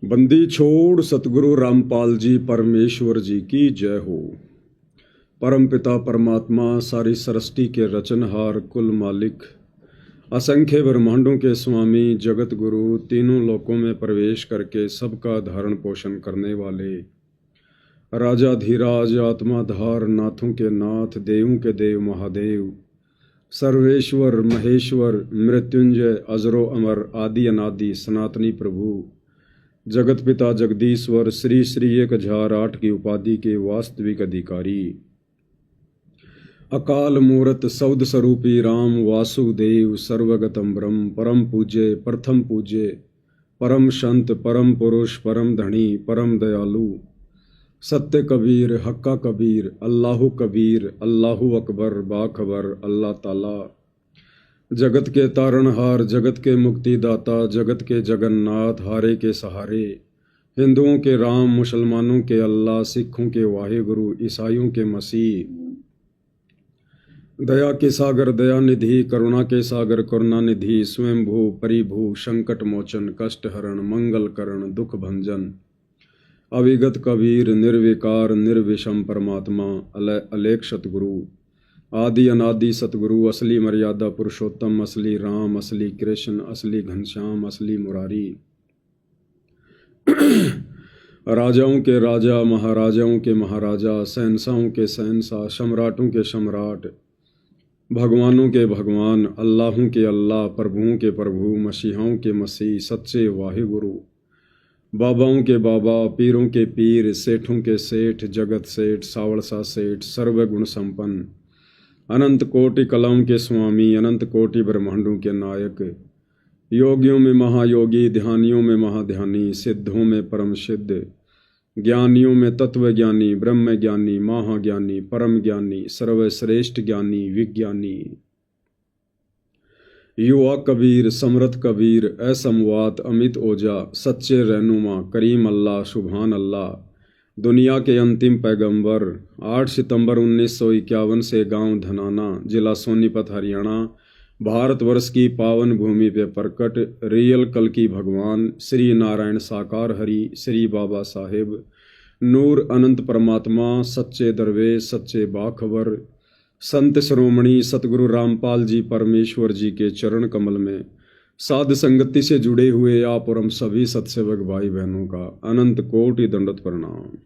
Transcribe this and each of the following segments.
बंदी छोड़ सतगुरु रामपाल जी परमेश्वर जी की जय हो। परम पिता परमात्मा सारी सृष्टि के रचनहार कुल मालिक असंख्य ब्रह्मांडों के स्वामी जगत गुरु तीनों लोकों में प्रवेश करके सबका धारण पोषण करने वाले राजाधिराज आत्माधार नाथों के नाथ देवों के देव महादेव सर्वेश्वर महेश्वर मृत्युंजय अजरो अमर आदि अनादि सनातनी प्रभु जगत पिता जगदीश्वर श्री श्री 1008 की उपाधि के वास्तविक अधिकारी अकाल मूर्त सौद स्वरूपी राम वासुदेव सर्वगतम ब्रह्म परम पूज्य प्रथम पूज्य परम संत परम पुरुष परम धनी परम दयालु सत्य कबीर हक्का कबीर अल्लाहु कबीर अल्लाहु अकबर बाखबर अल्लाह ताला जगत के तारणहार जगत के मुक्तिदाता जगत के जगन्नाथ हारे के सहारे हिंदुओं के राम मुसलमानों के अल्लाह सिखों के वाहिगुरु ईसाइयों के मसीह दया के सागर दया निधि करुणा के सागर करुणा निधि स्वयंभू परिभू संकट मोचन कष्ट हरण मंगल करण दुख भंजन अविगत कबीर निर्विकार निर्विषम परमात्मा अलेख सतगुरु आदि अनादि सतगुरु असली मर्यादा पुरुषोत्तम असली राम असली कृष्ण असली घनश्याम असली मुरारी राजाओं के राजा महाराजाओं के महाराजा शहंशाहों के शहंशाह सम्राटों के सम्राट भगवानों के भगवान अल्लाहों के अल्लाह प्रभुओं के प्रभु मसीहाओं के मसीह सच्चे वाहिगुरु बाबाओं के बाबा पीरों के पीर सेठों के सेठ जगत सेठ सावड़सा सेठ सर्वगुण संपन्न अनंत कोटि कलाओं के स्वामी अनंत कोटि ब्रह्मांडों के नायक योगियों में महायोगी ध्यानियों में महाध्यानी सिद्धों में परम सिद्ध ज्ञानियों में तत्व ज्ञानी ब्रह्म ज्ञानी महाज्ञानी परम ज्ञानी सर्वश्रेष्ठ ज्ञानी विज्ञानी युवा कबीर समर्थ कबीर असमवात अमित ओजा सच्चे रहनुमा करीम अल्लाह सुभान अल्लाह दुनिया के अंतिम पैगंबर 8 सितंबर 1951 से गांव धनाना जिला सोनीपत हरियाणा भारतवर्ष की पावन भूमि पे प्रकट रियल कल की भगवान श्री नारायण साकार हरि श्री बाबा साहेब नूर अनंत परमात्मा सच्चे दरवेश सच्चे बाखबर संत श्रोमणी सतगुरु रामपाल जी परमेश्वर जी के चरण कमल में साध संगति से जुड़े हुए आप और हम सभी सत्सेवक भाई बहनों का अनंत कोटि दंडवत प्रणाम।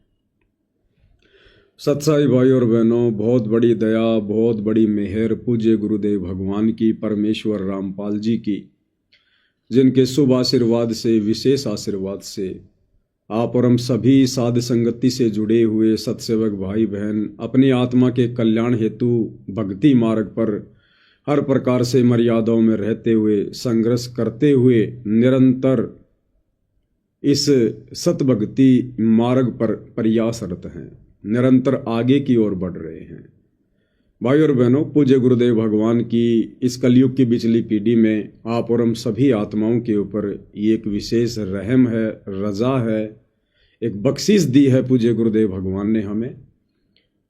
सत्साई भाई और बहनों, बहुत बड़ी दया बहुत बड़ी मेहर पूज्य गुरुदेव भगवान की परमेश्वर रामपाल जी की, जिनके शुभ आशीर्वाद से विशेष आशीर्वाद से आप और हम सभी साध संगति से जुड़े हुए सत्सेवक भाई बहन अपनी आत्मा के कल्याण हेतु भक्ति मार्ग पर हर प्रकार से मर्यादाओं में रहते हुए संघर्ष करते हुए निरंतर इस सतभक्ति मार्ग पर प्रयासरत हैं, निरंतर आगे की ओर बढ़ रहे हैं। भाई और बहनों, पूज्य गुरुदेव भगवान की इस कलयुग की बिचली पीढ़ी में आप और हम सभी आत्माओं के ऊपर ये एक विशेष रहम है, रजा है, एक बख्शीश दी है पूज्य गुरुदेव भगवान ने हमें,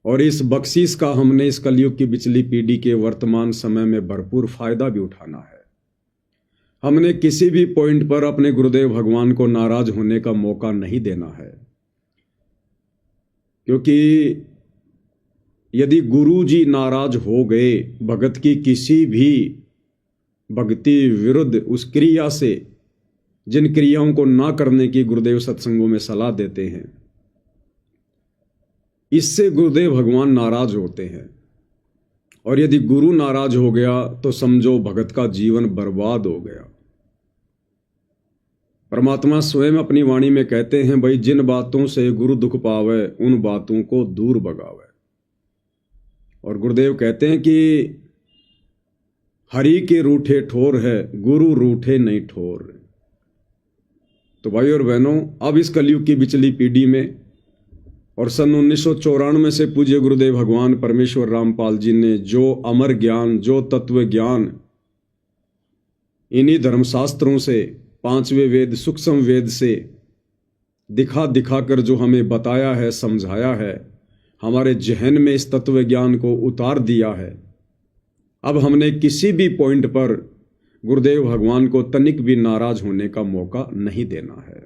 और इस बख्शीश का हमने इस कलयुग की बिचली पीढ़ी के वर्तमान समय में भरपूर फायदा भी उठाना है। हमने किसी भी पॉइंट पर अपने गुरुदेव भगवान को नाराज होने का मौका नहीं देना है, क्योंकि यदि गुरु जी नाराज हो गए भगत की किसी भी भक्ति विरुद्ध उस क्रिया से, जिन क्रियाओं को ना करने की गुरुदेव सत्संगों में सलाह देते हैं, इससे गुरुदेव भगवान नाराज होते हैं। और यदि गुरु नाराज हो गया तो समझो भगत का जीवन बर्बाद हो गया। परमात्मा स्वयं अपनी वाणी में कहते हैं, भाई जिन बातों से गुरु दुख पावे उन बातों को दूर भगावे। और गुरुदेव कहते हैं कि हरि के रूठे ठोर है गुरु रूठे नहीं ठोर। तो भाई और बहनों, अब इस कलयुग की बिचली पीढ़ी में और सन 1994 से पूज्य गुरुदेव भगवान परमेश्वर रामपाल जी ने जो अमर ज्ञान जो तत्व ज्ञान इन्हीं धर्मशास्त्रों से, पांचवें वेद सूक्ष्म वेद से दिखा दिखाकर जो हमें बताया है, समझाया है, हमारे जहन में इस तत्व ज्ञान को उतार दिया है, अब हमने किसी भी पॉइंट पर गुरुदेव भगवान को तनिक भी नाराज होने का मौका नहीं देना है।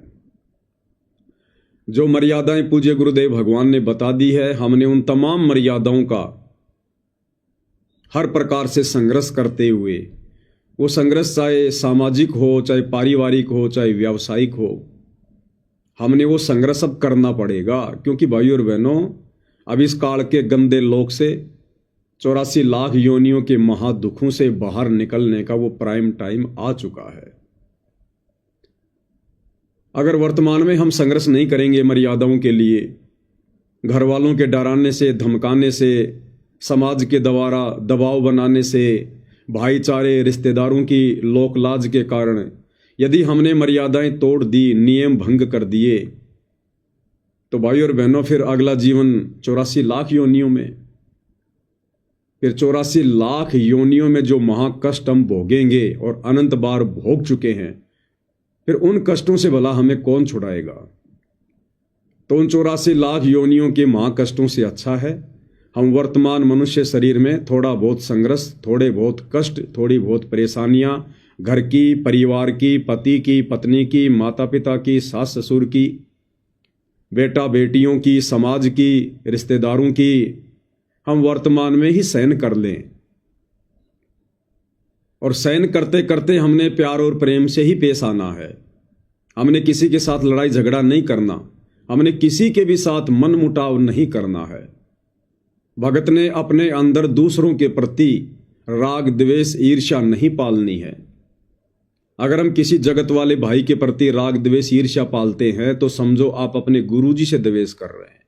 जो मर्यादाएं पूज्य गुरुदेव भगवान ने बता दी है, हमने उन तमाम मर्यादाओं का हर प्रकार से संघर्ष करते हुए, वो संघर्ष चाहे सामाजिक हो, चाहे पारिवारिक हो, चाहे व्यावसायिक हो, हमने वो संघर्ष अब करना पड़ेगा। क्योंकि भाइयों और बहनों, अब इस काल के गंदे लोक से 84 लाख योनियों के महादुखों से बाहर निकलने का वो प्राइम टाइम आ चुका है। अगर वर्तमान में हम संघर्ष नहीं करेंगे मर्यादाओं के लिए, घर वालों के डराने से, धमकाने से, समाज के द्वारा दबाव बनाने से, भाईचारे, रिश्तेदारों की लोकलाज के कारण यदि हमने मर्यादाएं तोड़ दी, नियम भंग कर दिए, तो भाइयों और बहनों फिर अगला जीवन 84 लाख योनियों में, फिर 84 लाख योनियों में जो महाकष्ट हम भोगेंगे और अनंत बार भोग चुके हैं, फिर उन कष्टों से भला हमें कौन छुड़ाएगा। तो उन 84 लाख योनियों के महाकष्टों से अच्छा है हम वर्तमान मनुष्य शरीर में थोड़ा बहुत संघर्ष, थोड़े बहुत कष्ट, थोड़ी बहुत परेशानियां, घर की, परिवार की, पति की, पत्नी की, माता पिता की, सास ससुर की, बेटा बेटियों की, समाज की, रिश्तेदारों की, हम वर्तमान में ही सहन कर लें। और सहन करते करते हमने प्यार और प्रेम से ही पेश आना है। हमने किसी के साथ लड़ाई झगड़ा नहीं करना, हमने किसी के भी साथ मन मुटाव नहीं करना है। भगत ने अपने अंदर दूसरों के प्रति राग द्वेष ईर्ष्या नहीं पालनी है। अगर हम किसी जगत वाले भाई के प्रति राग द्वेष ईर्ष्या पालते हैं तो समझो आप अपने गुरुजी से द्वेष कर रहे हैं,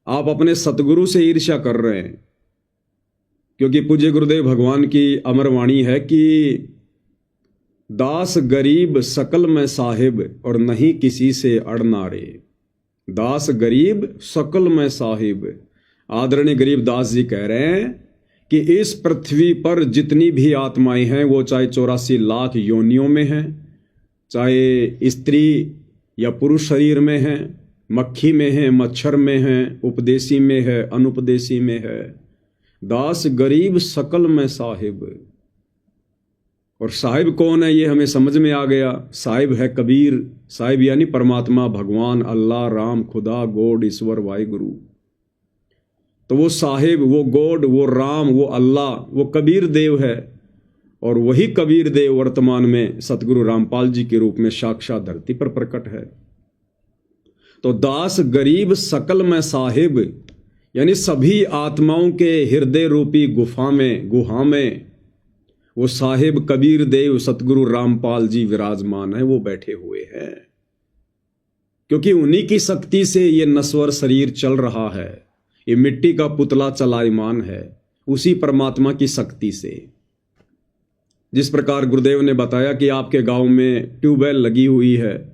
आप अपने सतगुरु से ईर्ष्या कर रहे हैं। क्योंकि पूज्य गुरुदेव भगवान की अमर वाणी है कि दास गरीब सकल में साहिब और नहीं किसी से अड़ना रे। दास गरीब सकल में साहिब। आदरणीय गरीब दास जी कह रहे हैं कि इस पृथ्वी पर जितनी भी आत्माएं हैं, वो चाहे 84 लाख योनियों में हैं, चाहे स्त्री या पुरुष शरीर में हैं, मक्खी में हैं, मच्छर में हैं, उपदेशी में है, अनुपदेशी में है। दास गरीब सकल में साहिब। और साहिब कौन है ये हमें समझ में आ गया। साहिब है कबीर। साहिब यानी परमात्मा, भगवान, अल्लाह, राम, खुदा, गॉड, ईश्वर, वाहिगुरु। तो वो साहिब, वो गॉड, वो राम, वो अल्लाह, वो कबीर देव है। और वही कबीर देव वर्तमान में सतगुरु रामपाल जी के रूप में साक्षात धरती पर प्रकट है। तो दास गरीब सकल में साहिब यानी सभी आत्माओं के हृदय रूपी गुहा में वो साहिब कबीर देव सतगुरु रामपाल जी विराजमान है, वो बैठे हुए हैं। क्योंकि उन्हीं की शक्ति से ये नश्वर शरीर चल रहा है, ये मिट्टी का पुतला चलायमान है, उसी परमात्मा की शक्ति से। जिस प्रकार गुरुदेव ने बताया कि आपके गांव में ट्यूबवेल लगी हुई है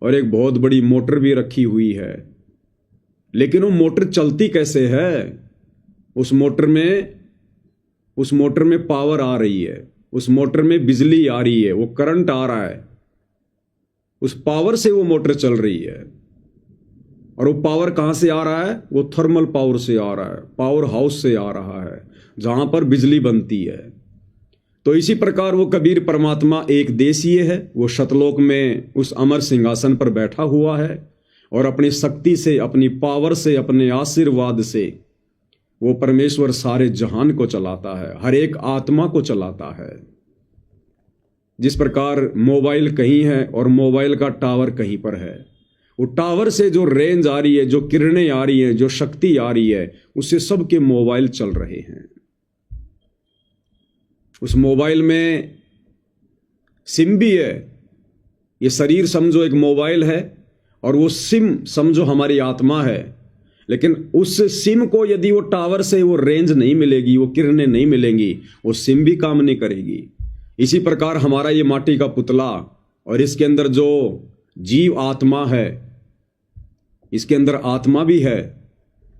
और एक बहुत बड़ी मोटर भी रखी हुई है, लेकिन वो मोटर चलती कैसे है? उस मोटर में पावर आ रही है, उस मोटर में बिजली आ रही है, वो करंट आ रहा है, उस पावर से वो मोटर चल रही है। और वो पावर कहां से आ रहा है? वो थर्मल पावर से आ रहा है, पावर हाउस से आ रहा है, जहां पर बिजली बनती है। तो इसी प्रकार वो कबीर परमात्मा एक देशीय है, वो शतलोक में उस अमर सिंहासन पर बैठा हुआ है और अपनी शक्ति से, अपनी पावर से, अपने आशीर्वाद से वो परमेश्वर सारे जहान को चलाता है, हर एक आत्मा को चलाता है। जिस प्रकार मोबाइल कहीं है और मोबाइल का टावर कहीं पर है, वो टावर से जो रेंज आ रही है, जो किरणें आ रही हैं, जो शक्ति आ रही है, उससे सबके मोबाइल चल रहे हैं। उस मोबाइल में सिम भी है। ये शरीर समझो एक मोबाइल है और वो सिम समझो हमारी आत्मा है। लेकिन उस सिम को यदि वो टावर से वो रेंज नहीं मिलेगी, वो किरणें नहीं मिलेंगी, वो सिम भी काम नहीं करेगी। इसी प्रकार हमारा ये माटी का पुतला और इसके अंदर जो जीव आत्मा है, इसके अंदर आत्मा भी है,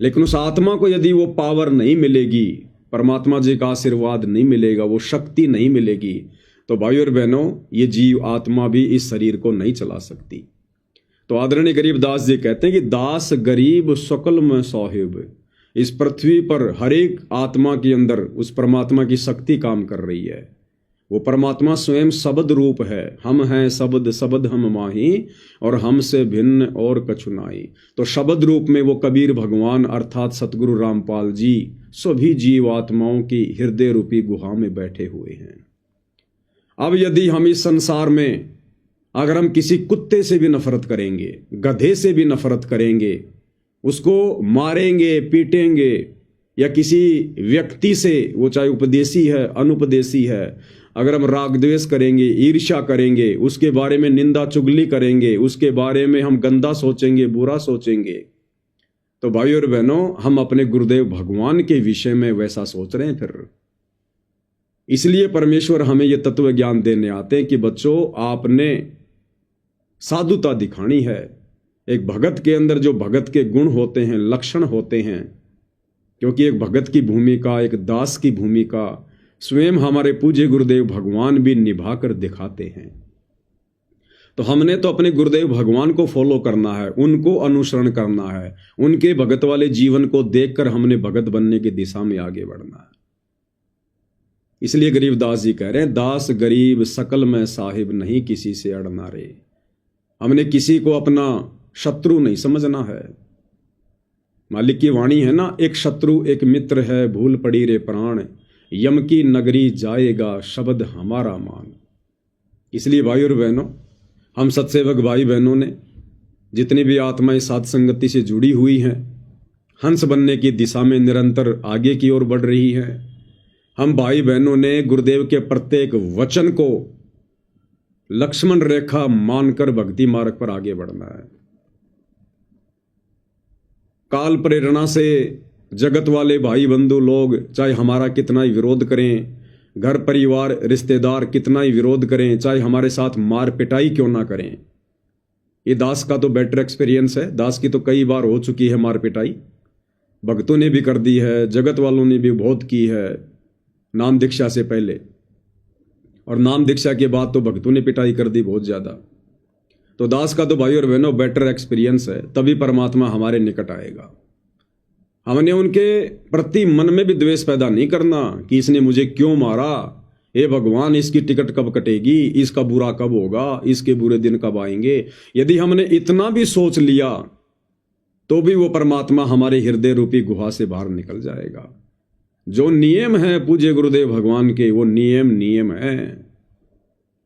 लेकिन उस आत्मा को यदि वो पावर नहीं मिलेगी, परमात्मा जी का आशीर्वाद नहीं मिलेगा, वो शक्ति नहीं मिलेगी, तो भाइयों और बहनों, ये जीव आत्मा भी इस शरीर को नहीं चला सकती। तो आदरणीय गरीब दास जी कहते हैं कि दास गरीब सकल में साहिब। इस पृथ्वी पर हर एक आत्मा के अंदर उस परमात्मा की शक्ति काम कर रही है। वो परमात्मा स्वयं शब्द रूप है। हम हैं शब्द, शब्द हम माही, और हमसे भिन्न और कछु नाई। तो शब्द रूप में वो कबीर भगवान अर्थात सतगुरु रामपाल जी सभी जीव आत्माओं की हृदय रूपी गुहा में बैठे हुए हैं। अब यदि हम इस संसार में अगर हम किसी कुत्ते से भी नफरत करेंगे, गधे से भी नफरत करेंगे, उसको मारेंगे, पीटेंगे, या किसी व्यक्ति से, वो चाहे उपदेशी है, अनुपदेशी है, अगर हम राग द्वेष करेंगे, ईर्ष्या करेंगे, उसके बारे में निंदा चुगली करेंगे, उसके बारे में हम गंदा सोचेंगे, बुरा सोचेंगे, तो भाई और बहनों, हम अपने गुरुदेव भगवान के विषय में वैसा सोच रहे हैं फिर। इसलिए परमेश्वर हमें यह तत्व ज्ञान देने आते हैं कि बच्चों, आपने साधुता दिखानी है। एक भगत के अंदर जो भगत के गुण होते हैं, लक्षण होते हैं, क्योंकि एक भगत की भूमिका, एक दास की भूमिका स्वयं हमारे पूज्य गुरुदेव भगवान भी निभा कर दिखाते हैं। तो हमने तो अपने गुरुदेव भगवान को फॉलो करना है, उनको अनुसरण करना है, उनके भगत वाले जीवन को देखकर हमने भगत बनने की दिशा में आगे बढ़ना है। इसलिए गरीबदास जी कह रहे हैं, दास गरीब सकल में साहिब, नहीं किसी से अड़ना रे। हमने किसी को अपना शत्रु नहीं समझना है। मालिक की वाणी है ना, एक शत्रु एक मित्र है, भूल पड़ी रे प्राण, यम की नगरी जाएगा शब्द हमारा मान। इसलिए भाई और बहनों, हम सत्सेवक भाई बहनों ने जितनी भी आत्माएं साध संगति से जुड़ी हुई हैं, हंस बनने की दिशा में निरंतर आगे की ओर बढ़ रही हैं। हम भाई बहनों ने गुरुदेव के प्रत्येक वचन को लक्ष्मण रेखा मानकर भक्ति मार्ग पर आगे बढ़ना है। काल प्रेरणा से जगत वाले भाई बंधु लोग चाहे हमारा कितना ही विरोध करें, घर परिवार रिश्तेदार कितना ही विरोध करें, चाहे हमारे साथ मार पिटाई क्यों ना करें, ये दास का तो बेटर एक्सपीरियंस है। दास की तो कई बार हो चुकी है मार पिटाई, भक्तों ने भी कर दी है, जगत वालों ने भी बहुत की है, नाम दीक्षा से पहले, और नाम दीक्षा के बाद तो भक्तों ने पिटाई कर दी बहुत ज्यादा। तो दास का तो भाई और बहनों बेटर एक्सपीरियंस है, तभी परमात्मा हमारे निकट आएगा। हमने उनके प्रति मन में भी द्वेष पैदा नहीं करना कि इसने मुझे क्यों मारा, हे भगवान इसकी टिकट कब कटेगी, इसका बुरा कब होगा, इसके बुरे दिन कब आएंगे। यदि हमने इतना भी सोच लिया तो भी वो परमात्मा हमारे हृदय रूपी गुहा से बाहर निकल जाएगा। जो नियम है पूज्य गुरुदेव भगवान के, वो नियम है,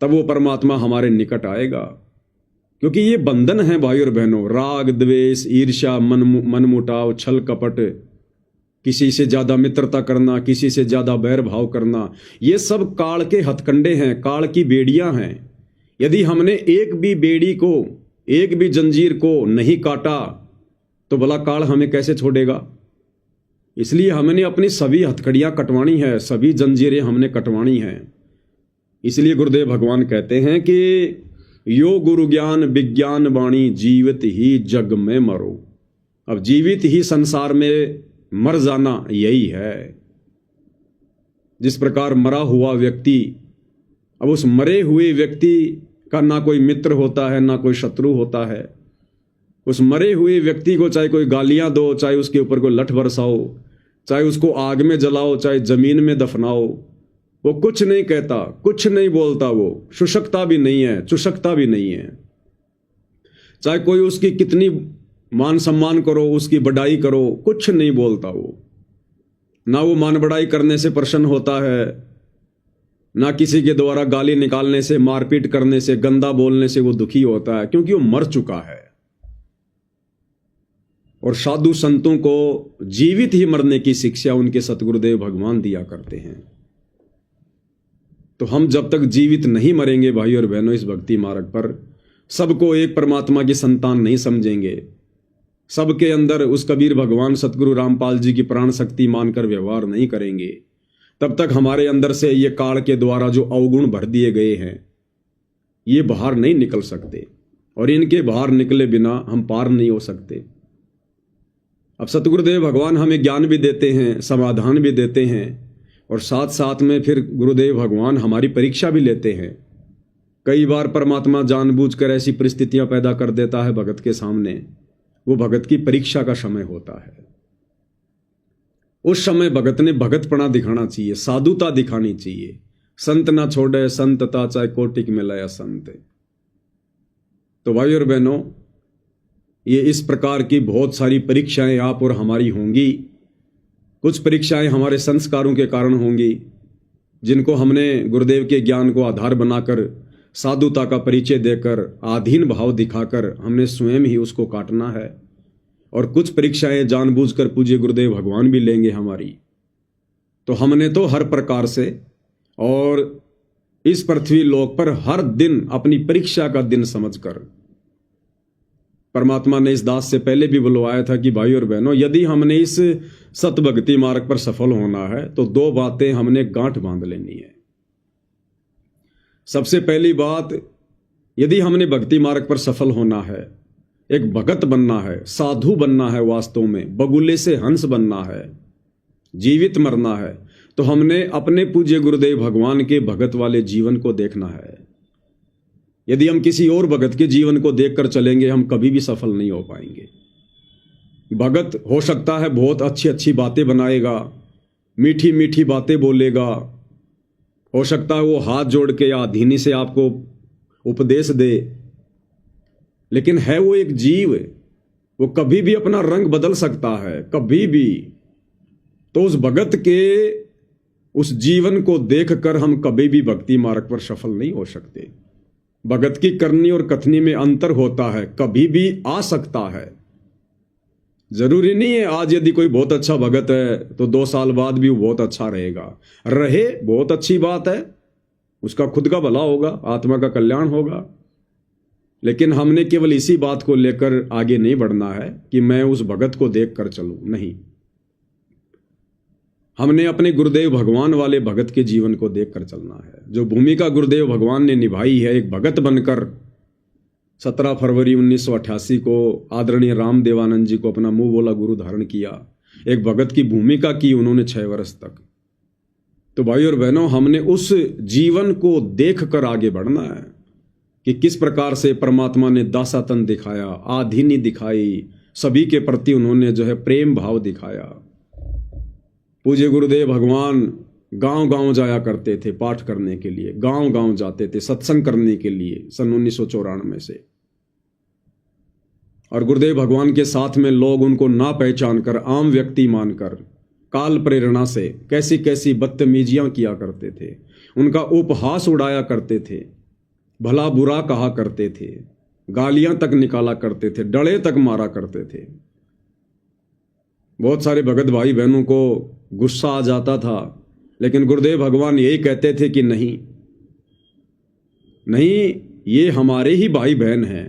तब वो परमात्मा हमारे निकट आएगा। क्योंकि ये बंधन है भाई और बहनों, राग द्वेष ईर्ष्या मनमुटाव छल कपट, किसी से ज्यादा मित्रता करना, किसी से ज्यादा बैर भाव करना, ये सब काल के हथकंडे हैं, काल की बेड़ियां हैं। यदि हमने एक भी बेड़ी को, एक भी जंजीर को नहीं काटा तो भला काल हमें कैसे छोड़ेगा। इसलिए हमने अपनी सभी हथकड़ियां कटवानी है, सभी जंजीरें हमने कटवानी हैं। इसलिए गुरुदेव भगवान कहते हैं कि यो गुरु ज्ञान विज्ञान वाणी, जीवित ही जग में मरो। अब जीवित ही संसार में मर जाना यही है। जिस प्रकार मरा हुआ व्यक्ति, अब उस मरे हुए व्यक्ति का ना कोई मित्र होता है ना कोई शत्रु होता है। उस मरे हुए व्यक्ति को चाहे कोई गालियां दो, चाहे उसके ऊपर कोई लठ बरसाओ, चाहे उसको आग में जलाओ, चाहे जमीन में दफनाओ, वो कुछ नहीं कहता, कुछ नहीं बोलता, वो शुशकता भी नहीं है, चुशकता भी नहीं है। चाहे कोई उसकी कितनी मान सम्मान करो, उसकी बड़ाई करो, कुछ नहीं बोलता वो। ना वो मान बड़ाई करने से प्रसन्न होता है, ना किसी के द्वारा गाली निकालने से, मारपीट करने से, गंदा बोलने से वो दुखी होता है, क्योंकि वो मर चुका है। और साधु संतों को जीवित ही मरने की शिक्षा उनके सतगुरुदेव भगवान दिया करते हैं। तो हम जब तक जीवित नहीं मरेंगे भाई और बहनों इस भक्ति मार्ग पर, सबको एक परमात्मा की संतान नहीं समझेंगे, सबके अंदर उस कबीर भगवान सतगुरु रामपाल जी की प्राण शक्ति मानकर व्यवहार नहीं करेंगे, तब तक हमारे अंदर से ये काल के द्वारा जो अवगुण भर दिए गए हैं ये बाहर नहीं निकल सकते, और इनके बाहर निकले बिना हम पार नहीं हो सकते। अब सतगुरुदेव भगवान हमें ज्ञान भी देते हैं, समाधान भी देते हैं, और साथ साथ में फिर गुरुदेव भगवान हमारी परीक्षा भी लेते हैं। कई बार परमात्मा जानबूझकर ऐसी परिस्थितियां पैदा कर देता है भगत के सामने, वो भगत की परीक्षा का समय होता है। उस समय भगत ने भगतपना दिखाना चाहिए, साधुता दिखानी चाहिए, संत ना छोड़े संतता, चाहे कोटिक में लया संत। तो भाई और बहनों, ये इस प्रकार की बहुत सारी परीक्षाएं आप और हमारी होंगी। कुछ परीक्षाएं हमारे संस्कारों के कारण होंगी, जिनको हमने गुरुदेव के ज्ञान को आधार बनाकर, साधुता का परिचय देकर, आधीन भाव दिखाकर हमने स्वयं ही उसको काटना है। और कुछ परीक्षाएं जानबूझकर पूज्य गुरुदेव भगवान भी लेंगे हमारी। तो हमने तो हर प्रकार से और इस पृथ्वी लोक पर हर दिन अपनी परीक्षा का दिन समझकर, परमात्मा ने इस दास से पहले भी बुलवाया था कि भाई और बहनों, यदि हमने इस सतभक्ति मार्ग पर सफल होना है तो 2 बातें हमने गांठ बांध लेनी है। सबसे पहली बात, यदि हमने भक्ति मार्ग पर सफल होना है, एक भगत बनना है, साधु बनना है, वास्तव में बगुले से हंस बनना है, जीवित मरना है, तो हमने अपने पूज्य गुरुदेव भगवान के भगत वाले जीवन को देखना है। यदि हम किसी और भगत के जीवन को देखकर चलेंगे, हम कभी भी सफल नहीं हो पाएंगे। भगत हो सकता है बहुत अच्छी अच्छी बातें बनाएगा, मीठी मीठी बातें बोलेगा, हो सकता है वो हाथ जोड़ के या अधीनी से आपको उपदेश दे, लेकिन है वो एक जीव, वो कभी भी अपना रंग बदल सकता है, कभी भी। तो उस भगत के उस जीवन को देखकर हम कभी भी भक्ति मार्ग पर सफल नहीं हो सकते। भगत की करनी और कथनी में अंतर होता है, कभी भी आ सकता है। जरूरी नहीं है आज यदि कोई बहुत अच्छा भगत है तो 2 साल बाद भी वो बहुत अच्छा रहेगा। रहे, बहुत अच्छी बात है, उसका खुद का भला होगा, आत्मा का कल्याण होगा। लेकिन हमने केवल इसी बात को लेकर आगे नहीं बढ़ना है कि मैं उस भगत को देख कर चलूं, नहीं। हमने अपने गुरुदेव भगवान वाले भगत के जीवन को देखकर चलना है। जो भूमिका गुरुदेव भगवान ने निभाई है एक भगत बनकर, 17 फरवरी 1988 को आदरणीय रामदेवानंद जी को अपना मुंह बोला गुरु धारण किया, एक भगत की भूमिका की उन्होंने 6 वर्ष तक। तो भाई और बहनों, हमने उस जीवन को देखकर आगे बढ़ना है कि किस प्रकार से परमात्मा ने दासातन दिखाया, आधीनी दिखाई, सभी के प्रति उन्होंने जो है प्रेम भाव दिखाया। पूज्य गुरुदेव भगवान गांव गांव जाया करते थे पाठ करने के लिए, गांव गांव जाते थे सत्संग करने के लिए सन 1994 से। और गुरुदेव भगवान के साथ में लोग उनको ना पहचान कर, आम व्यक्ति मानकर, काल प्रेरणा से कैसी कैसी बदतमीजियां किया करते थे, उनका उपहास उड़ाया करते थे, भला बुरा कहा करते थे, गालियां तक निकाला करते थे, डले तक मारा करते थे। बहुत सारे भगत भाई बहनों को गुस्सा आ जाता था, लेकिन गुरुदेव भगवान यही कहते थे कि नहीं नहीं, ये हमारे ही भाई बहन हैं,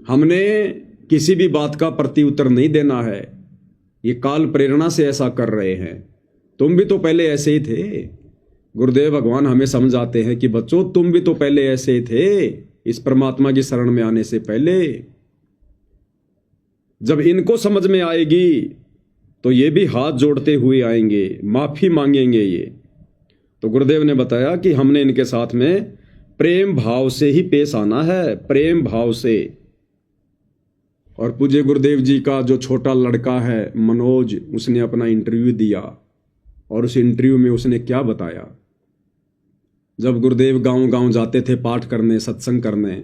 हमने किसी भी बात का प्रति उत्तर नहीं देना है, ये काल प्रेरणा से ऐसा कर रहे हैं, तुम भी तो पहले ऐसे ही थे। गुरुदेव भगवान हमें समझाते हैं कि बच्चों, तुम भी तो पहले ऐसे ही थे इस परमात्मा की शरण में आने से पहले। जब इनको समझ में आएगी तो ये भी हाथ जोड़ते हुए आएंगे, माफी मांगेंगे ये। तो गुरुदेव ने बताया कि हमने इनके साथ में प्रेम भाव से ही पेश आना है, प्रेम भाव से। और पूज्य गुरुदेव जी का जो छोटा लड़का है मनोज, उसने अपना इंटरव्यू दिया और उस इंटरव्यू में उसने क्या बताया। जब गुरुदेव गांव गांव जाते थे पाठ करने, सत्संग करने,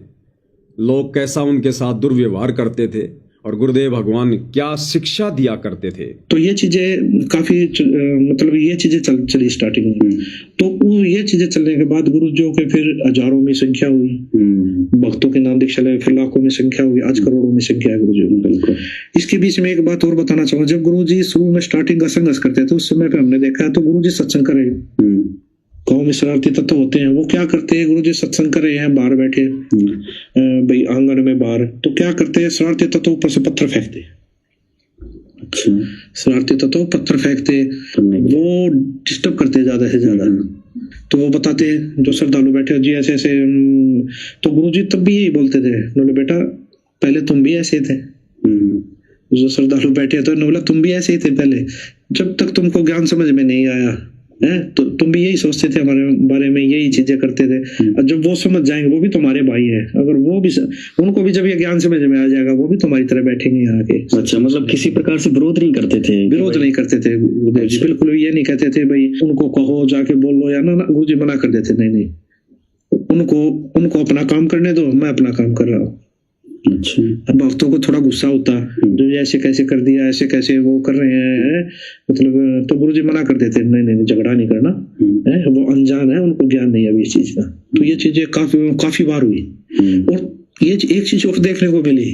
लोग कैसा उनके साथ दुर्व्यवहार करते थे और गुरुदेव भगवान क्या शिक्षा दिया करते थे। तो ये चीजें काफी मतलब ये चीजें चली स्टार्टिंग में। तो ये चीजें चलने के बाद गुरु जी के फिर हजारों में संख्या हुई, भक्तों के नाम दीक्षा लगे, फिर लाखों में संख्या हुई, आज करोड़ों में संख्या है गुरु जी। इसके बीच में एक बात और बताना चाहूंगा, जब गुरु जी शुरू में स्टार्टिंग का संघर्ष करते थे उस समय पे हमने देखा है तो गुरु जी सत्संग कर रहे हैं, गाँव में शरारती तत्व होते हैं, वो क्या करते हैं, गुरु जी सत्संग कर रहे हैं, बाहर बैठे भाई आंगन में बाहर, तो क्या करते हैं, शरारती तत्व ऊपर से पत्थर फेंकते, शरारती तत्व पत्थर फेंकते, वो डिस्टर्ब करते ज्यादा से ज्यादा। तो वो बताते हैं जो श्रद्धालु बैठे जी ऐसे ऐसे, तो गुरु जी तब भी यही बोलते थे, बोले बेटा पहले तुम भी ऐसे थे। जो श्रद्धालु बैठे तो बोला तुम भी ऐसे ही थे पहले, जब तक तुमको ज्ञान समझ में नहीं आया है, तो तुम भी यही सोचते थे हमारे बारे में, यही चीजें करते थे। और जब वो समझ जाएंगे, वो भी तुम्हारे भाई है, अगर वो भी उनको भी जब ये ज्ञान समझ में आ जाएगा, वो भी तुम्हारी तरह बैठेंगे यहाँ के। अच्छा, मतलब किसी प्रकार से विरोध नहीं करते थे? विरोध नहीं करते थे गुरुदेव जी, बिल्कुल भी ये नहीं कहते थे भाई उनको कहो जाके बोल लो, या ना गुरु जी मना कर देते, नहीं नहीं, उनको अपना काम करने दो, मैं अपना काम कर रहा हूँ। अच्छा, अब भक्तों को थोड़ा गुस्सा होता, जो ऐसे कैसे कर दिया, ऐसे कैसे वो कर रहे हैं, मतलब, तो गुरुजी मना कर देते, नहीं नहीं झगड़ा नहीं करना है, वो अनजान है, उनको ज्ञान नहीं है अभी इस चीज का। तो ये चीजें काफी बार हुई। और ये एक चीज और देखने को मिली,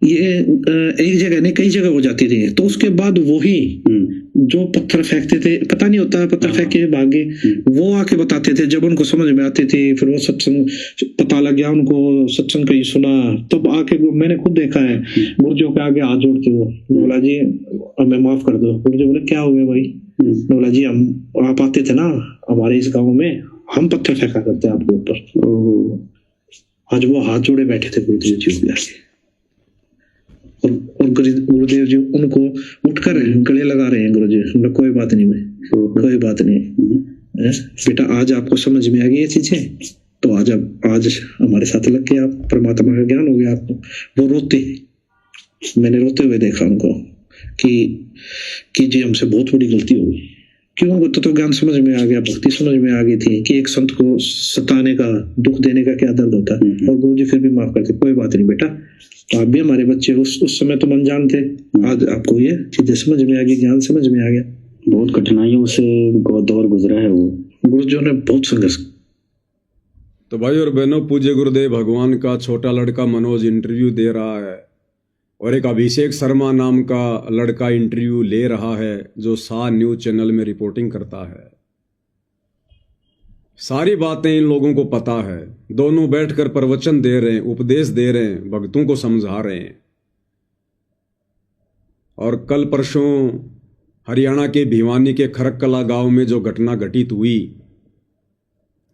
ये एक जगह नहीं कई जगह हो जाती थी। तो उसके बाद वही जो पत्थर फेंकते थे, पता नहीं होता पत्थर फेंक के भागे, वो आके बताते थे जब उनको समझ में आती थी। फिर वो सत्संग पता लग गया उनको, सत्संग कहीं सुना, तब आके मैंने खुद देखा है गुरुजियों के आगे हाथ जोड़ते हो, बोला जी हमें माफ कर दो। गुरुजी बोले क्या हो गया भाई? बोला जी हम आप आते थे ना हमारे इस गाँव में, हम पत्थर फेंका करते आपके ऊपर। आज वो हाथ जोड़े बैठे थे गुरुदेव जी के आगे, और गुरुदेव जी उनको उठकर गले लगा रहे हैं। गुरुजी कोई बात नहीं भाई, कोई बात नहीं बेटा, आज आपको समझ में आ गई ये चीजें, तो आज हमारे साथ लग के आप परमात्मा का ज्ञान हो गया आपको। वो रोते, मैंने रोते हुए देखा उनको कि जी हमसे बहुत बड़ी गलती हो गई। क्यों? उनको तो ज्ञान समझ में आ गया, भक्ति समझ में आ गई थी कि एक संत को सताने का, दुख देने का क्या दर्द होता है। और गुरुजी फिर भी माफ करते, कोई बात नहीं बेटा, तो आप भी हमारे बच्चे, उस समय तो अनजान थे, आज आपको ये चीजें समझ में आ गई, ज्ञान समझ में आ गया। बहुत कठिनाइयों से दौर गुजरा है वो, गुरुजियों ने बहुत संघर्ष। तो भाई और बहनों, पूज्य गुरुदेव भगवान का छोटा लड़का मनोज इंटरव्यू दे रहा है, और एक अभिषेक शर्मा नाम का लड़का इंटरव्यू ले रहा है, जो सा न्यूज चैनल में रिपोर्टिंग करता है। सारी बातें इन लोगों को पता है, दोनों बैठकर प्रवचन दे रहे हैं, उपदेश दे रहे हैं, भक्तों को समझा रहे हैं। और कल परसों हरियाणा के भिवानी के खरककला गांव में जो घटना घटित हुई,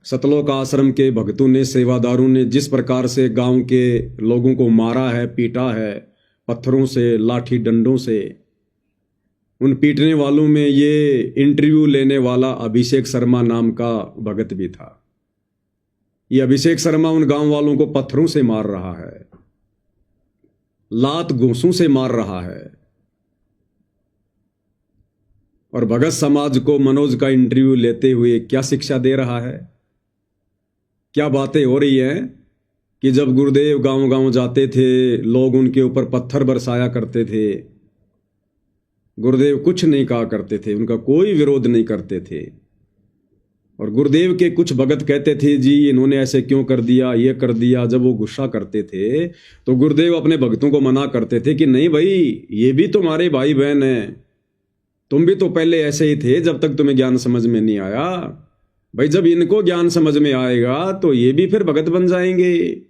सतलोक आश्रम के भक्तों ने, सेवादारों ने जिस प्रकार से गांव के लोगों को मारा है, पीटा है, पत्थरों से, लाठी डंडों से, उन पीटने वालों में ये इंटरव्यू लेने वाला अभिषेक शर्मा नाम का भगत भी था। ये अभिषेक शर्मा उन गांव वालों को पत्थरों से मार रहा है, लात घूंसों से मार रहा है। और भगत समाज को मनोज का इंटरव्यू लेते हुए क्या शिक्षा दे रहा है, क्या बातें हो रही हैं कि जब गुरुदेव गांव गांव जाते थे, लोग उनके ऊपर पत्थर बरसाया करते थे, गुरुदेव कुछ नहीं कहा करते थे, उनका कोई विरोध नहीं करते थे। और गुरुदेव के कुछ भगत कहते थे जी इन्होंने ऐसे क्यों कर दिया, ये कर दिया। जब वो गुस्सा करते थे तो गुरुदेव अपने भक्तों को मना करते थे कि नहीं भाई, ये भी तुम्हारे भाई बहन हैं, तुम भी तो पहले ऐसे ही थे जब तक तुम्हें ज्ञान समझ में नहीं आया। भाई जब इनको ज्ञान समझ में आएगा तो ये भी फिर भगत बन जाएंगे।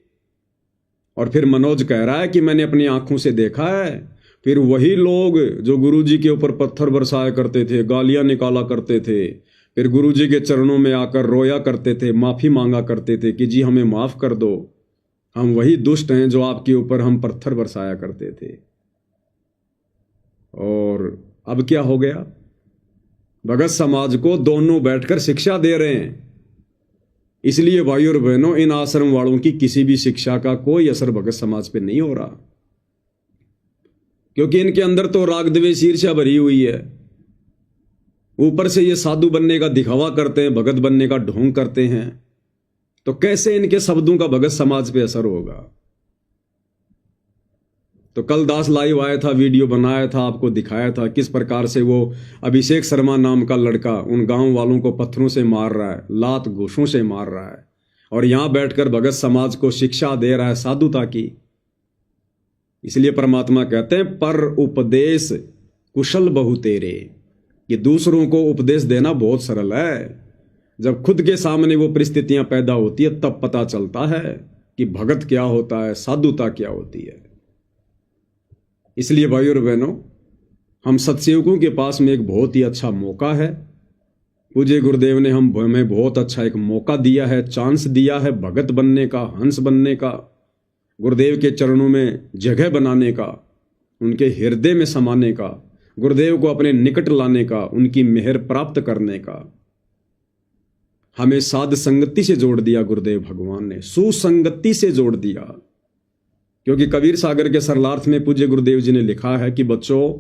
और फिर मनोज कह रहा है कि मैंने अपनी आंखों से देखा है, फिर वही लोग जो गुरुजी के ऊपर पत्थर बरसाया करते थे, गालियां निकाला करते थे, फिर गुरुजी के चरणों में आकर रोया करते थे, माफी मांगा करते थे कि जी हमें माफ कर दो, हम वही दुष्ट हैं जो आपके ऊपर हम पत्थर बरसाया करते थे। और अब क्या हो गया, भगत समाज को दोनों बैठकर शिक्षा दे रहे हैं। इसलिए भाई और बहनों, इन आश्रम वालों की किसी भी शिक्षा का कोई असर भगत समाज पे नहीं हो रहा, क्योंकि इनके अंदर तो राग द्वेष ईर्ष्या भरी हुई है। ऊपर से ये साधु बनने का दिखावा करते हैं, भगत बनने का ढोंग करते हैं, तो कैसे इनके शब्दों का भगत समाज पे असर होगा। तो कल दास लाइव आया था, वीडियो बनाया था, आपको दिखाया था किस प्रकार से वो अभिषेक शर्मा नाम का लड़का उन गांव वालों को पत्थरों से मार रहा है, लात घूंसों से मार रहा है, और यहां बैठकर भगत समाज को शिक्षा दे रहा है साधुता की। इसलिए परमात्मा कहते हैं पर उपदेश कुशल बहु तेरे, कि दूसरों को उपदेश देना बहुत सरल है, जब खुद के सामने वो परिस्थितियां पैदा होती है तब पता चलता है कि भगत क्या होता है, साधुता क्या होती है। इसलिए भाइयों और बहनों, हम सत्सेवकों के पास में एक बहुत ही अच्छा मौका है। पूज्य गुरुदेव ने हमें बहुत अच्छा एक मौका दिया है, चांस दिया है भगत बनने का, हंस बनने का, गुरुदेव के चरणों में जगह बनाने का, उनके हृदय में समाने का, गुरुदेव को अपने निकट लाने का, उनकी मेहर प्राप्त करने का हमें साध संगति से जोड़ दिया गुरुदेव भगवान ने, सुसंगति से जोड़ दिया। क्योंकि कबीर सागर के सरलार्थ में पूज्य गुरुदेव जी ने लिखा है कि बच्चों,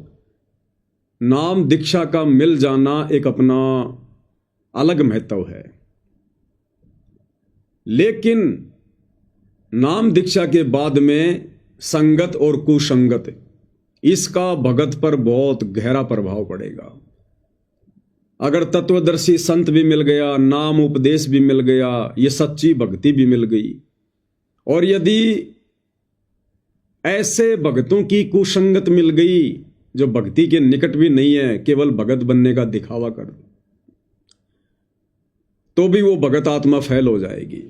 नाम दीक्षा का मिल जाना एक अपना अलग महत्व है, लेकिन नाम दीक्षा के बाद में संगत और कुसंगत, इसका भगत पर बहुत गहरा प्रभाव पड़ेगा। अगर तत्वदर्शी संत भी मिल गया, नाम उपदेश भी मिल गया, ये सच्ची भक्ति भी मिल गई, और यदि ऐसे भक्तों की कुसंगत मिल गई जो भक्ति के निकट भी नहीं है, केवल भगत बनने का दिखावा कर, तो भी वो भगत आत्मा फैल हो जाएगी।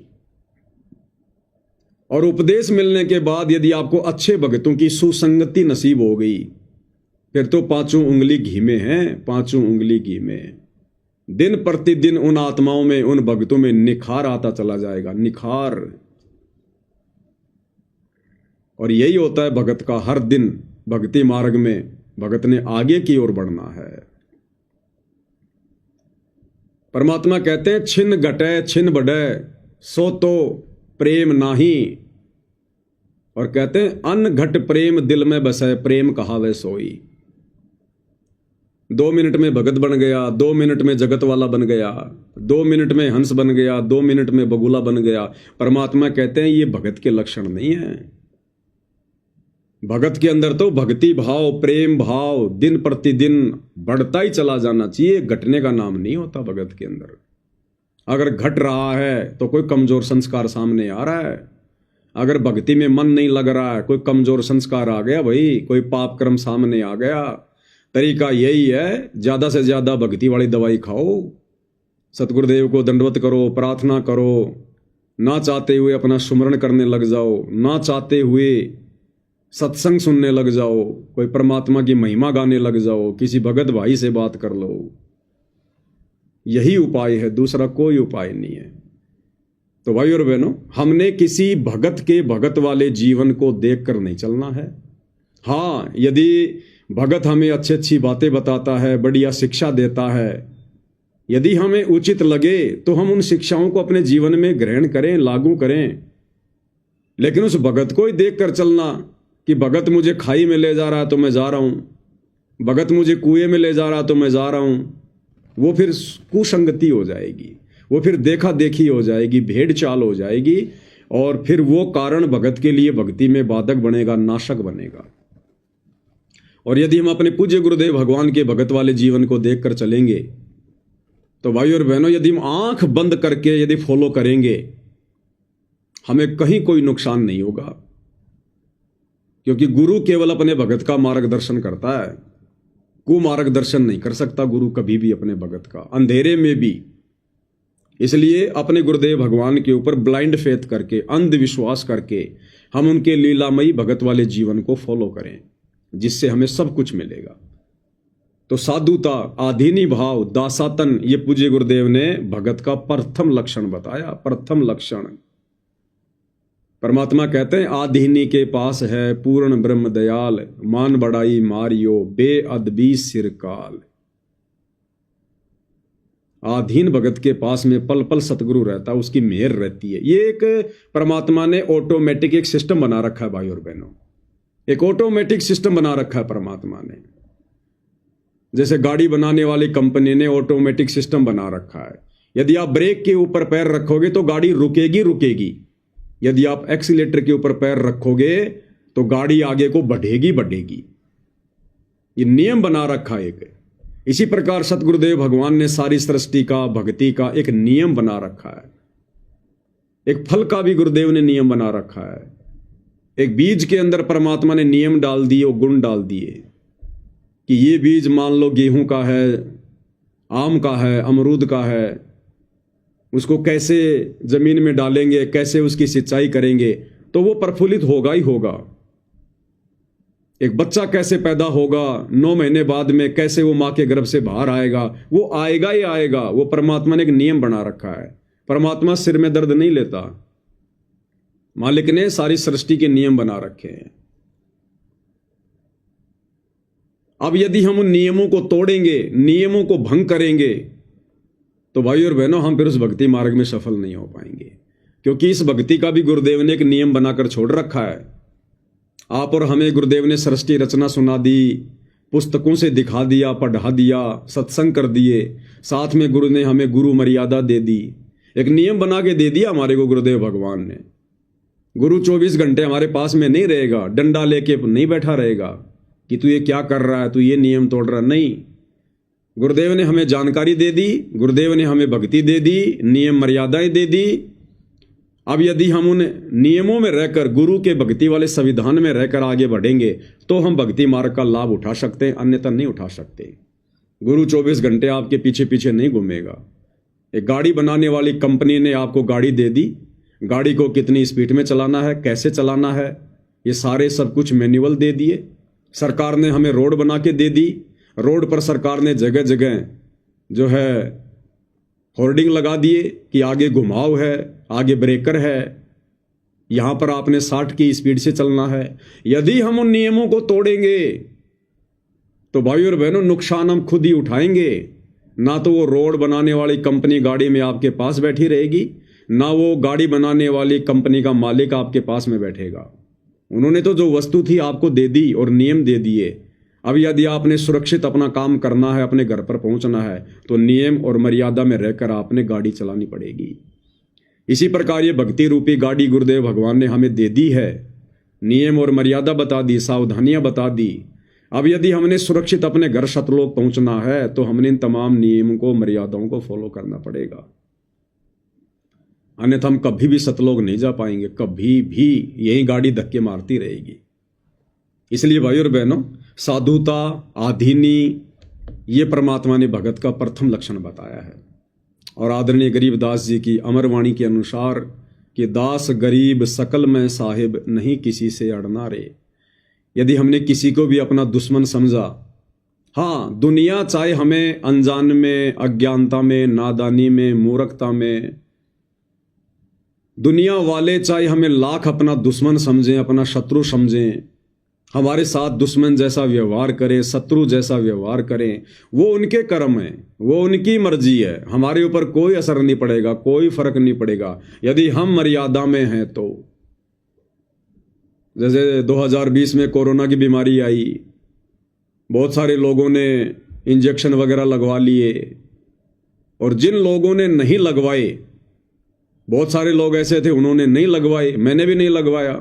और उपदेश मिलने के बाद यदि आपको अच्छे भक्तों की सुसंगति नसीब हो गई, फिर तो पांचों उंगली घी में है, पांचों उंगली घी में। दिन प्रतिदिन उन आत्माओं में, उन भक्तों में निखार आता चला जाएगा, निखार। और यही होता है भगत का, हर दिन भक्ति मार्ग में भगत ने आगे की ओर बढ़ना है। परमात्मा कहते हैं, छिन घटे छिन बढ़े सो तो प्रेम नाही, और कहते हैं अन घट प्रेम दिल में बसे, प्रेम कहावे सोई। 2 मिनट में भगत बन गया, 2 मिनट में जगत वाला बन गया, 2 मिनट में हंस बन गया, 2 मिनट में बगुला बन गया। परमात्मा कहते हैं ये भगत के लक्षण नहीं है। भगत के अंदर तो भक्ति भाव, प्रेम भाव दिन प्रतिदिन बढ़ता ही चला जाना चाहिए, घटने का नाम नहीं होता भगत के अंदर। अगर घट रहा है तो कोई कमजोर संस्कार सामने आ रहा है, अगर भक्ति में मन नहीं लग रहा है, कोई कमजोर संस्कार आ गया भाई, कोई पाप कर्म सामने आ गया। तरीका यही है, ज्यादा से ज्यादा भक्ति वाली दवाई खाओ, सतगुरुदेव को दंडवत करो, प्रार्थना करो, ना चाहते हुए अपना सुमरण करने लग जाओ, ना चाहते हुए सत्संग सुनने लग जाओ, कोई परमात्मा की महिमा गाने लग जाओ, किसी भगत भाई से बात कर लो। यही उपाय है, दूसरा कोई उपाय नहीं है। तो भाई और बहनों, हमने किसी भगत के भगत वाले जीवन को देखकर नहीं चलना है। हाँ, यदि भगत हमें अच्छी अच्छी बातें बताता है, बढ़िया शिक्षा देता है, यदि हमें उचित लगे तो हम उन शिक्षाओं को अपने जीवन में ग्रहण करें, लागू करें। लेकिन उस भगत को ही देखकर चलना कि भगत मुझे खाई में ले जा रहा है तो मैं जा रहा हूं, भगत मुझे कुएं में ले जा रहा है तो मैं जा रहा हूं, वो फिर कुसंगति हो जाएगी, वो फिर देखा देखी हो जाएगी, भेड़ चाल हो जाएगी, और फिर वो कारण भगत के लिए भक्ति में बाधक बनेगा, नाशक बनेगा। और यदि हम अपने पूज्य गुरुदेव भगवान के भगत वाले जीवन को देखकर चलेंगे तो भाई और बहनों, यदि हम आंख बंद करके यदि फॉलो करेंगे, हमें कहीं कोई नुकसान नहीं होगा। क्योंकि गुरु केवल अपने भगत का मार्गदर्शन करता है, कुमार्गदर्शन नहीं कर सकता गुरु कभी भी अपने भगत का, अंधेरे में भी। इसलिए अपने गुरुदेव भगवान के ऊपर ब्लाइंड फेथ करके, अंधविश्वास करके हम उनके लीलामयी भगत वाले जीवन को फॉलो करें, जिससे हमें सब कुछ मिलेगा। तो साधुता, आधीनी भाव, दासातन, ये पूज्य गुरुदेव ने भगत का प्रथम लक्षण बताया, प्रथम लक्षण। परमात्मा कहते हैं, आधीनी के पास है पूर्ण ब्रह्म दयाल, मान बढ़ाई मारियो बेअदबी सिरकाल। आधीन भगत के पास में पल पल सतगुरु रहता, उसकी मेहर रहती है। ये एक परमात्मा ने ऑटोमेटिक एक सिस्टम बना रखा है भाई और बहनों, एक ऑटोमेटिक सिस्टम बना रखा है परमात्मा ने। जैसे गाड़ी बनाने वाली कंपनी ने ऑटोमेटिक सिस्टम बना रखा है, यदि आप ब्रेक के ऊपर पैर रखोगे तो गाड़ी रुकेगी रुकेगी, यदि आप एक्सीलेटर के ऊपर पैर रखोगे तो गाड़ी आगे को बढ़ेगी बढ़ेगी। ये नियम बना रखा है एक। इसी प्रकार सतगुरुदेव भगवान ने सारी सृष्टि का, भक्ति का एक नियम बना रखा है। एक फल का भी गुरुदेव ने नियम बना रखा है। एक बीज के अंदर परमात्मा ने नियम डाल दिए और गुण डाल दिए कि ये बीज मान लो गेहूं का है, आम का है, अमरूद का है, उसको कैसे जमीन में डालेंगे, कैसे उसकी सिंचाई करेंगे तो वो प्रफुल्लित होगा ही होगा। एक बच्चा कैसे पैदा होगा, 9 महीने बाद में कैसे वो मां के गर्भ से बाहर आएगा, वो आएगा ही आएगा। वो परमात्मा ने एक नियम बना रखा है। परमात्मा सिर में दर्द नहीं लेता, मालिक ने सारी सृष्टि के नियम बना रखे हैं। अब यदि हम उन नियमों को तोड़ेंगे, नियमों को भंग करेंगे, तो भाई और बहनों हम फिर उस भक्ति मार्ग में सफल नहीं हो पाएंगे, क्योंकि इस भक्ति का भी गुरुदेव ने एक नियम बनाकर छोड़ रखा है। आप और हमें गुरुदेव ने सृष्टि रचना सुना दी, पुस्तकों से दिखा दिया, पढ़ा दिया, सत्संग कर दिए, साथ में गुरु ने हमें गुरु मर्यादा दे दी, एक नियम बना के दे दिया हमारे को गुरुदेव भगवान ने। गुरु 24 घंटे हमारे पास में नहीं रहेगा, डंडा लेके नहीं बैठा रहेगा कि तू ये क्या कर रहा है, तू ये नियम तोड़ रहा है, नहीं। गुरुदेव ने हमें जानकारी दे दी, गुरुदेव ने हमें भक्ति दे दी, नियम मर्यादाएं दे दी। अब यदि हम उन नियमों में रहकर, गुरु के भक्ति वाले संविधान में रहकर आगे बढ़ेंगे तो हम भक्ति मार्ग का लाभ उठा सकते हैं, अन्यथा नहीं उठा सकते। गुरु 24 घंटे आपके पीछे पीछे नहीं घूमेगा। एक गाड़ी बनाने वाली कंपनी ने आपको गाड़ी दे दी, गाड़ी को कितनी स्पीड में चलाना है, कैसे चलाना है, ये सारे सब कुछ मैनुअल दे दिए। सरकार ने हमें रोड बना के दे दी, रोड पर सरकार ने जगह जगह जो है होर्डिंग लगा दिए कि आगे घुमाव है, आगे ब्रेकर है, यहां पर आपने 60 की स्पीड से चलना है। यदि हम उन नियमों को तोड़ेंगे तो भाई और बहनों नुकसान हम खुद ही उठाएंगे। ना तो वो रोड बनाने वाली कंपनी गाड़ी में आपके पास बैठी रहेगी, ना वो गाड़ी बनाने वाली कंपनी का मालिक आपके पास में बैठेगा। उन्होंने तो जो वस्तु थी आपको दे दी और नियम दे दिए। अब यदि आपने सुरक्षित अपना काम करना है, अपने घर पर पहुंचना है, तो नियम और मर्यादा में रहकर आपने गाड़ी चलानी पड़ेगी। इसी प्रकार ये भक्ति रूपी गाड़ी गुरुदेव भगवान ने हमें दे दी है, नियम और मर्यादा बता दी, सावधानियां बता दी। अब यदि हमने सुरक्षित अपने घर सतलोक पहुंचना है तो हमने इन तमाम नियमों को, मर्यादाओं को फॉलो करना पड़ेगा, अन्यथा हम कभी भी सतलोक नहीं जा पाएंगे, कभी भी यही गाड़ी धक्के मारती रहेगी। इसलिए भाई और बहनों, साधुता, आधीनी, ये परमात्मा ने भगत का प्रथम लक्षण बताया है। और आदरणीय गरीबदास जी की अमर वाणी के अनुसार कि दास गरीब सकल में साहिब, नहीं किसी से अड़ना रे। यदि हमने किसी को भी अपना दुश्मन समझा, हाँ, दुनिया चाहे हमें अनजान में, अज्ञानता में, नादानी में, मूर्खता में, दुनिया वाले चाहे हमें लाख अपना दुश्मन समझें, अपना शत्रु समझें, हमारे साथ दुश्मन जैसा व्यवहार करें, शत्रु जैसा व्यवहार करें, वो उनके कर्म है, वो उनकी मर्जी है, हमारे ऊपर कोई असर नहीं पड़ेगा, कोई फर्क नहीं पड़ेगा यदि हम मर्यादा में हैं तो। जैसे 2020 में कोरोना की बीमारी आई, बहुत सारे लोगों ने इंजेक्शन वगैरह लगवा लिए, और जिन लोगों ने नहीं लगवाए, बहुत सारे लोग ऐसे थे उन्होंने नहीं लगवाए, मैंने भी नहीं लगवाया।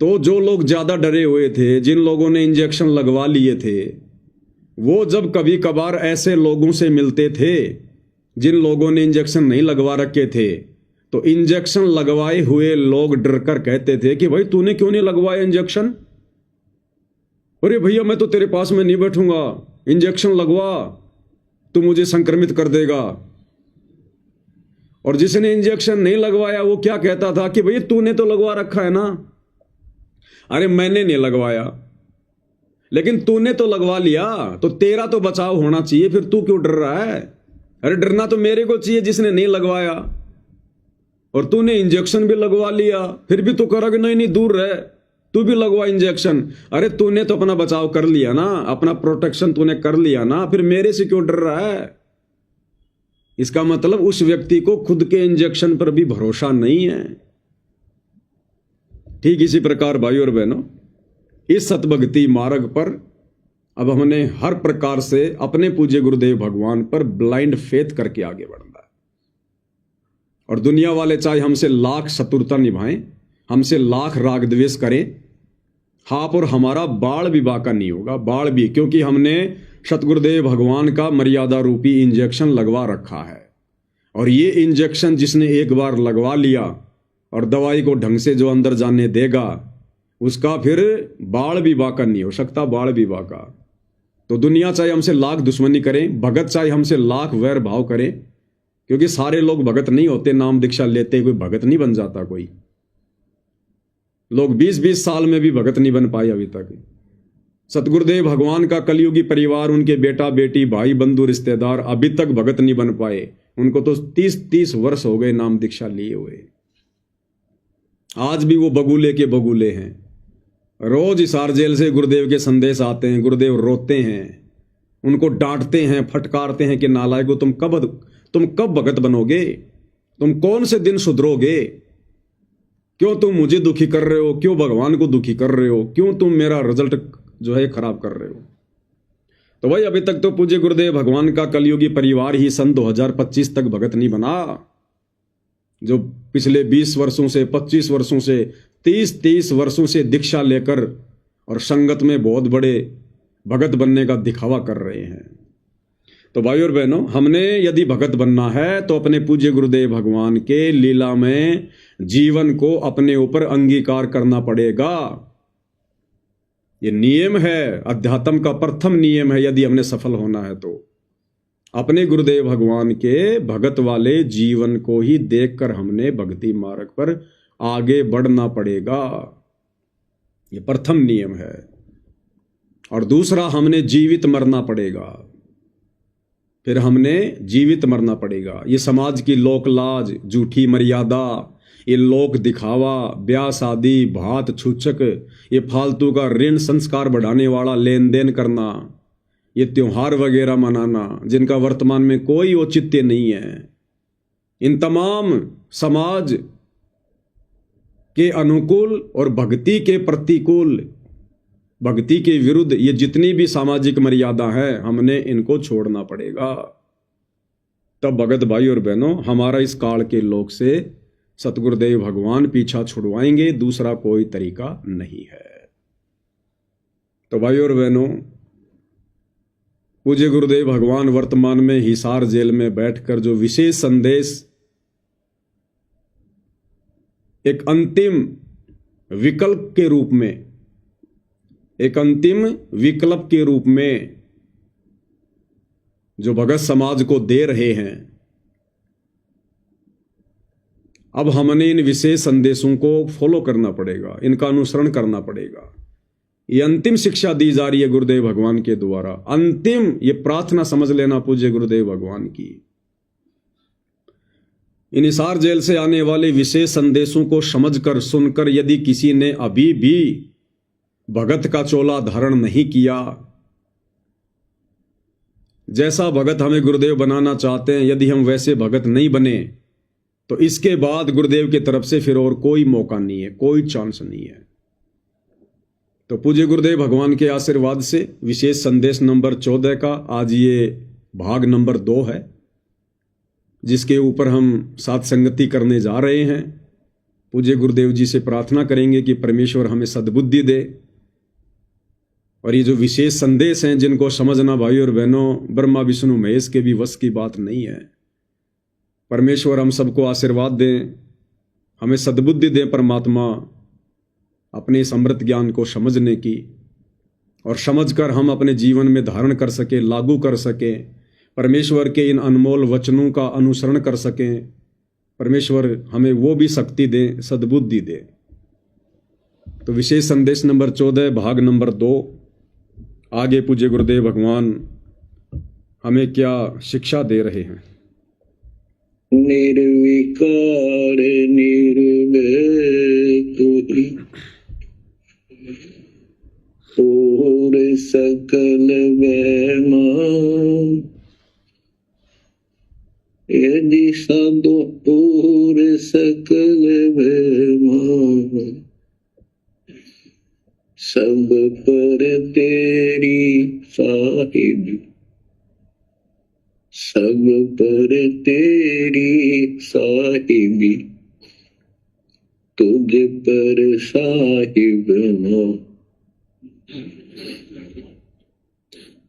तो जो लोग ज्यादा डरे हुए थे, जिन लोगों ने इंजेक्शन लगवा लिए थे, वो जब कभी कभार ऐसे लोगों से मिलते थे जिन लोगों ने इंजेक्शन नहीं लगवा रखे थे, तो इंजेक्शन लगवाए हुए लोग डर कर कहते थे कि भाई तूने क्यों नहीं लगवाया इंजेक्शन? अरे भैया मैं तो तेरे पास में नहीं बैठूंगा, इंजेक्शन लगवा, तू मुझे संक्रमित कर देगा। और जिसने इंजेक्शन नहीं लगवाया वो क्या कहता था कि भैया तूने तो लगवा रखा है ना। अरे मैंने नहीं लगवाया, लेकिन तूने तो लगवा लिया, तो तेरा तो बचाव होना चाहिए, फिर तू क्यों डर रहा है? अरे डरना तो मेरे को चाहिए जिसने नहीं लगवाया, और तूने इंजेक्शन भी लगवा लिया, फिर भी तू करोगे नहीं नहीं दूर रह, तू भी लगवा इंजेक्शन। अरे तूने तो अपना बचाव कर लिया ना, अपना प्रोटेक्शन तूने कर लिया ना, फिर मेरे से क्यों डर रहा है? इसका मतलब उस व्यक्ति को खुद के इंजेक्शन पर भी भरोसा नहीं है। ठीक इसी प्रकार भाई और बहनों, इस सतभक्ति मार्ग पर अब हमने हर प्रकार से अपने पूज्य गुरुदेव भगवान पर ब्लाइंड फेथ करके आगे बढ़ना है। और दुनिया वाले चाहे हमसे लाख शत्रुता निभाएं, हमसे लाख राग द्वेष करें, हाँ, और हमारा बाल विवाह का नहीं होगा, बाल भी, क्योंकि हमने सतगुरुदेव भगवान का मर्यादा रूपी इंजेक्शन लगवा रखा है। और ये इंजेक्शन जिसने एक बार लगवा लिया और दवाई को ढंग से जो अंदर जाने देगा, उसका फिर बाल विवाह का नहीं हो सकता, बाल विवाह का। तो दुनिया चाहे हमसे लाख दुश्मनी करें, भगत चाहे हमसे लाख वैर भाव करें, क्योंकि सारे लोग भगत नहीं होते, नाम दीक्षा लेते कोई भगत नहीं बन जाता। कोई लोग 20-20 साल में भी भगत नहीं बन पाए अभी तक। सतगुरुदेव भगवान का कलयुगी परिवार, उनके बेटा बेटी, भाई बंधु रिश्तेदार अभी तक भगत नहीं बन पाए। उनको तो 30-30 वर्ष हो गए नाम दीक्षा लिए हुए, आज भी वो बगुले के बगुले हैं। रोज हिसार जेल से गुरुदेव के संदेश आते हैं, गुरुदेव रोते हैं, उनको डांटते हैं, फटकारते हैं कि नालायको तुम कब भगत बनोगे, तुम कौन से दिन सुधरोगे, क्यों तुम मुझे दुखी कर रहे हो, क्यों भगवान को दुखी कर रहे हो, क्यों तुम मेरा रिजल्ट जो है खराब कर रहे हो। तो भाई अभी तक तो पूज्य गुरुदेव भगवान का कलयुगी परिवार ही सन 2025 तक भगत नहीं बना। जो पिछले 20 वर्षों से, 25 वर्षों से, 30 वर्षों से दीक्षा लेकर और संगत में बहुत बड़े भगत बनने का दिखावा कर रहे हैं। तो भाई और बहनों, हमने यदि भगत बनना है तो अपने पूज्य गुरुदेव भगवान के लीला में जीवन को अपने ऊपर अंगीकार करना पड़ेगा। ये नियम है, अध्यात्म का प्रथम नियम है। यदि हमने सफल होना है तो अपने गुरुदेव भगवान के भगत वाले जीवन को ही देखकर हमने भक्ति मार्ग पर आगे बढ़ना पड़ेगा। ये प्रथम नियम है। और दूसरा, हमने जीवित मरना पड़ेगा। फिर हमने जीवित मरना पड़ेगा। ये समाज की लोक लाज, झूठी मर्यादा, ये लोक दिखावा, ब्याह शादी, भात छूचक, ये फालतू का ऋण संस्कार बढ़ाने वाला लेन देन करना, ये त्योहार वगैरह मनाना जिनका वर्तमान में कोई औचित्य नहीं है, इन तमाम समाज के अनुकूल और भक्ति के प्रतिकूल, भक्ति के विरुद्ध ये जितनी भी सामाजिक मर्यादा है, हमने इनको छोड़ना पड़ेगा। तब भगत भाई और बहनों, हमारा इस काल के लोक से सतगुरुदेव भगवान पीछा छुड़वाएंगे, दूसरा कोई तरीका नहीं है। तो भाई और बहनों, पूज्य गुरुदेव भगवान वर्तमान में हिसार जेल में बैठकर जो विशेष संदेश एक अंतिम विकल्प के रूप में, एक अंतिम विकल्प के रूप में जो भगत समाज को दे रहे हैं, अब हमने इन विशेष संदेशों को फॉलो करना पड़ेगा, इनका अनुसरण करना पड़ेगा। ये अंतिम शिक्षा दी जा रही है गुरुदेव भगवान के द्वारा। अंतिम ये प्रार्थना समझ लेना पूज्य गुरुदेव भगवान की। इन हिसार जेल से आने वाले विशेष संदेशों को समझकर, सुनकर यदि किसी ने अभी भी भगत का चोला धारण नहीं किया, जैसा भगत हमें गुरुदेव बनाना चाहते हैं, यदि हम वैसे भगत नहीं बने, तो इसके बाद गुरुदेव की तरफ से फिर और कोई मौका नहीं है, कोई चांस नहीं है। तो पूज्य गुरुदेव भगवान के आशीर्वाद से विशेष संदेश नंबर 14 का आज ये भाग नंबर 2 है, जिसके ऊपर हम साथ संगति करने जा रहे हैं। पूज्य गुरुदेव जी से प्रार्थना करेंगे कि परमेश्वर हमें सद्बुद्धि दे, और ये जो विशेष संदेश हैं जिनको समझना भाई और बहनों ब्रह्मा विष्णु महेश के भी वश की बात नहीं है। परमेश्वर हम सबको आशीर्वाद दें, हमें सद्बुद्धि दें परमात्मा, अपने इस अमृत ज्ञान को समझने की, और समझकर हम अपने जीवन में धारण कर सकें, लागू कर सकें, परमेश्वर के इन अनमोल वचनों का अनुसरण कर सकें। परमेश्वर हमें वो भी शक्ति दें, सद्बुद्धि दें। तो विशेष संदेश नंबर 14 भाग नंबर 2, आगे पूज्य गुरुदेव भगवान हमें क्या शिक्षा दे रहे हैं। निर्विकार निर्भय तुही और सकल वैमान, यदि साधो और सकल वैमान, सब पर तेरी साहिब, सब पर तेरी साहिबी, तुझ पर साहिब ना,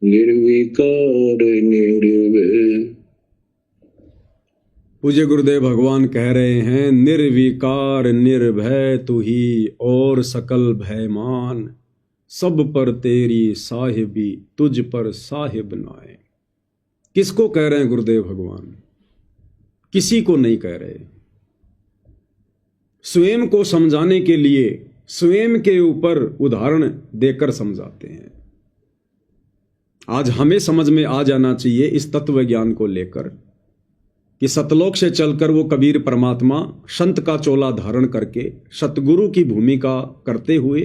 निर्विकार निर्भय। पूज्य गुरुदेव भगवान कह रहे हैं, निर्विकार निर्भय तू ही और सकल भयमान, सब पर तेरी साहिबी, तुझ पर साहिब नाए। किसको कह रहे हैं गुरुदेव भगवान? किसी को नहीं कह रहे। स्वयं को समझाने के लिए स्वयं के ऊपर उदाहरण देकर समझाते हैं। आज हमें समझ में आ जाना चाहिए इस तत्व ज्ञान को लेकर कि सतलोक से चलकर वो कबीर परमात्मा संत का चोला धारण करके सतगुरु की भूमिका करते हुए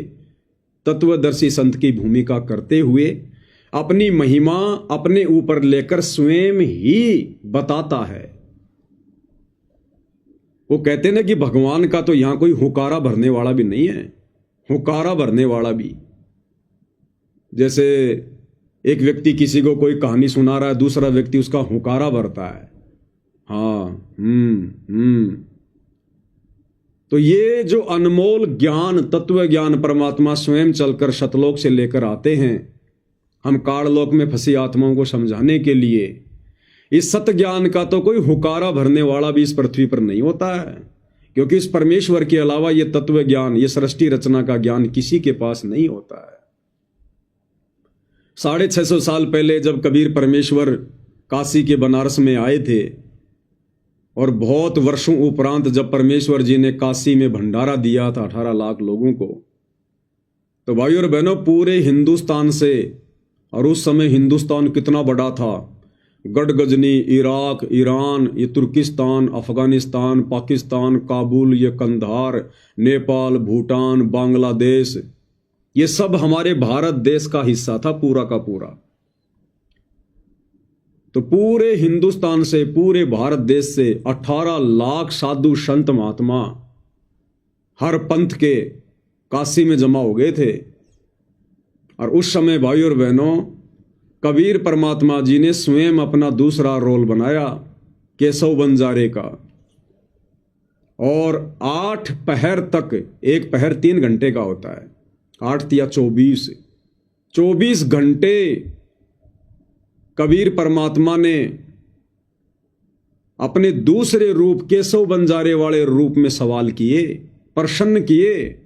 तत्वदर्शी संत की भूमिका करते हुए अपनी महिमा अपने ऊपर लेकर स्वयं ही बताता है। वो कहते हैं ना कि भगवान का तो यहां कोई हुकारा भरने वाला भी नहीं है, हुकारा भरने वाला भी। जैसे एक व्यक्ति किसी को कोई कहानी सुना रहा है, दूसरा व्यक्ति उसका हुकारा भरता है, हाँ तो ये जो अनमोल ज्ञान, तत्व ज्ञान परमात्मा स्वयं चलकर शतलोक से लेकर आते हैं हम काललोक में फंसी आत्माओं को समझाने के लिए, इस सत्य ज्ञान का तो कोई हुकारा भरने वाला भी इस पृथ्वी पर नहीं होता है, क्योंकि इस परमेश्वर के अलावा ये तत्व ज्ञान, ये सृष्टि रचना का ज्ञान किसी के पास नहीं होता है। 650 साल पहले जब कबीर परमेश्वर काशी के बनारस में आए थे और बहुत वर्षों उपरांत जब परमेश्वर जी ने काशी में भंडारा दिया था 18 लाख लोगों को, तो भाई और बहनों पूरे हिंदुस्तान से, और उस समय हिंदुस्तान कितना बड़ा था, गढ़गजनी, इराक, ईरान, ये तुर्किस्तान, अफगानिस्तान, पाकिस्तान, काबुल, ये कंधार, नेपाल, भूटान, बांग्लादेश, ये सब हमारे भारत देश का हिस्सा था पूरा का पूरा। तो पूरे हिंदुस्तान से, पूरे भारत देश से 18 लाख साधु संत महात्मा हर पंथ के काशी में जमा हो गए थे। और उस समय भाई और बहनों कबीर परमात्मा जी ने स्वयं अपना दूसरा रोल बनाया केशव बंजारे का, और 8 पहर तक, एक पहर 3 घंटे का होता है, 8 या 24 घंटे कबीर परमात्मा ने अपने दूसरे रूप केशव बंजारे वाले रूप में सवाल किए, प्रश्न किए,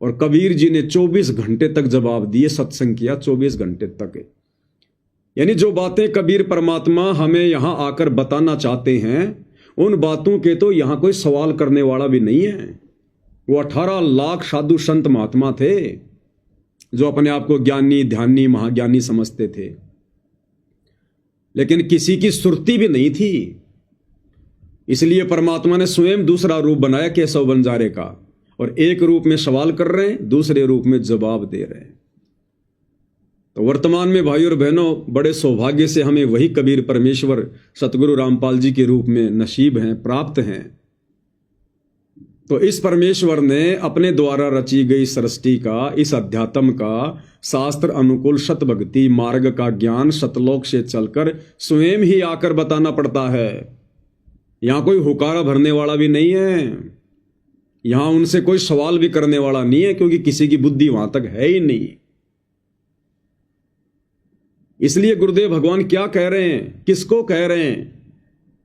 और कबीर जी ने 24 घंटे तक जवाब दिए, सत्संग किया 24 घंटे तक। यानी जो बातें कबीर परमात्मा हमें यहां आकर बताना चाहते हैं, उन बातों के तो यहां कोई सवाल करने वाला भी नहीं है। वो 18 लाख साधु संत महात्मा थे जो अपने आप को ज्ञानी, ध्यानी, महाज्ञानी समझते थे, लेकिन किसी की सुरती भी नहीं थी। इसलिए परमात्मा ने स्वयं दूसरा रूप बनाया केशव बंजारे का, और एक रूप में सवाल कर रहे हैं, दूसरे रूप में जवाब दे रहे हैं। तो वर्तमान में भाई और बहनों बड़े सौभाग्य से हमें वही कबीर परमेश्वर सतगुरु रामपाल जी के रूप में नसीब हैं, प्राप्त हैं। तो इस परमेश्वर ने अपने द्वारा रची गई सृष्टि का, इस अध्यात्म का, शास्त्र अनुकूल सत भक्ति मार्ग का ज्ञान सतलोक से चलकर स्वयं ही आकर बताना पड़ता है। यहां कोई हुकारा भरने वाला भी नहीं है, यहां उनसे कोई सवाल भी करने वाला नहीं है, क्योंकि किसी की बुद्धि वहां तक है ही नहीं। इसलिए गुरुदेव भगवान क्या कह रहे हैं, किसको कह रहे हैं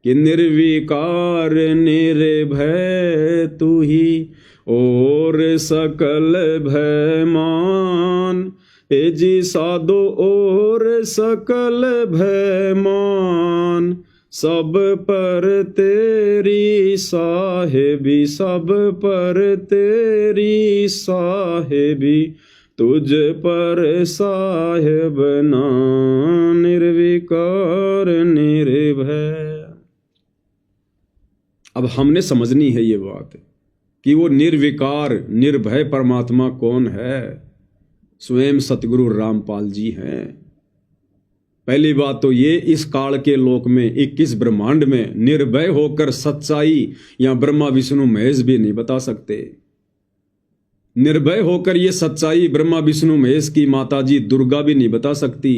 कि निर्विकार निर्भय तू ही और सकल भय मान, हे जी साधो और सकल भय मान, सब पर तेरी साहेबी, सब पर तेरी साहेबी, तुझ पर साहेब ना निर्विकार निर्भय। अब हमने समझनी है ये बात कि वो निर्विकार निर्भय परमात्मा कौन है। स्वयं सतगुरु रामपाल जी हैं। पहली बात तो ये, इस काल के लोक में 21 ब्रह्मांड में निर्भय होकर सच्चाई या ब्रह्मा विष्णु महेश भी नहीं बता सकते। निर्भय होकर ये सच्चाई ब्रह्मा विष्णु महेश की माता जी दुर्गा भी नहीं बता सकती,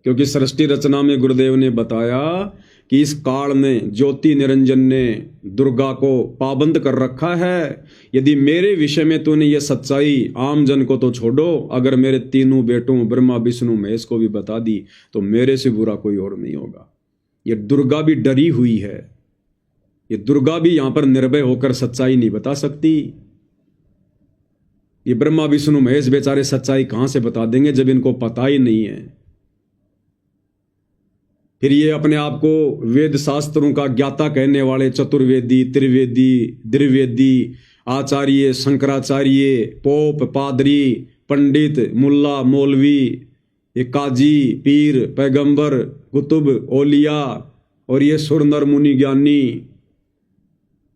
क्योंकि सृष्टि रचना में गुरुदेव ने बताया कि इस काल ने, ज्योति निरंजन ने दुर्गा को पाबंद कर रखा है। यदि मेरे विषय में तूने ये सच्चाई आम जन को तो छोड़ो, अगर मेरे तीनों बेटों ब्रह्मा विष्णु महेश को भी बता दी तो मेरे से बुरा कोई और नहीं होगा। ये दुर्गा भी डरी हुई है, ये दुर्गा भी यहां पर निर्भय होकर सच्चाई नहीं बता सकती। ये ब्रह्मा विष्णु महेश बेचारे सच्चाई कहां से बता देंगे जब इनको पता ही नहीं है। फिर ये अपने आप को वेद शास्त्रों का ज्ञाता कहने वाले चतुर्वेदी, त्रिवेदी, द्विवेदी, आचार्य, शंकराचार्य, पोप, पादरी, पंडित, मुल्ला, मौलवी, ये काजी, पीर, पैगंबर, कुतुब, ओलिया और ये सुर नर मुनि ज्ञानी,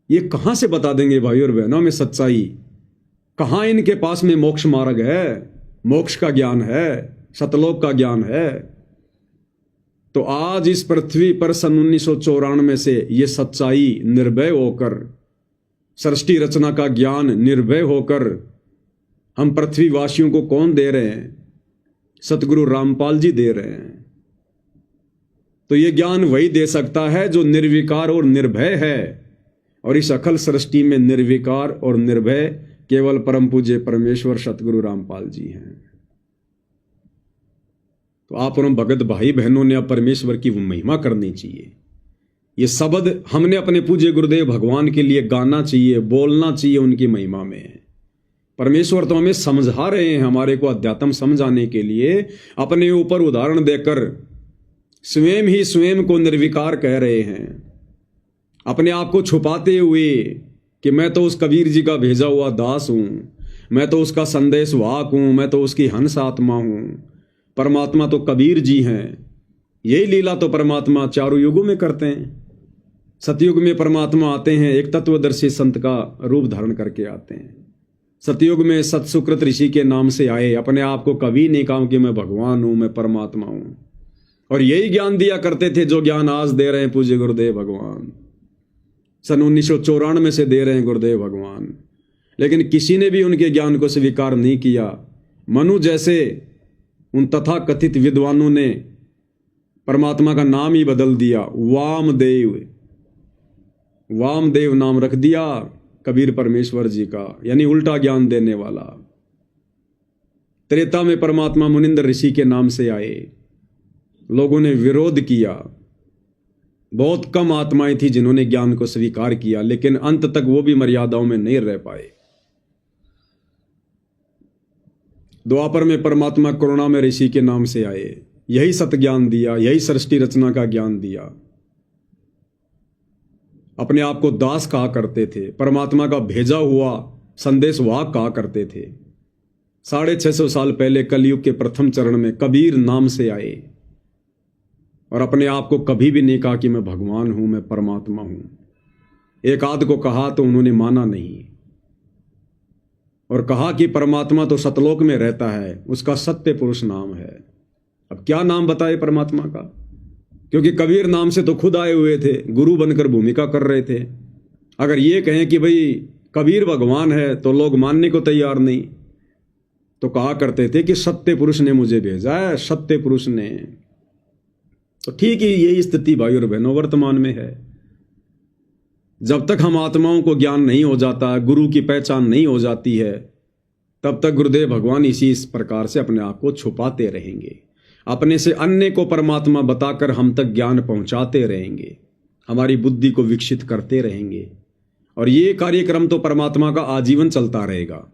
ये कहां से बता देंगे भाई और बहनों में सच्चाई। कहाँ इनके पास में मोक्ष मार्ग है, मोक्ष का ज्ञान है, सतलोक का ज्ञान है। तो आज इस पृथ्वी पर सन 1994 से ये सच्चाई निर्भय होकर, सृष्टि रचना का ज्ञान निर्भय होकर हम पृथ्वीवासियों को कौन दे रहे हैं? सतगुरु रामपाल जी दे रहे हैं। तो ये ज्ञान वही दे सकता है जो निर्विकार और निर्भय है, और इस अखिल सृष्टि में निर्विकार और निर्भय केवल परम पूज्य परमेश्वर सतगुरु रामपाल जी हैं। तो आप और भगत भाई बहनों ने अब परमेश्वर की महिमा करनी चाहिए। ये शब्द हमने अपने पूज्य गुरुदेव भगवान के लिए गाना चाहिए, बोलना चाहिए उनकी महिमा में। परमेश्वर तो हमें समझा रहे हैं, हमारे को अध्यात्म समझाने के लिए अपने ऊपर उदाहरण देकर स्वयं ही स्वयं को निर्विकार कह रहे हैं, अपने आप को छुपाते हुए कि मैं तो उस कबीर जी का भेजा हुआ दास हूं, मैं तो उसका संदेश वाहक हूं, मैं तो उसकी हंस आत्मा हूं। परमात्मा तो कबीर जी हैं। यही लीला तो परमात्मा चारों युगों में करते हैं। सतयुग में परमात्मा आते हैं, एक तत्वदर्शी संत का रूप धारण करके आते हैं। सतयुग में सतसुकृत ऋषि के नाम से आए, अपने आप को कभी नहीं कहा कि मैं भगवान हूं, मैं परमात्मा हूं, और यही ज्ञान दिया करते थे जो ज्ञान आज दे रहे हैं पूज्य गुरुदेव भगवान। सन 1994 से दे रहे हैं गुरुदेव भगवान, लेकिन किसी ने भी उनके ज्ञान को स्वीकार नहीं किया। मनु जैसे उन तथाकथित विद्वानों ने परमात्मा का नाम ही बदल दिया, वामदेव, वामदेव नाम रख दिया कबीर परमेश्वर जी का, यानी उल्टा ज्ञान देने वाला। त्रेता में परमात्मा मुनिंद्र ऋषि के नाम से आए, लोगों ने विरोध किया। बहुत कम आत्माएं थी जिन्होंने ज्ञान को स्वीकार किया, लेकिन अंत तक वो भी मर्यादाओं में नहीं रह पाए। द्वापर में परमात्मा करुणा में ऋषि के नाम से आए, यही सत ज्ञान दिया, यही सृष्टि रचना का ज्ञान दिया। अपने आप को दास कहा करते थे, परमात्मा का भेजा हुआ संदेश वाहक कहा करते थे। 650 साल पहले कलयुग के प्रथम चरण में कबीर नाम से आए, और अपने आप को कभी भी नहीं कहा कि मैं भगवान हूं, मैं परमात्मा हूं। एक आध को कहा तो उन्होंने माना नहीं, और कहा कि परमात्मा तो सतलोक में रहता है, उसका सत्य पुरुष नाम है। अब क्या नाम बताए परमात्मा का, क्योंकि कबीर नाम से तो खुद आए हुए थे, गुरु बनकर भूमिका कर रहे थे। अगर ये कहें कि भाई कबीर भगवान है तो लोग मानने को तैयार नहीं, तो कहा करते थे कि सत्य पुरुष ने मुझे भेजा है, सत्य पुरुष ने। तो ठीक ही यही स्थिति भाई और बहनों वर्तमान में है। जब तक हम आत्माओं को ज्ञान नहीं हो जाता, गुरु की पहचान नहीं हो जाती है, तब तक गुरुदेव भगवान इसी इस प्रकार से अपने आप को छुपाते रहेंगे, अपने से अन्य को परमात्मा बताकर हम तक ज्ञान पहुंचाते रहेंगे, हमारी बुद्धि को विकसित करते रहेंगे। और ये कार्यक्रम तो परमात्मा का आजीवन चलता रहेगा।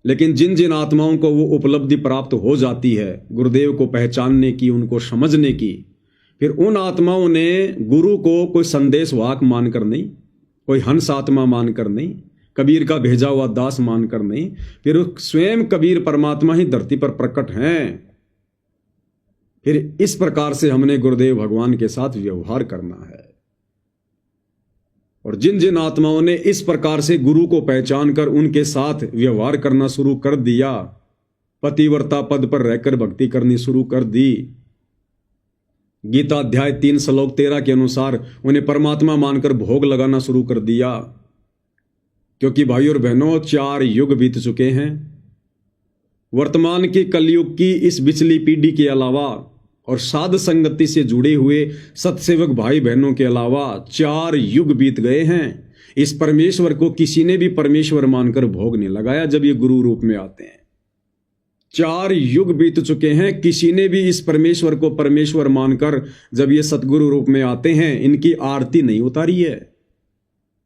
लेकिन जिन जिन आत्माओं को वो उपलब्धि प्राप्त हो जाती है गुरुदेव को पहचानने की, उनको समझने की, फिर उन आत्माओं ने गुरु को कोई संदेश वाहक मानकर नहीं, कोई हंस आत्मा मानकर नहीं, कबीर का भेजा हुआ दास मानकर नहीं, फिर स्वयं कबीर परमात्मा ही धरती पर प्रकट हैं। फिर इस प्रकार से हमने गुरुदेव भगवान के साथ व्यवहार करना है। और जिन जिन आत्माओं ने इस प्रकार से गुरु को पहचान कर उनके साथ व्यवहार करना शुरू कर दिया, पतिव्रता पद पर रहकर भक्ति करनी शुरू कर दी, गीता अध्याय 3 श्लोक 13 के अनुसार उन्हें परमात्मा मानकर भोग लगाना शुरू कर दिया। क्योंकि भाई और बहनों 4 युग बीत चुके हैं। वर्तमान की कलयुग की इस बिचली पीढ़ी के अलावा और साध संगति से जुड़े हुए सत्सेवक भाई बहनों के अलावा 4 युग बीत गए हैं। इस परमेश्वर को किसी ने भी परमेश्वर मानकर भोग नहीं लगाया जब ये गुरु रूप में आते हैं। 4 युग बीत चुके हैं, किसी ने भी इस परमेश्वर को परमेश्वर मानकर जब ये सतगुरु रूप में आते हैं इनकी आरती नहीं उतारी है।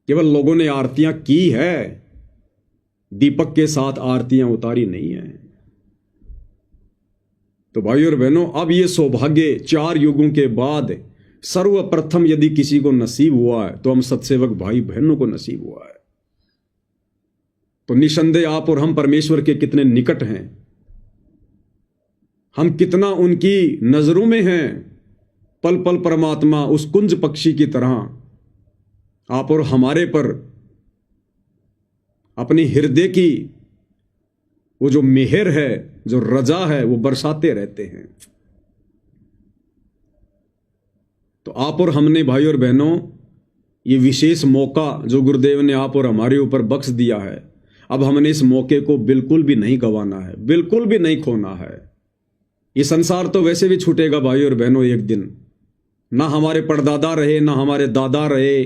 केवल लोगों ने आरतियां की है, दीपक के साथ आरतियां उतारी नहीं है। तो भाई और बहनों, अब ये सौभाग्य 4 युगों के बाद सर्वप्रथम यदि किसी को नसीब हुआ है तो हम सत्सेवक भाई बहनों को नसीब हुआ है। तो निसंदेह आप और हम परमेश्वर के कितने निकट हैं, हम कितना उनकी नजरों में हैं। पल पल परमात्मा उस कुंज पक्षी की तरह आप और हमारे पर अपनी हृदय की वो जो मेहर है, जो रजा है, वो बरसाते रहते हैं। तो आप और हमने भाई और बहनों ये विशेष मौका जो गुरुदेव ने आप और हमारे ऊपर बख्श दिया है, अब हमने इस मौके को बिल्कुल भी नहीं गंवाना है, बिल्कुल भी नहीं खोना है। ये संसार तो वैसे भी छूटेगा भाई और बहनों एक दिन। ना हमारे परदादा रहे, ना हमारे दादा रहे,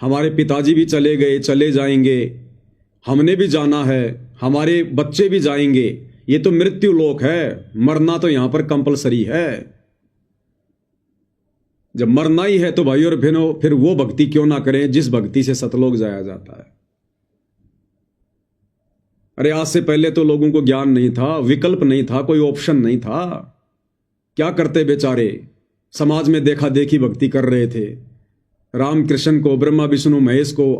हमारे पिताजी भी चले गए, चले जाएंगे, हमने भी जाना है, हमारे बच्चे भी जाएंगे। ये तो मृत्यु लोक है, मरना तो यहां पर कंपलसरी है। जब मरना ही है तो भाई और बहनों फिर वो भक्ति क्यों ना करें जिस भक्ति से सतलोक जाया जाता है। अरे आज से पहले तो लोगों को ज्ञान नहीं था, विकल्प नहीं था, कोई ऑप्शन नहीं था। क्या करते बेचारे, समाज में देखा देखी भक्ति कर रहे थे। राम कृष्ण को, ब्रह्मा विष्णु महेश को,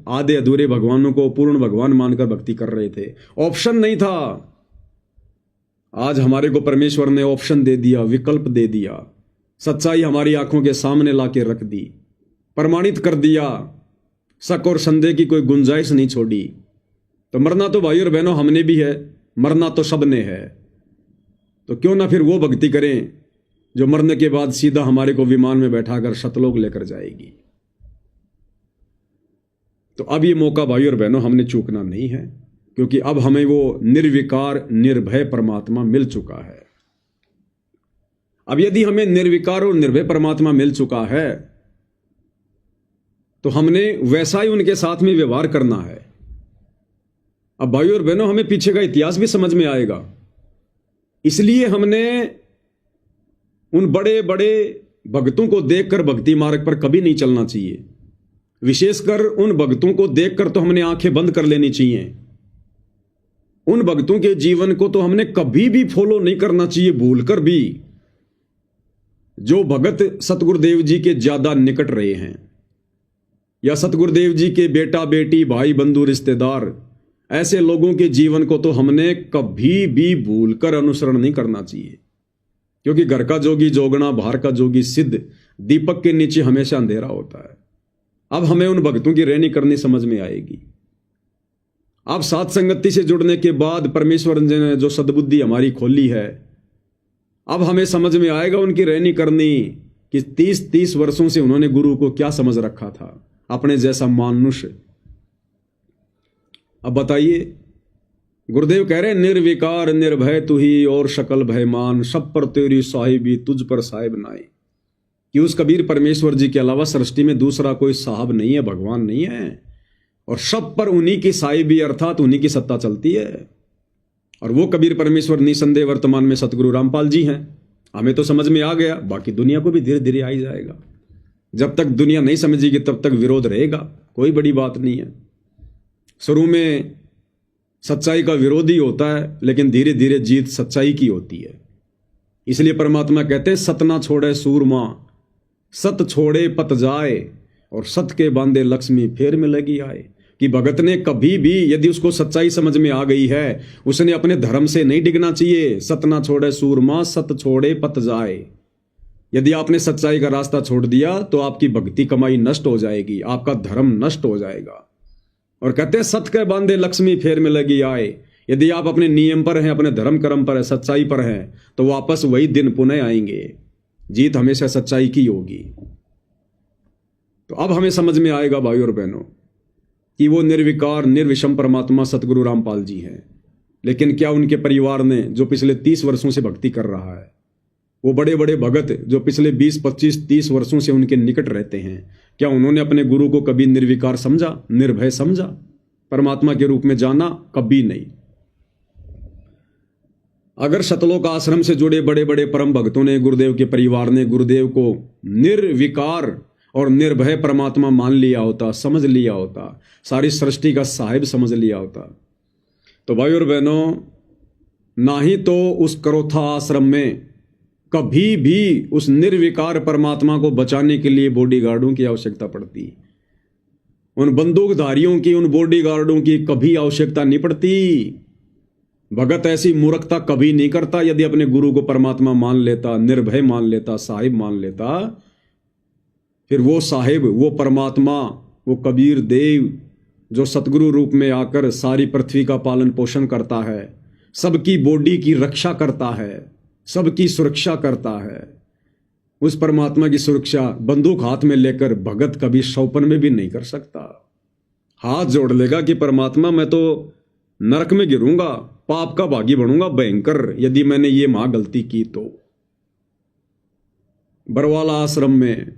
आधे अधूरे भगवानों को पूर्ण भगवान मानकर भक्ति कर रहे थे। ऑप्शन नहीं था। आज हमारे को परमेश्वर ने ऑप्शन दे दिया, विकल्प दे दिया, सच्चाई हमारी आंखों के सामने लाके रख दी, प्रमाणित कर दिया, शक और संदेह की कोई गुंजाइश नहीं छोड़ी। तो मरना तो भाई और बहनों हमने भी है, मरना तो सबने है। तो क्यों ना फिर वो भक्ति करें जो मरने के बाद सीधा हमारे को विमान में बैठाकर सतलोक लेकर जाएगी। तो अब ये मौका भाई और बहनों हमने चूकना नहीं है, क्योंकि अब हमें वो निर्विकार निर्भय परमात्मा मिल चुका है। अब यदि हमें निर्विकार और निर्भय परमात्मा मिल चुका है तो हमने वैसा ही उनके साथ में व्यवहार करना है। अब भाई और बहनों हमें पीछे का इतिहास भी समझ में आएगा। इसलिए हमने उन बड़े बड़े भक्तों को देखकर भक्ति मार्ग पर कभी नहीं चलना चाहिए। विशेषकर उन भक्तों को देखकर तो हमने आंखें बंद कर लेनी चाहिए। उन भक्तों के जीवन को तो हमने कभी भी फॉलो नहीं करना चाहिए, भूलकर भी। जो भगत सतगुरुदेव जी के ज्यादा निकट रहे हैं या सतगुरुदेव जी के बेटा बेटी भाई बंधु रिश्तेदार, ऐसे लोगों के जीवन को तो हमने कभी भी भूलकर अनुसरण नहीं करना चाहिए। क्योंकि घर का जोगी जोगना, बाहर का जोगी सिद्ध, दीपक के नीचे हमेशा अंधेरा होता है। अब हमें उन भक्तों की रहनी करनी समझ में आएगी। अब साथ संगति से जुड़ने के बाद परमेश्वर ने जो सद्बुद्धि हमारी खोली है, अब हमें समझ में आएगा उनकी रहनी करनी कि 30 वर्षों से उन्होंने गुरु को क्या समझ रखा था, अपने जैसा मानुष्य। अब बताइए, गुरुदेव कह रहे निर्विकार निर्भय तू ही और शकल भयमान, सब पर तेरी साहिबी तुझ पर साहिब नाई। कि उस कबीर परमेश्वर जी के अलावा सृष्टि में दूसरा कोई साहब नहीं है, भगवान नहीं है, और सब पर उन्हीं की साहिबी अर्थात उन्हीं की सत्ता चलती है। और वो कबीर परमेश्वर निसंदेह वर्तमान में सतगुरु रामपाल जी हैं। हमें तो समझ में आ गया, बाकी दुनिया को भी धीरे धीरे आ ही जाएगा। जब तक दुनिया नहीं समझेगी तब तक विरोध रहेगा, कोई बड़ी बात नहीं है। शुरू में सच्चाई का विरोध ही होता है, लेकिन धीरे धीरे जीत सच्चाई की होती है। इसलिए परमात्मा कहते हैं सत ना छोड़े सूरमा, सत छोड़े पत जाए, और सत के बांधे लक्ष्मी फेर में लगी आए। कि भगत ने कभी भी, यदि उसको सच्चाई समझ में आ गई है, उसने अपने धर्म से नहीं डिगना चाहिए। सत ना छोड़े सूरमा, सत छोड़े पत जाए। यदि आपने सच्चाई का रास्ता छोड़ दिया तो आपकी भक्ति कमाई नष्ट हो जाएगी, आपका धर्म नष्ट हो जाएगा। और कहते हैं सत के बांधे लक्ष्मी फेर में लगी आए। यदि आप अपने नियम पर हैं, अपने धर्म कर्म पर है, सच्चाई पर हैं, तो वापस वही दिन पुनः आएंगे। जीत हमेशा सच्चाई की होगी। तो अब हमें समझ में आएगा भाई और बहनों कि वो निर्विकार निर्विषम परमात्मा सतगुरु रामपाल जी हैं। लेकिन क्या उनके परिवार ने, जो पिछले 30 वर्षों से भक्ति कर रहा है, वो बड़े बड़े भगत जो पिछले 20, 25, 30 वर्षों से उनके निकट रहते हैं, क्या उन्होंने अपने गुरु को कभी निर्विकार समझा, निर्भय समझा, परमात्मा के रूप में जाना? कभी नहीं। अगर सतलोक आश्रम से जुड़े बड़े बड़े परम भक्तों ने, गुरुदेव के परिवार ने गुरुदेव को निर्विकार और निर्भय परमात्मा मान लिया होता, समझ लिया होता, सारी सृष्टि का साहिब समझ लिया होता, तो भाई और बहनों, ना ही तो उस करोथा आश्रम में कभी भी उस निर्विकार परमात्मा को बचाने के लिए बॉडीगार्डों की आवश्यकता पड़ती। उन बंदूकधारियों की, उन बॉडीगार्डों की कभी आवश्यकता नहीं पड़ती। भगत ऐसी मूर्खता कभी नहीं करता। यदि अपने गुरु को परमात्मा मान लेता, निर्भय मान लेता, साहिब मान लेता, फिर वो साहिब, वो परमात्मा, वो कबीर देव, जो सतगुरु रूप में आकर सारी पृथ्वी का पालन पोषण करता है, सबकी बॉडी की रक्षा करता है, सबकी सुरक्षा करता है, उस परमात्मा की सुरक्षा बंदूक हाथ में लेकर भगत कभी सौपन में भी नहीं कर सकता। हाथ जोड़ लेगा कि परमात्मा मैं तो नरक में गिरूंगा, पाप का भागी बनूंगा भयंकर, यदि मैंने ये महा गलती की तो। बरवाला आश्रम में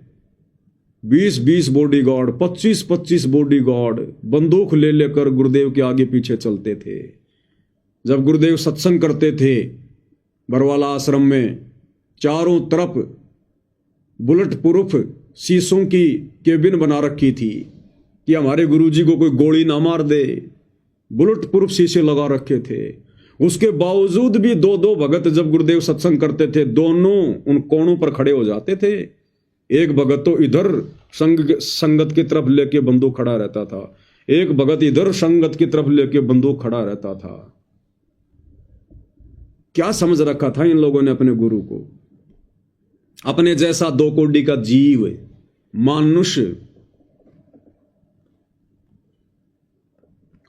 20-20 बॉडीगार्ड, 25-25 बॉडीगार्ड बंदूक ले लेकर गुरुदेव के आगे पीछे चलते थे। जब गुरुदेव सत्संग करते थे बरवाला आश्रम में, चारों तरफ बुलेट प्रूफ शीशों की केबिन बना रखी थी कि हमारे गुरुजी को कोई गोली ना मार दे। बुलेट प्रूफ शीशे लगा रखे थे। उसके बावजूद भी दो दो भगत जब गुरुदेव सत्संग करते थे, दोनों उन कोणों पर खड़े हो जाते थे। एक भगत तो इधर संगत की तरफ लेके बंदूक खड़ा रहता था, एक भगत इधर संगत की तरफ लेके बंदूक खड़ा रहता था। क्या समझ रखा था इन लोगों ने अपने गुरु को? अपने जैसा 2 कोड़ी का जीव, मानुष्य।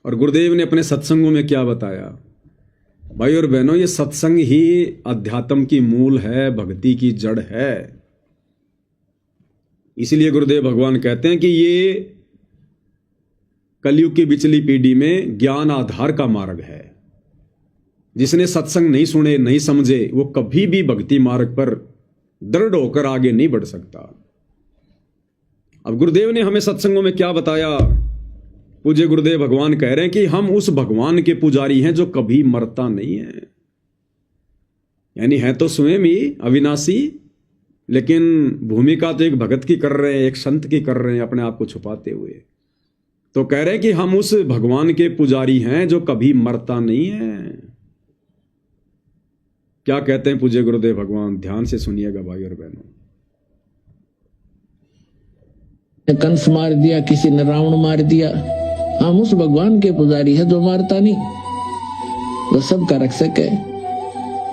और गुरुदेव ने अपने सत्संगों में क्या बताया? भाई और बहनों, ये सत्संग ही अध्यात्म की मूल है, भक्ति की जड़ है। इसलिए गुरुदेव भगवान कहते हैं कि ये कलयुग की बिचली पीढ़ी में ज्ञान आधार का मार्ग है। जिसने सत्संग नहीं सुने, नहीं समझे, वो कभी भी भक्ति मार्ग पर दृढ़ होकर आगे नहीं बढ़ सकता। अब गुरुदेव ने हमें सत्संगों में क्या बताया? पूज्य गुरुदेव भगवान कह रहे हैं कि हम उस भगवान के पुजारी हैं जो कभी मरता नहीं है। यानी है तो स्वयं ही अविनाशी, लेकिन भूमिका तो एक भगत की कर रहे हैं, एक संत की कर रहे हैं, अपने आप को छुपाते हुए। तो कह रहे हैं कि हम उस भगवान के पुजारी हैं जो कभी मरता नहीं है। क्या कहते हैं पूज्य गुरुदेव भगवान? ध्यान से सुनिएगा भाई और बहनों। कंस मार दिया, किसी ने रावण मार दिया। हम उस भगवान के पुजारी है जो मारता नहीं, वो सबका रक्षक है।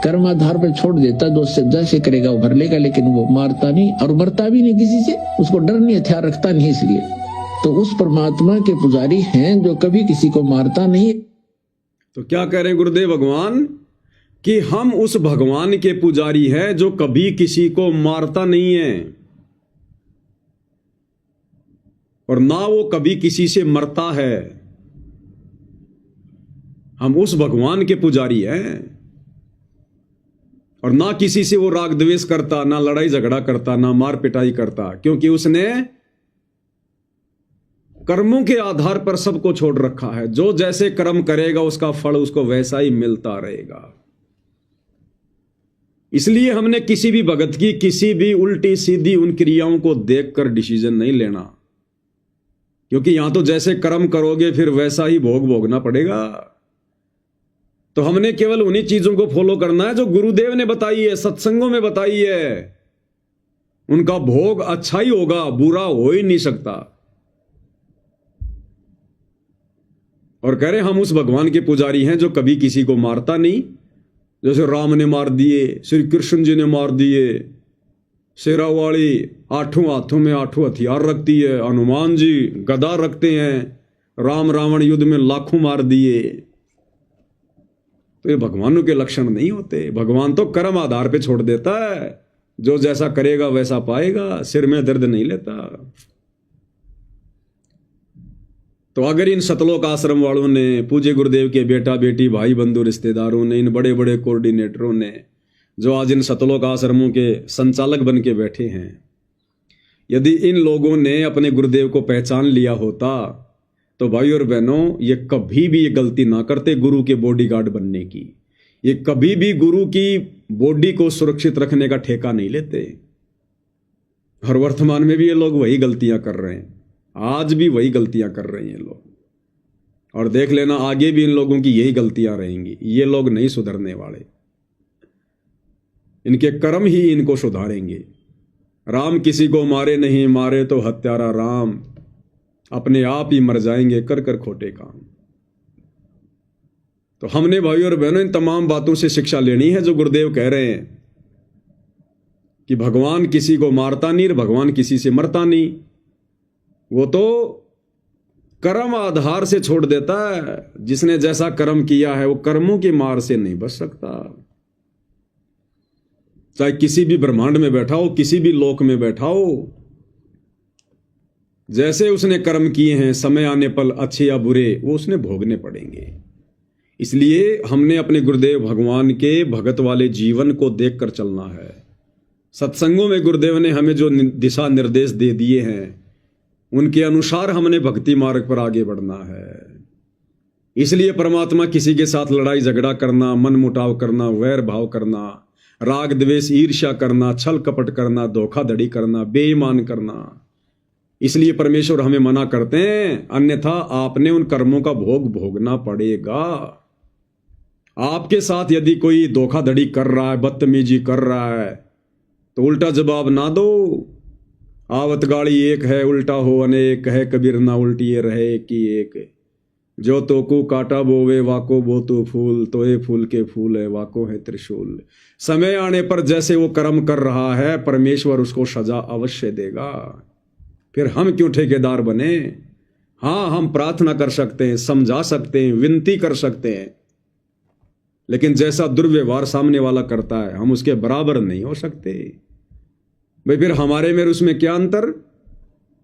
कर्म आधार पर छोड़ देता, जो जैसे करेगा वो भर लेगा, लेकिन वो मारता नहीं और मरता भी नहीं किसी से। उसको डर नहीं, हथियार रखता नहीं। इसलिए तो उस परमात्मा के पुजारी हैं जो कभी किसी को मारता नहीं। तो क्या कह रहे हैं गुरुदेव भगवान? कि हम उस भगवान के पुजारी हैं जो कभी किसी को मारता नहीं है, और ना वो कभी किसी से मरता है। हम उस भगवान के पुजारी हैं, और ना किसी से वो राग द्वेष करता, ना लड़ाई झगड़ा करता, ना मार पिटाई करता, क्योंकि उसने कर्मों के आधार पर सबको छोड़ रखा है। जो जैसे कर्म करेगा उसका फल उसको वैसा ही मिलता रहेगा। इसलिए हमने किसी भी भगत की किसी भी उल्टी सीधी उन क्रियाओं को देखकर डिसीजन नहीं लेना, क्योंकि यहां तो जैसे कर्म करोगे फिर वैसा ही भोग भोगना पड़ेगा। तो हमने केवल उन्हीं चीजों को फॉलो करना है जो गुरुदेव ने बताई है, सत्संगों में बताई है। उनका भोग अच्छा ही होगा, बुरा हो ही नहीं सकता। और कह रहे हम उस भगवान के पुजारी हैं जो कभी किसी को मारता नहीं। जैसे राम ने मार दिए, श्री कृष्ण जी ने मार दिए, शेरावाली 8 हाथों में 8 हथियार रखती है, हनुमान जी गदा रखते हैं, राम रावण युद्ध में लाखों मार दिए। तो ये भगवानों के लक्षण नहीं होते। भगवान तो कर्म आधार पे छोड़ देता है, जो जैसा करेगा वैसा पाएगा, सिर में दर्द नहीं लेता। तो अगर इन सतलोक आश्रम वालों ने, पूज्य गुरुदेव के बेटा बेटी भाई बंधु रिश्तेदारों ने, इन बड़े बड़े कोऑर्डिनेटरों ने, जो आज इन सतलोक आश्रमों के संचालक बन के बैठे हैं, यदि इन लोगों ने अपने गुरुदेव को पहचान लिया होता तो भाई और बहनों, ये कभी भी ये गलती ना करते गुरु के बॉडीगार्ड बनने की। ये कभी भी गुरु की बॉडी को सुरक्षित रखने का ठेका नहीं लेते। और वर्तमान में भी ये लोग वही गलतियां कर रहे हैं, आज भी वही गलतियां कर रहे हैं लोग। और देख लेना आगे भी इन लोगों की यही गलतियां रहेंगी। ये लोग नहीं सुधरने वाले, इनके कर्म ही इनको सुधारेंगे। राम किसी को मारे नहीं, मारे तो हत्यारा राम, अपने आप ही मर जाएंगे कर कर खोटे काम। तो हमने भाई और बहनों इन तमाम बातों से शिक्षा लेनी है जो गुरुदेव कह रहे हैं कि भगवान किसी को मारता नहीं, भगवान किसी से मरता नहीं। वो तो कर्म आधार से छोड़ देता है। जिसने जैसा कर्म किया है वो कर्मों की मार से नहीं बच सकता। चाहे किसी भी ब्रह्मांड में बैठा हो, किसी भी लोक में बैठा हो, जैसे उसने कर्म किए हैं समय आने पर अच्छे या बुरे वो उसने भोगने पड़ेंगे। इसलिए हमने अपने गुरुदेव भगवान के भगत वाले जीवन को देखकर चलना है। सत्संगों में गुरुदेव ने हमें जो दिशा निर्देश दे दिए हैं उनके अनुसार हमने भक्ति मार्ग पर आगे बढ़ना है। इसलिए परमात्मा किसी के साथ लड़ाई झगड़ा करना, मन मुटाव करना, वैर भाव करना, राग द्वेष ईर्ष्या करना, छल कपट करना, धोखाधड़ी करना, बेईमान करना, इसलिए परमेश्वर हमें मना करते हैं, अन्यथा आपने उन कर्मों का भोग भोगना पड़ेगा। आपके साथ यदि कोई धोखाधड़ी कर रहा है, बदतमीजी कर रहा है, तो उल्टा जवाब ना दो। आवत गाड़ी एक है उल्टा हो अनेक है, कबीर ना उल्टिए रहे कि एक। जो तो को काटा बोवे वाको बो तो फूल, तो ये फूल के फूल है वाको है त्रिशूल। समय आने पर जैसे वो कर्म कर रहा है परमेश्वर उसको सजा अवश्य देगा। फिर हम क्यों ठेकेदार बने? हाँ, हम प्रार्थना कर सकते हैं, समझा सकते हैं, विनती कर सकते हैं, लेकिन जैसा दुर्व्यवहार सामने वाला करता है हम उसके बराबर नहीं हो सकते। भाई फिर हमारे में उसमें क्या अंतर?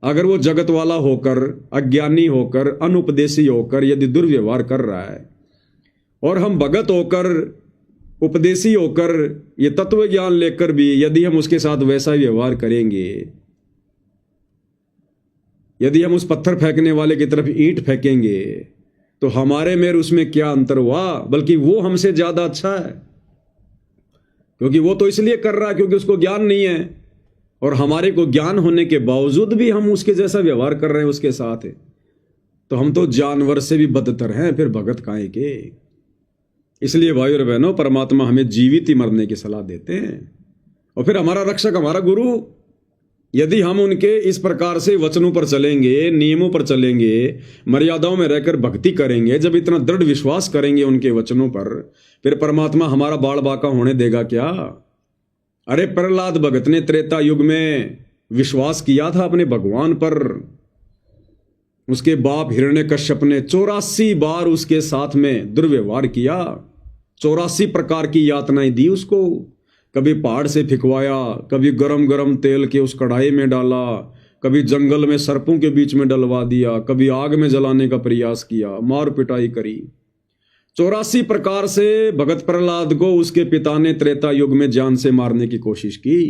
अगर वो जगत वाला होकर, अज्ञानी होकर, अनुपदेशी होकर यदि दुर्व्यवहार कर रहा है और हम भगत होकर, उपदेशी होकर, ये तत्व ज्ञान लेकर भी यदि हम उसके साथ वैसा व्यवहार करेंगे, यदि हम उस पत्थर फेंकने वाले की तरफ ईंट फेंकेंगे, तो हमारे में उसमें क्या अंतर हुआ? बल्कि वो हमसे ज्यादा अच्छा है, क्योंकि वो तो इसलिए कर रहा है क्योंकि उसको ज्ञान नहीं है, और हमारे को ज्ञान होने के बावजूद भी हम उसके जैसा व्यवहार कर रहे हैं उसके साथ, तो हम तो जानवर से भी बदतर हैं, फिर भगत काहे के। इसलिए भाई और बहनों, परमात्मा हमें जीवित ही मरने की सलाह देते हैं। और फिर हमारा रक्षक, हमारा गुरु, यदि हम उनके इस प्रकार से वचनों पर चलेंगे, नियमों पर चलेंगे, मर्यादाओं में रहकर भक्ति करेंगे, जब इतना दृढ़ विश्वास करेंगे उनके वचनों पर, फिर परमात्मा हमारा बाल बाका होने देगा क्या? अरे प्रहलाद भगत ने त्रेता युग में विश्वास किया था अपने भगवान पर। उसके बाप हिरण्यकश्यप ने 84 बार उसके साथ में दुर्व्यवहार किया, 84 प्रकार की यातनाएं दी उसको। कभी पहाड़ से फिकवाया, कभी गरम गरम तेल के उस कढ़ाई में डाला, कभी जंगल में सर्पों के बीच में डलवा दिया, कभी आग में जलाने का प्रयास किया, मार पिटाई करी। 84 प्रकार से भगत प्रहलाद को उसके पिता ने त्रेता युग में जान से मारने की कोशिश की,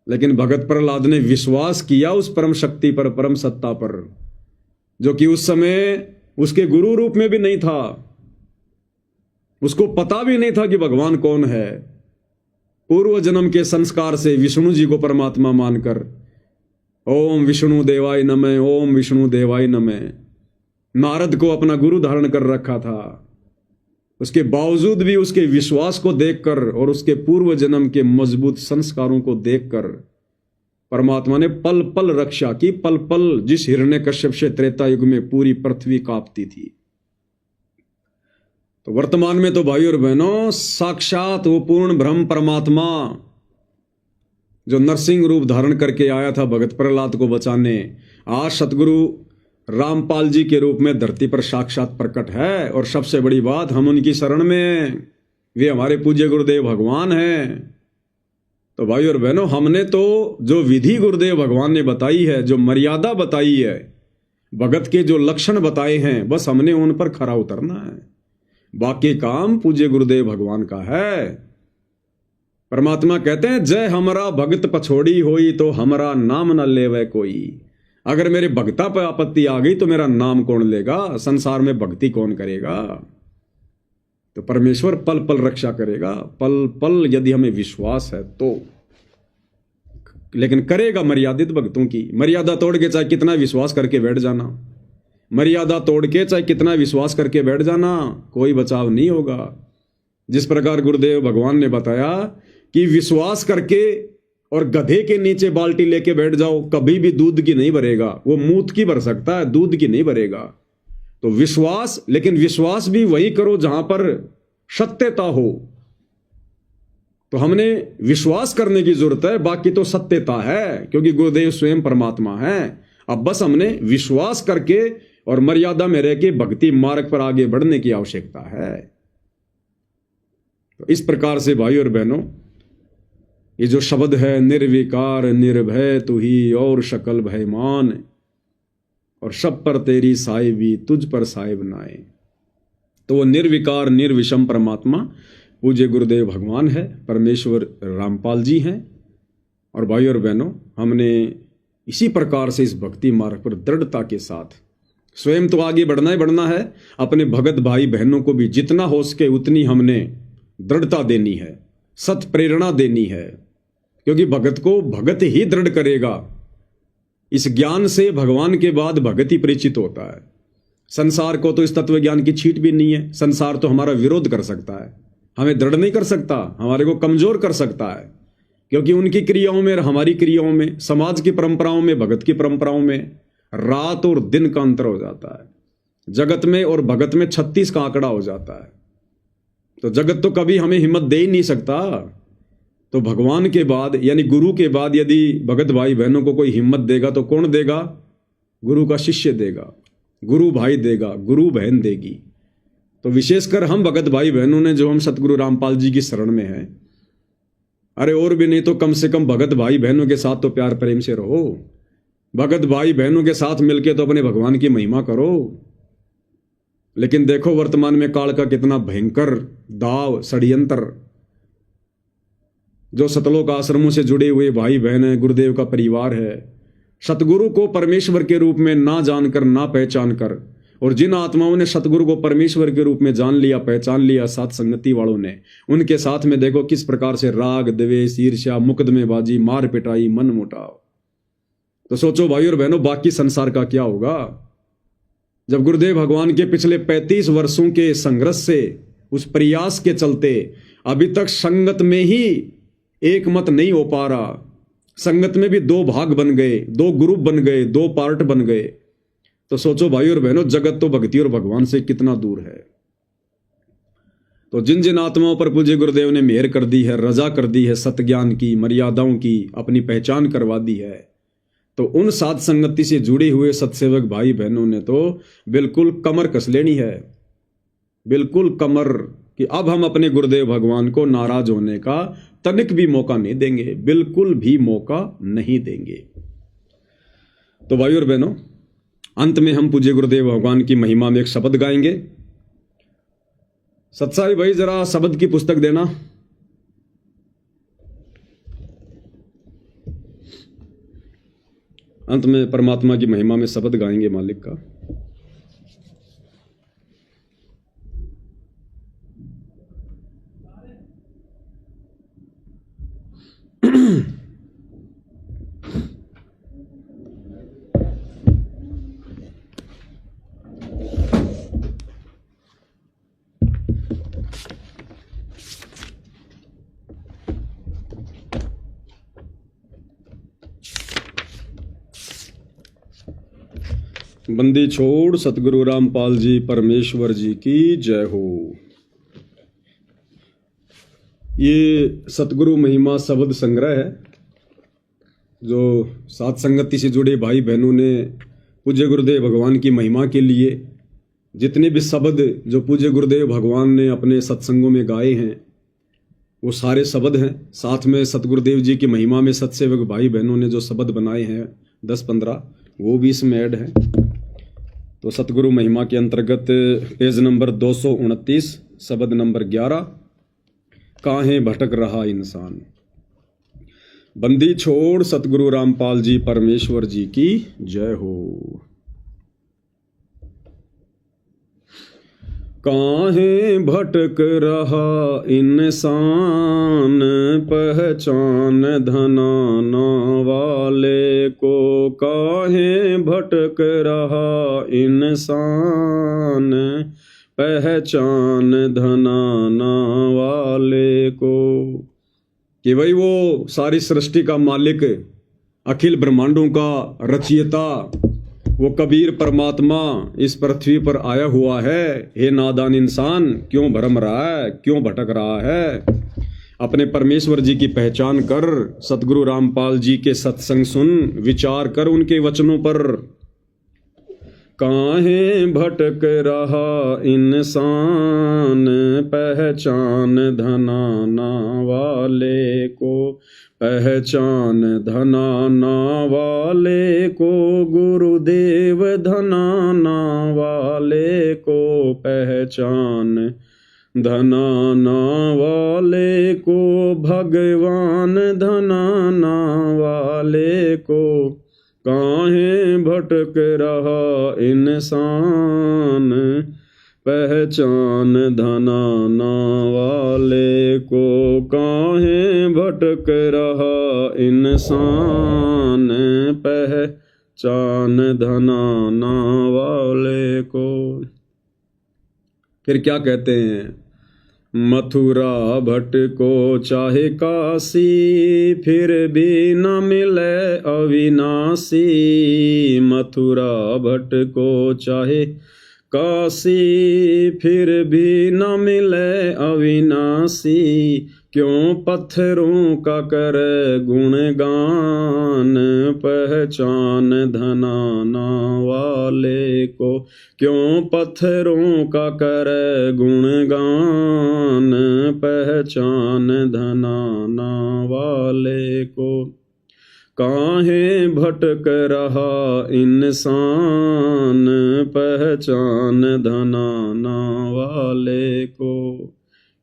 लेकिन भगत प्रहलाद ने विश्वास किया उस परम शक्ति पर, परम सत्ता पर, जो कि उस समय उसके गुरु रूप में भी नहीं था। उसको पता भी नहीं था कि भगवान कौन है। पूर्व जन्म के संस्कार से विष्णु जी को परमात्मा मानकर ओम विष्णु देवाय नमः, ओम विष्णु देवाय नमः, नारद को अपना गुरु धारण कर रखा था। उसके बावजूद भी उसके विश्वास को देखकर और उसके पूर्व जन्म के मजबूत संस्कारों को देखकर परमात्मा ने पल पल रक्षा की। पल पल जिस हिरण्यकश्यप से त्रेता युग में पूरी पृथ्वी कांपती थी, तो वर्तमान में तो भाई और बहनों साक्षात वो पूर्ण ब्रह्म परमात्मा जो नरसिंह रूप धारण करके आया था भगत प्रहलाद को बचाने, आज सतगुरु रामपाल जी के रूप में धरती पर साक्षात प्रकट है। और सबसे बड़ी बात, हम उनकी शरण में, वे हमारे पूज्य गुरुदेव भगवान हैं। तो भाई और बहनों, हमने तो जो विधि गुरुदेव भगवान ने बताई है, जो मर्यादा बताई है, भगत के जो लक्षण बताए हैं, बस हमने उन पर खरा उतरना है। बाकी काम पूज्य गुरुदेव भगवान का है। परमात्मा कहते हैं, जय हमारा भगत पछोड़ी होई तो हमारा नाम न लेवे कोई। अगर मेरे भक्ता पर आपत्ति आ गई तो मेरा नाम कौन लेगा? संसार में भक्ति कौन करेगा? तो परमेश्वर पल पल रक्षा करेगा, पल पल, यदि हमें विश्वास है तो। लेकिन करेगा मर्यादित भक्तों की। मर्यादा तोड़ के चाहे कितना विश्वास करके बैठ जाना, मर्यादा तोड़ के चाहे कितना विश्वास करके बैठ जाना, कोई बचाव नहीं होगा। जिस प्रकार गुरुदेव भगवान ने बताया कि विश्वास करके और गधे के नीचे बाल्टी लेके बैठ जाओ, कभी भी दूध की नहीं भरेगा। वो मूत की भर सकता है, दूध की नहीं भरेगा। तो विश्वास, लेकिन विश्वास भी वही करो जहां पर सत्यता हो। तो हमने विश्वास करने की जरूरत है, बाकी तो सत्यता है, क्योंकि गुरुदेव स्वयं परमात्मा है। अब बस हमने विश्वास करके और मर्यादा में रह के भक्ति मार्ग पर आगे बढ़ने की आवश्यकता है। तो इस प्रकार से भाई और बहनों, ये जो शब्द है निर्विकार निर्भय तू ही और शकल भयमान, और सब पर तेरी साहिबी तुझ पर साहिब नाए, तो वो निर्विकार निर्विषम परमात्मा पूज्य गुरुदेव भगवान है, परमेश्वर रामपाल जी हैं। और भाई और बहनों, हमने इसी प्रकार से इस भक्ति मार्ग पर दृढ़ता के साथ स्वयं तो आगे बढ़ना ही बढ़ना है, अपने भगत भाई बहनों को भी जितना हो सके उतनी हमने दृढ़ता देनी है, सत प्रेरणा देनी है, क्योंकि भगत को भगत ही दृढ़ करेगा। इस ज्ञान से भगवान के बाद भगत ही परिचित होता है। संसार को तो इस तत्व ज्ञान की छीट भी नहीं है। संसार तो हमारा विरोध कर सकता है, हमें दृढ़ नहीं कर सकता, हमारे को कमजोर कर सकता है, क्योंकि उनकी क्रियाओं में और हमारी क्रियाओं में, समाज की परंपराओं में, भगत की परंपराओं में रात और दिन का अंतर हो जाता है। जगत में और भगत में 36 का आंकड़ा हो जाता है। तो जगत तो कभी हमें हिम्मत दे ही नहीं सकता। तो भगवान के बाद यानी गुरु के बाद यदि भगत भाई बहनों को कोई हिम्मत देगा तो कौन देगा? गुरु का शिष्य देगा, गुरु भाई देगा, गुरु बहन देगी। तो विशेषकर हम भगत भाई बहनों ने जो हम सतगुरु रामपाल जी की शरण में हैं, अरे और भी नहीं तो कम से कम भगत भाई बहनों के साथ तो प्यार प्रेम से रहो। भगत भाई बहनों के साथ मिलके तो अपने भगवान की महिमा करो। लेकिन देखो वर्तमान में काल का कितना भयंकर दाव षड्यंत्र, जो सतलोक आश्रमों से जुड़े हुए भाई बहन है, गुरुदेव का परिवार है, सतगुरु को परमेश्वर के रूप में ना जानकर ना पहचान कर, और जिन आत्माओं ने सतगुरु को परमेश्वर के रूप में जान लिया, पहचान लिया, साथ संगति वालों ने, उनके साथ में देखो किस प्रकार से राग द्वेष ईर्ष्या मुकदमेबाजी मार पिटाई मन मुटाव। तो सोचो भाई और बहनों, बाकी संसार का क्या होगा जब गुरुदेव भगवान के पिछले 35 वर्षों के संघर्ष से, उस प्रयास के चलते अभी तक संगत में ही एक मत नहीं हो पा रहा। संगत में भी 2 भाग बन गए, 2 ग्रुप बन गए, 2 पार्ट बन गए। तो सोचो भाई और बहनों, जगत तो भक्ति और भगवान से कितना दूर है। तो जिन जिन आत्माओं पर पूज्य गुरुदेव ने मेहर कर दी है, रजा कर दी है, सतज्ञान की, मर्यादाओं की अपनी पहचान करवा दी है, तो उन साध संगति से जुड़े हुए सत्सेवक भाई बहनों ने तो बिल्कुल कमर कस लेनी है, बिल्कुल कमर, कि अब हम अपने गुरुदेव भगवान को नाराज होने का तनिक भी मौका नहीं देंगे, बिल्कुल भी मौका नहीं देंगे। तो भाई और बहनों, अंत में हम पूज्य गुरुदेव भगवान की महिमा में एक शब्द गाएंगे। सत्साई भाई जरा शब्द की पुस्तक देना। अंत में परमात्मा की महिमा में शब्द गाएंगे मालिक का। बंदी छोड़ सतगुरु रामपाल जी परमेश्वर जी की जय हो। ये सतगुरु महिमा शब्द संग्रह है जो साथ संगति से जुड़े भाई बहनों ने पूज्य गुरुदेव भगवान की महिमा के लिए जितने भी शब्द जो पूज्य गुरुदेव भगवान ने अपने सत्संगों में गाए हैं वो सारे शब्द हैं। साथ में सतगुरुदेव जी की महिमा में सत्सेवक भाई बहनों ने जो शब्द बनाए हैं 10-15 वो भी इसमें ऐड है। तो सतगुरु महिमा के अंतर्गत पेज नंबर 229 शब्द नंबर 11, काहे भटक रहा इंसान। बंदी छोड़ सतगुरु रामपाल जी परमेश्वर जी की जय हो। काहे भटक रहा इंसान, पहचान धनाना वाले को। काहे भटक रहा इंसान, पहचान धनाना वाले को। कि भाई वो सारी सृष्टि का मालिक, अखिल ब्रह्मांडों का रचयिता, वो कबीर परमात्मा इस पृथ्वी पर आया हुआ है। हे नादान इंसान, क्यों भरम रहा है, क्यों भटक रहा है। अपने परमेश्वर जी की पहचान कर, सतगुरु रामपाल जी के सत्संग सुन, विचार कर उनके वचनों पर। काहे भटक रहा इंसान, पहचान धनाना वाले को, पहचान धनाना वाले को, गुरुदेव धनाना वाले को, पहचान धनाना वाले को, भगवान धनाना वाले को। काहे भटक रहा इंसान, पहचान धनाना वाले को। काहे भटक रहा इंसान, पहचान धनाना वाले को। फिर क्या कहते हैं? मथुरा भटको चाहे काशी, फिर भी न मिले अविनाशी। मथुरा भटको चाहे काशी, फिर भी न मिले अविनाशी। क्यों पत्थरों का कर गुणगान, पहचान धनाना वाले को। क्यों पत्थरों का कर गुणगान, पहचान धनाना वाले को। काहे भटक रहा इंसान, पहचान धनाना वाले को।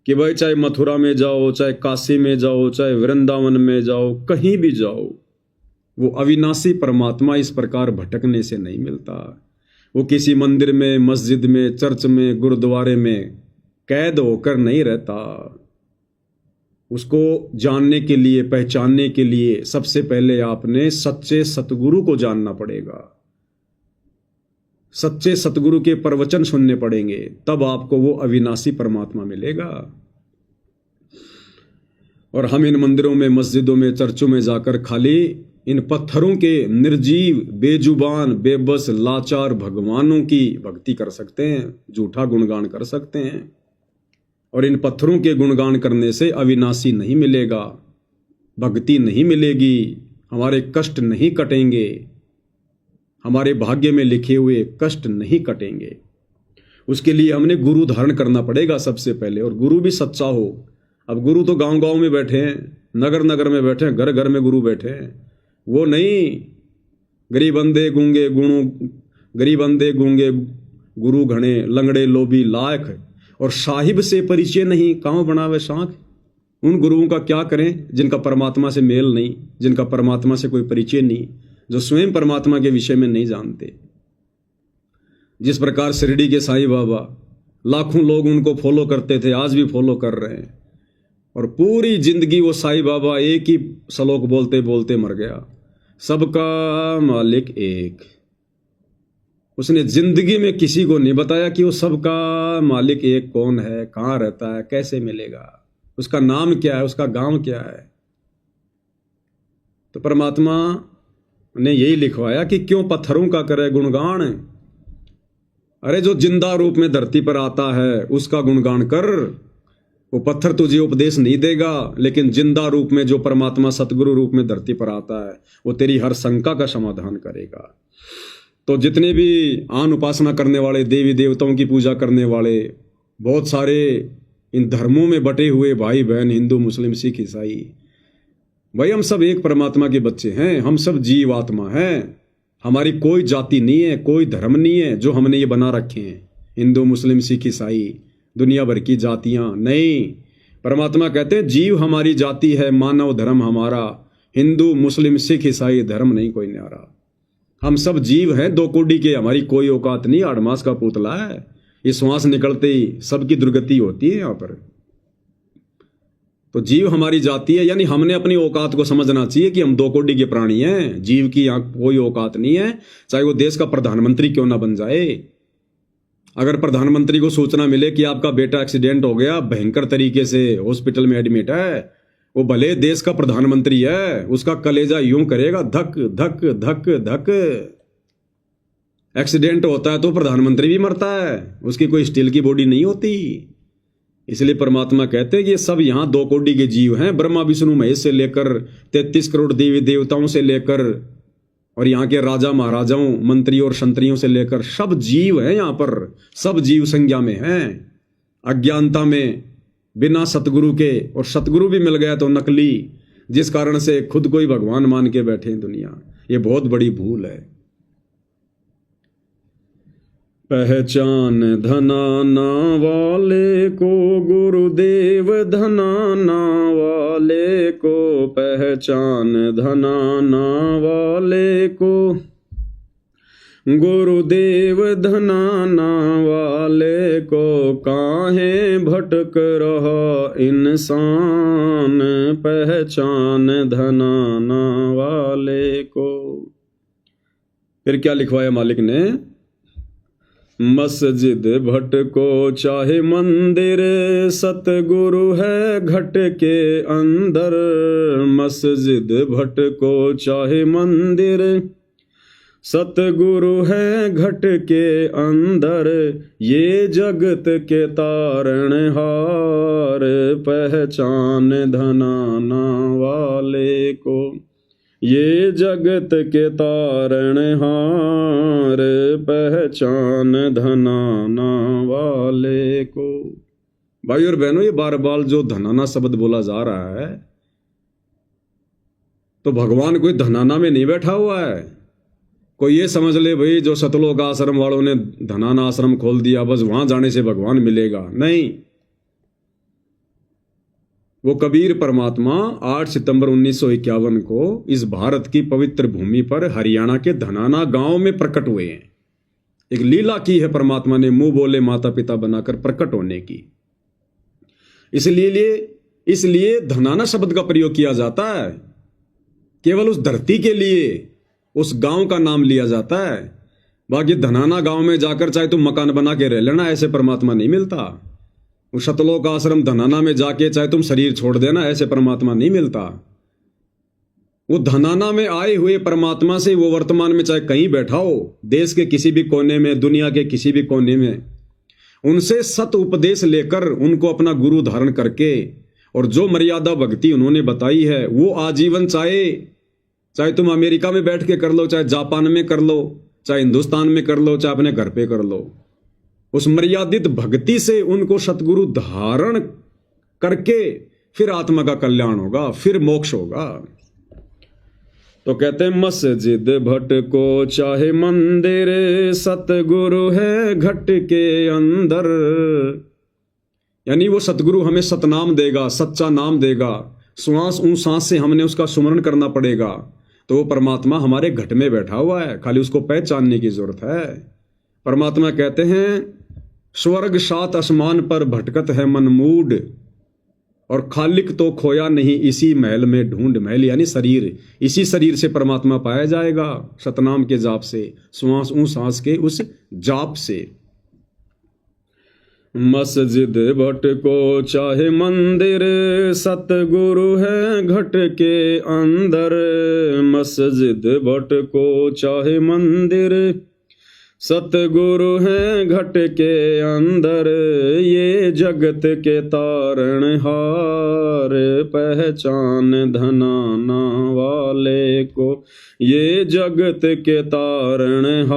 कि भाई चाहे मथुरा में जाओ, चाहे काशी में जाओ, चाहे वृंदावन में जाओ, कहीं भी जाओ, वो अविनाशी परमात्मा इस प्रकार भटकने से नहीं मिलता। वो किसी मंदिर में, मस्जिद में, चर्च में, गुरुद्वारे में कैद होकर नहीं रहता। उसको जानने के लिए, पहचानने के लिए सबसे पहले आपने सच्चे सतगुरु को जानना पड़ेगा। सच्चे सतगुरु के प्रवचन सुनने पड़ेंगे, तब आपको वो अविनाशी परमात्मा मिलेगा। और हम इन मंदिरों में, मस्जिदों में, चर्चों में जाकर खाली इन पत्थरों के निर्जीव, बेजुबान, बेबस, लाचार भगवानों की भक्ति कर सकते हैं, झूठा गुणगान कर सकते हैं। और इन पत्थरों के गुणगान करने से अविनाशी नहीं मिलेगा, भक्ति नहीं मिलेगी, हमारे कष्ट नहीं कटेंगे, हमारे भाग्य में लिखे हुए कष्ट नहीं कटेंगे। उसके लिए हमने गुरु धारण करना पड़ेगा सबसे पहले, और गुरु भी सच्चा हो। अब गुरु तो गांव गांव में बैठे हैं, नगर नगर में बैठे हैं, घर घर में गुरु बैठे हैं। वो नहीं गरीब अंधे गूंगे गुणु, गरीब अंधे गूंगे गुरु घणे, लंगड़े लोभी लायक, और साहिब से परिचय नहीं, कांव बनावे शांख। उन गुरुओं का क्या करें जिनका परमात्मा से मेल नहीं, जिनका परमात्मा से कोई परिचय नहीं, जो स्वयं परमात्मा के विषय में नहीं जानते। जिस प्रकार शिरडी के साईं बाबा, लाखों लोग उनको फॉलो करते थे, आज भी फॉलो कर रहे हैं, और पूरी जिंदगी वो साईं बाबा एक ही श्लोक बोलते बोलते मर गया, सबका मालिक एक। उसने जिंदगी में किसी को नहीं बताया कि वो सबका मालिक एक कौन है, कहाँ रहता है, कैसे मिलेगा, उसका नाम क्या है, उसका गांव क्या है। तो परमात्मा ने यही लिखवाया कि क्यों पत्थरों का करे गुणगान। अरे जो जिंदा रूप में धरती पर आता है उसका गुणगान कर। वो पत्थर तुझे उपदेश नहीं देगा, लेकिन जिंदा रूप में जो परमात्मा सतगुरु रूप में धरती पर आता है वो तेरी हर शंका का समाधान करेगा। तो जितने भी आन उपासना करने वाले, देवी देवताओं की पूजा करने वाले, बहुत सारे इन धर्मों में बटे हुए भाई बहन, हिंदू, मुस्लिम, सिख, ईसाई, भाई हम सब एक परमात्मा के बच्चे हैं, हम सब जीव आत्मा हैं। हमारी कोई जाति नहीं है, कोई धर्म नहीं है जो हमने ये बना रखे हैं, हिंदू, मुस्लिम, सिख, ईसाई, दुनिया भर की जातियां नहीं। परमात्मा कहते हैं जीव हमारी जाति है, मानव धर्म हमारा, हिंदू, मुस्लिम, सिख, ईसाई धर्म नहीं कोई न्यारा। हम सब जीव हैं, दो कोडी के, हमारी कोई औकात नहीं, 8 मास का पुतला है। ये श्वास निकलते ही सबकी दुर्गति होती है यहाँ पर। तो जीव हमारी जाति है, यानी हमने अपनी औकात को समझना चाहिए कि हम 2 कोडी के प्राणी हैं। जीव की यहाँ कोई औकात नहीं है, चाहे वो देश का प्रधानमंत्री क्यों ना बन जाए। अगर प्रधानमंत्री को सूचना मिले कि आपका बेटा एक्सीडेंट हो गया, भयंकर तरीके से हॉस्पिटल में एडमिट है, वो भले देश का प्रधानमंत्री है, उसका कलेजा यूं करेगा धक धक धक धक। एक्सीडेंट होता है तो प्रधानमंत्री भी मरता है, उसकी कोई स्टील की बॉडी नहीं होती। इसलिए परमात्मा कहते हैं कि ये सब यहाँ 2 कोटि के जीव हैं, ब्रह्मा विष्णु महेश से लेकर 33 करोड़ देवी देवताओं से लेकर और यहाँ के राजा महाराजाओं मंत्रियों और संतरियों से लेकर सब जीव हैं यहाँ पर, सब जीव संज्ञा में हैं, अज्ञानता में, बिना सतगुरु के। और सतगुरु भी मिल गया तो नकली, जिस कारण से खुद को ही भगवान मान के बैठे हैं दुनिया। ये बहुत बड़ी भूल है। पहचान धनाना वाले को गुरुदेव, धनाना वाले को पहचान, धनाना वाले को गुरुदेव, धनाना वाले को काहे भटक रहा इंसान, पहचान धनाना वाले को। फिर क्या लिखवाया मालिक ने? मस्जिद भटको चाहे मंदिर, सतगुरु है घट के अंदर। मस्जिद भटको चाहे मंदिर, सतगुरु है घट के अंदर। ये जगत के तारणहार, पहचान धनाना वाले को। ये जगत के तारणहार, पहचान धनाना वाले को। भाई और बहनों, ये बार बार जो धनाना शब्द बोला जा रहा है, तो भगवान कोई धनाना में नहीं बैठा हुआ है। कोई ये समझ ले भाई जो सतलोक आश्रम वालों ने धनाना आश्रम खोल दिया, बस वहां जाने से भगवान मिलेगा। नहीं, वो कबीर परमात्मा 8 सितंबर 1951 को इस भारत की पवित्र भूमि पर हरियाणा के धनाना गांव में प्रकट हुए हैं। एक लीला की है परमात्मा ने, मुंह बोले माता पिता बनाकर प्रकट होने की। इसलिए धनाना शब्द का प्रयोग किया जाता है। केवल उस धरती के लिए उस गांव का नाम लिया जाता है। बाकी धनाना गांव में जाकर चाहे तुम मकान बना के रह लेना, ऐसे परमात्मा नहीं मिलता। उस सतलोक आश्रम धनाना में जाके चाहे तुम शरीर छोड़ देना, ऐसे परमात्मा नहीं मिलता। वो धनाना में आए हुए परमात्मा से वो वर्तमान में चाहे कहीं बैठा हो, देश के किसी भी कोने में, दुनिया के किसी भी कोने में, उनसे सत उपदेश लेकर उनको अपना गुरु धारण करके और जो मर्यादा भक्ति उन्होंने बताई है वो आजीवन, चाहे तुम अमेरिका में बैठ के कर लो, चाहे जापान में कर लो, चाहे हिंदुस्तान में कर लो, चाहे अपने घर पे कर लो, उस मर्यादित भक्ति से उनको सतगुरु धारण करके फिर आत्मा का कल्याण होगा, फिर मोक्ष होगा। तो कहते हैं मस्जिद भटको चाहे मंदिर, सतगुरु है घट के अंदर। यानी वो सतगुरु हमें सतनाम देगा, सच्चा नाम देगा। श्वास सांस से हमने उसका सुमरण करना पड़ेगा। तो वो परमात्मा हमारे घट में बैठा हुआ है, खाली उसको पहचानने की जरूरत है। परमात्मा कहते हैं स्वर्ग 7 आसमान पर भटकत है मन मूड, और खालिक तो खोया नहीं इसी महल में ढूंढ। महल यानी शरीर, इसी शरीर से परमात्मा पाया जाएगा, सतनाम के जाप से, श्वास सांस के उस जाप से। मस्जिद भटको चाहे मंदिर, सतगुरु है घट के अंदर। मस्जिद भटको चाहे मंदिर, सतगुरु है घट के अंदर। ये जगत के तारणहार, पहचान धनाना वाले को। ये जगत के तारणहार,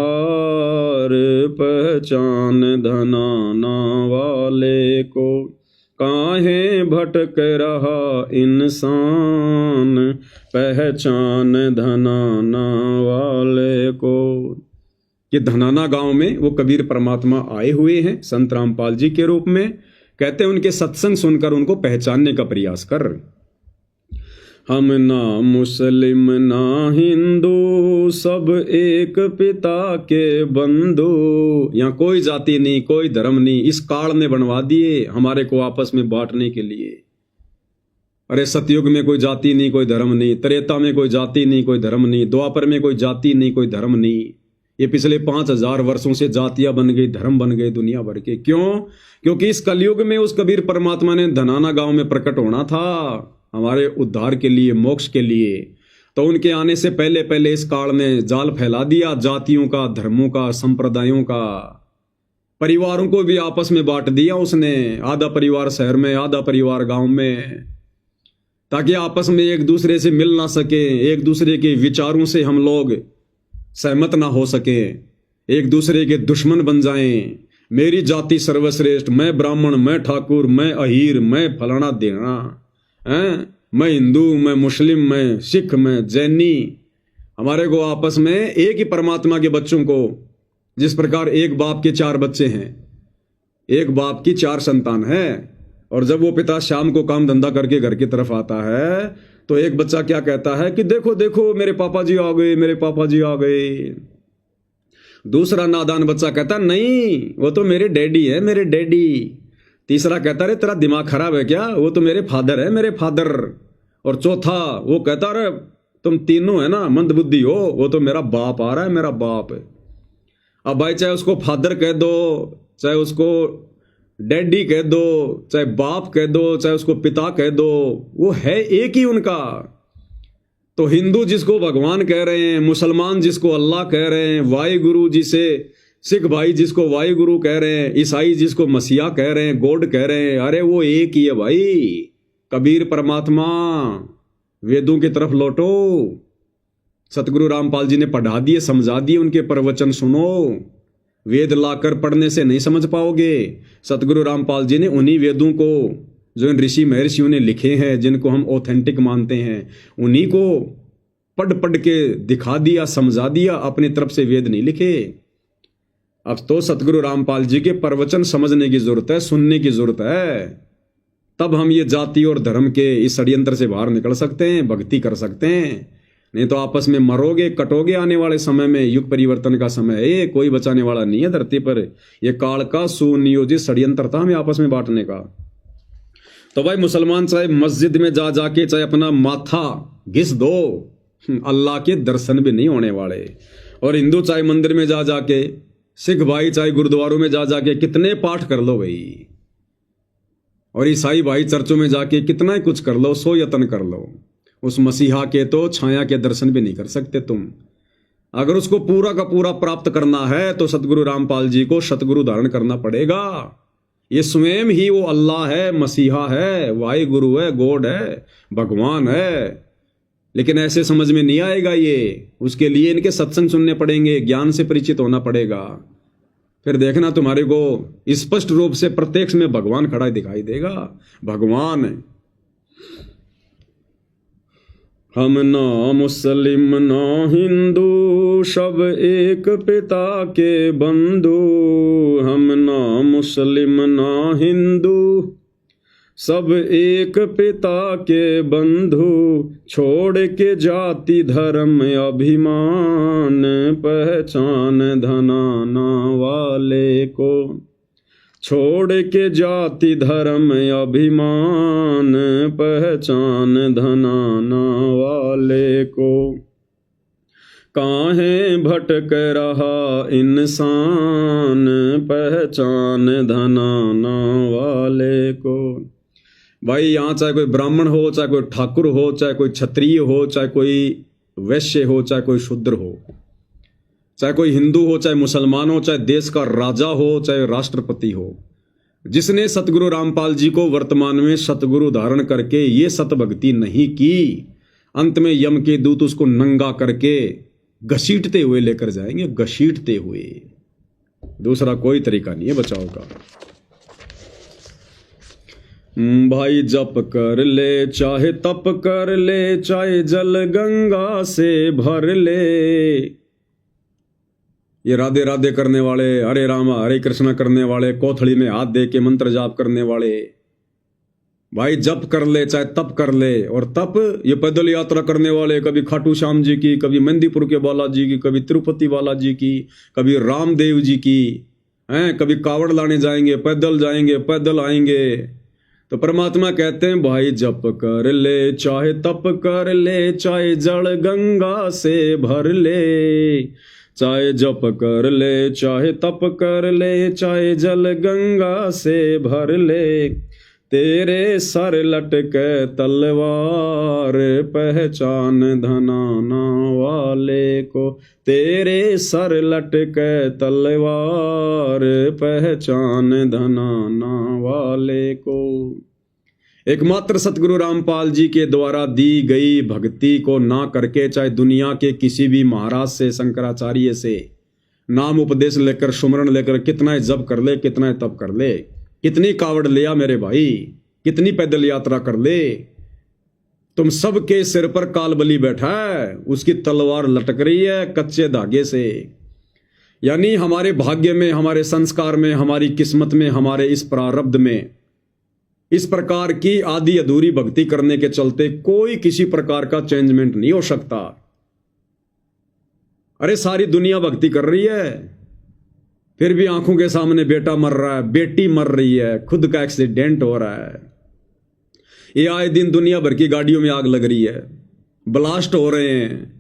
पहचान धनाना वाले को। काहे भटक रहा इंसान, पहचान धनाना वाले को। ये धनाना गांव में वो कबीर परमात्मा आए हुए हैं संत रामपाल जी के रूप में। कहते हैं उनके सत्संग सुनकर उनको पहचानने का प्रयास कर। हम ना मुस्लिम ना हिंदू, सब एक पिता के बंधु। यहाँ कोई जाति नहीं, कोई धर्म नहीं, इस काल ने बनवा दिए हमारे को आपस में बांटने के लिए। अरे सतयुग में कोई जाति नहीं, कोई धर्म नहीं, त्रेता में कोई जाति नहीं, कोई धर्म नहीं, द्वापर में कोई जाति नहीं, कोई धर्म नहीं। ये पिछले 5000 वर्षों से जातियां बन गई, धर्म बन गए दुनिया भर के। क्यों? क्योंकि इस कलयुग में उस कबीर परमात्मा ने धनाना गांव में प्रकट होना था हमारे उद्धार के लिए, मोक्ष के लिए। तो उनके आने से पहले पहले इस काल ने जाल फैला दिया जातियों का, धर्मों का, संप्रदायों का। परिवारों को भी आपस में बांट दिया उसने, आधा परिवार शहर में, आधा परिवार गांव में, ताकि आपस में एक दूसरे से मिल ना सके, एक दूसरे के विचारों से हम लोग सहमत ना हो सके, एक दूसरे के दुश्मन बन जाएं। मेरी जाति सर्वश्रेष्ठ, मैं ब्राह्मण, मैं ठाकुर, मैं अहीर, मैं फलाना देना, मैं हिंदू, मैं मुस्लिम, मैं सिख, मैं जैनी। हमारे को आपस में एक ही परमात्मा के बच्चों को, जिस प्रकार एक बाप के 4 बच्चे हैं, एक बाप की 4 संतान है, और जब वो पिता शाम को काम धंधा करके घर की तरफ आता है तो एक बच्चा क्या कहता है कि देखो देखो मेरे पापा जी आ गए, मेरे पापा जी आ गए। दूसरा नादान बच्चा कहता नहीं, वो तो मेरे डैडी है, मेरे डैडी। तीसरा कहता अरे तेरा दिमाग खराब है क्या, वो तो मेरे फादर है, मेरे फादर। और चौथा वो कहता अरे तुम तीनों है ना मंदबुद्धि हो, वो तो मेरा बाप आ रहा है, मेरा बाप है। अब भाई चाहे उसको फादर कह दो, चाहे उसको डैडी कह दो, चाहे बाप कह दो, चाहे उसको पिता कह दो, वो है एक ही उनका। तो हिंदू जिसको भगवान कह रहे हैं, मुसलमान जिसको अल्लाह कह रहे हैं, वाहिगुरु जिसे सिख भाई जिसको वाहिगुरु कह रहे हैं, ईसाई जिसको मसीहा कह रहे हैं, गॉड कह रहे हैं, अरे वो एक ही है भाई, कबीर परमात्मा। वेदों की तरफ लौटो, सतगुरु रामपाल जी ने पढ़ा दिए, समझा दिए, उनके प्रवचन सुनो। वेद लाकर पढ़ने से नहीं समझ पाओगे। सतगुरु रामपाल जी ने उन्हीं वेदों को जो इन ऋषि महर्षियों ने लिखे हैं, जिनको हम ऑथेंटिक मानते हैं, उन्हीं को पढ़ पढ़ के दिखा दिया, समझा दिया, अपनी तरफ से वेद नहीं लिखे। अब तो सतगुरु रामपाल जी के प्रवचन समझने की जरूरत है, सुनने की जरूरत है, तब हम ये जाति और धर्म के इस षड्यंत्र से बाहर निकल सकते हैं, भक्ति कर सकते हैं। नहीं तो आपस में मरोगे, कटोगे। आने वाले समय में युग परिवर्तन का समय है, कोई बचाने वाला नहीं है धरती पर। यह काल का सुनियोजित षड्यंत्र था हमें आपस में बांटने का। तो भाई मुसलमान चाहे मस्जिद में जा जाके चाहे अपना माथा घिस दो, अल्लाह के दर्शन भी नहीं होने वाले। और हिंदू चाहे मंदिर में जा जाके, सिख भाई चाहे गुरुद्वारों में जा जाके कितने पाठ कर लो भाई, और ईसाई भाई चर्चों में जाके कितना ही कुछ कर लो, सो यत्न कर लो, उस मसीहा के तो छाया के दर्शन भी नहीं कर सकते तुम। अगर उसको पूरा का पूरा प्राप्त करना है तो सतगुरु रामपाल जी को सतगुरु धारण करना पड़ेगा। ये स्वयं ही वो अल्लाह है, मसीहा है, वाहिगुरु है, गॉड है, भगवान है। लेकिन ऐसे समझ में नहीं आएगा ये, उसके लिए इनके सत्संग सुनने पड़ेंगे, ज्ञान से परिचित होना पड़ेगा। फिर देखना तुम्हारे को स्पष्ट रूप से प्रत्यक्ष में भगवान खड़ा दिखाई देगा। भगवान है। हम ना मुस्लिम ना हिंदू, सब एक पिता के बंधु। हम ना मुस्लिम ना हिंदू, सब एक पिता के बंधु। छोड़ के जाति धर्म अभिमान, पहचान धनाना वाले को। छोड़ के जाति धर्म अभिमान, पहचान धनाना वाले को। काहे भटक रहा इंसान, पहचान धनाना वाले को। भाई यहाँ चाहे कोई ब्राह्मण हो, चाहे कोई ठाकुर हो, चाहे कोई क्षत्रिय हो, चाहे कोई वैश्य हो, चाहे कोई शूद्र हो, चाहे कोई हिंदू हो, चाहे मुसलमान हो, चाहे देश का राजा हो, चाहे राष्ट्रपति हो, जिसने सतगुरु रामपाल जी को वर्तमान में सतगुरु धारण करके ये सतभक्ति नहीं की, अंत में यम के दूत उसको नंगा करके घसीटते हुए लेकर जाएंगे, घसीटते हुए। दूसरा कोई तरीका नहीं है बचाव का। भाई जप कर ले, चाहे तप कर ले, चाहे जल गंगा से भर ले। ये राधे राधे करने वाले, हरे राम हरे कृष्णा करने वाले, कोथड़ी में हाथ दे के मंत्र जाप करने वाले, भाई जप कर ले, चाहे तप कर ले। और तप ये पैदल यात्रा करने वाले, कभी खाटू श्याम जी की, कभी मेहंदीपुर के बालाजी की, कभी तिरुपति बालाजी की, कभी रामदेव जी की, हैं, कभी कावड़ लाने जाएंगे, पैदल जाएंगे, पैदल आएंगे। तो परमात्मा कहते हैं भाई जप कर ले, चाहे तप कर ले, चाहे जल गंगा से भर ले। चाहे जप कर ले, चाहे तप कर ले, चाहे जल गंगा से भर ले। तेरे सर लटके तलवार, पहचान धनाना वाले को। तेरे सर लटके तलवार, पहचान धनाना वाले को। एकमात्र सतगुरु रामपाल जी के द्वारा दी गई भक्ति को ना करके, चाहे दुनिया के किसी भी महाराज से, शंकराचार्य से नाम उपदेश लेकर, सुमरण लेकर कितना ही जप कर ले, कितना ही तप कर ले, कितनी कावड़ लिया मेरे भाई, कितनी पैदल यात्रा कर ले, तुम सबके सिर पर कालबली बैठा है, उसकी तलवार लटक रही है कच्चे धागे से। यानी हमारे भाग्य में, हमारे संस्कार में, हमारी किस्मत में, हमारे इस प्रारब्ध में इस प्रकार की आधी अधूरी भक्ति करने के चलते कोई किसी प्रकार का चेंजमेंट नहीं हो सकता। अरे सारी दुनिया भक्ति कर रही है, फिर भी आंखों के सामने बेटा मर रहा है, बेटी मर रही है, खुद का एक्सीडेंट हो रहा है। ये आए दिन दुनिया भर की गाड़ियों में आग लग रही है, ब्लास्ट हो रहे हैं,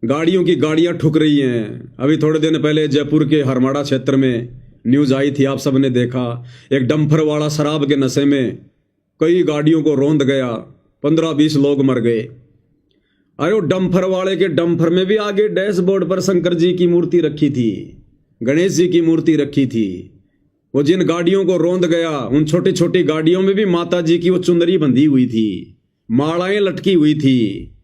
गाड़ियों की गाड़ियां ठुक रही हैं। अभी थोड़े दिन पहले जयपुर के हरमाड़ा क्षेत्र में न्यूज आई थी, आप सबने देखा, एक डंपर वाला शराब के नशे में कई गाड़ियों को रौंद गया, 15-20 लोग मर गए। अरे वो डंपर वाले के डंपर में भी आगे डैशबोर्ड पर शंकर जी की मूर्ति रखी थी, गणेश जी की मूर्ति रखी थी। वो जिन गाड़ियों को रौंद गया, उन छोटी छोटी गाड़ियों में भी माता जी की वो चुंदरी बंधी हुई थी, मालाएं लटकी हुई थी।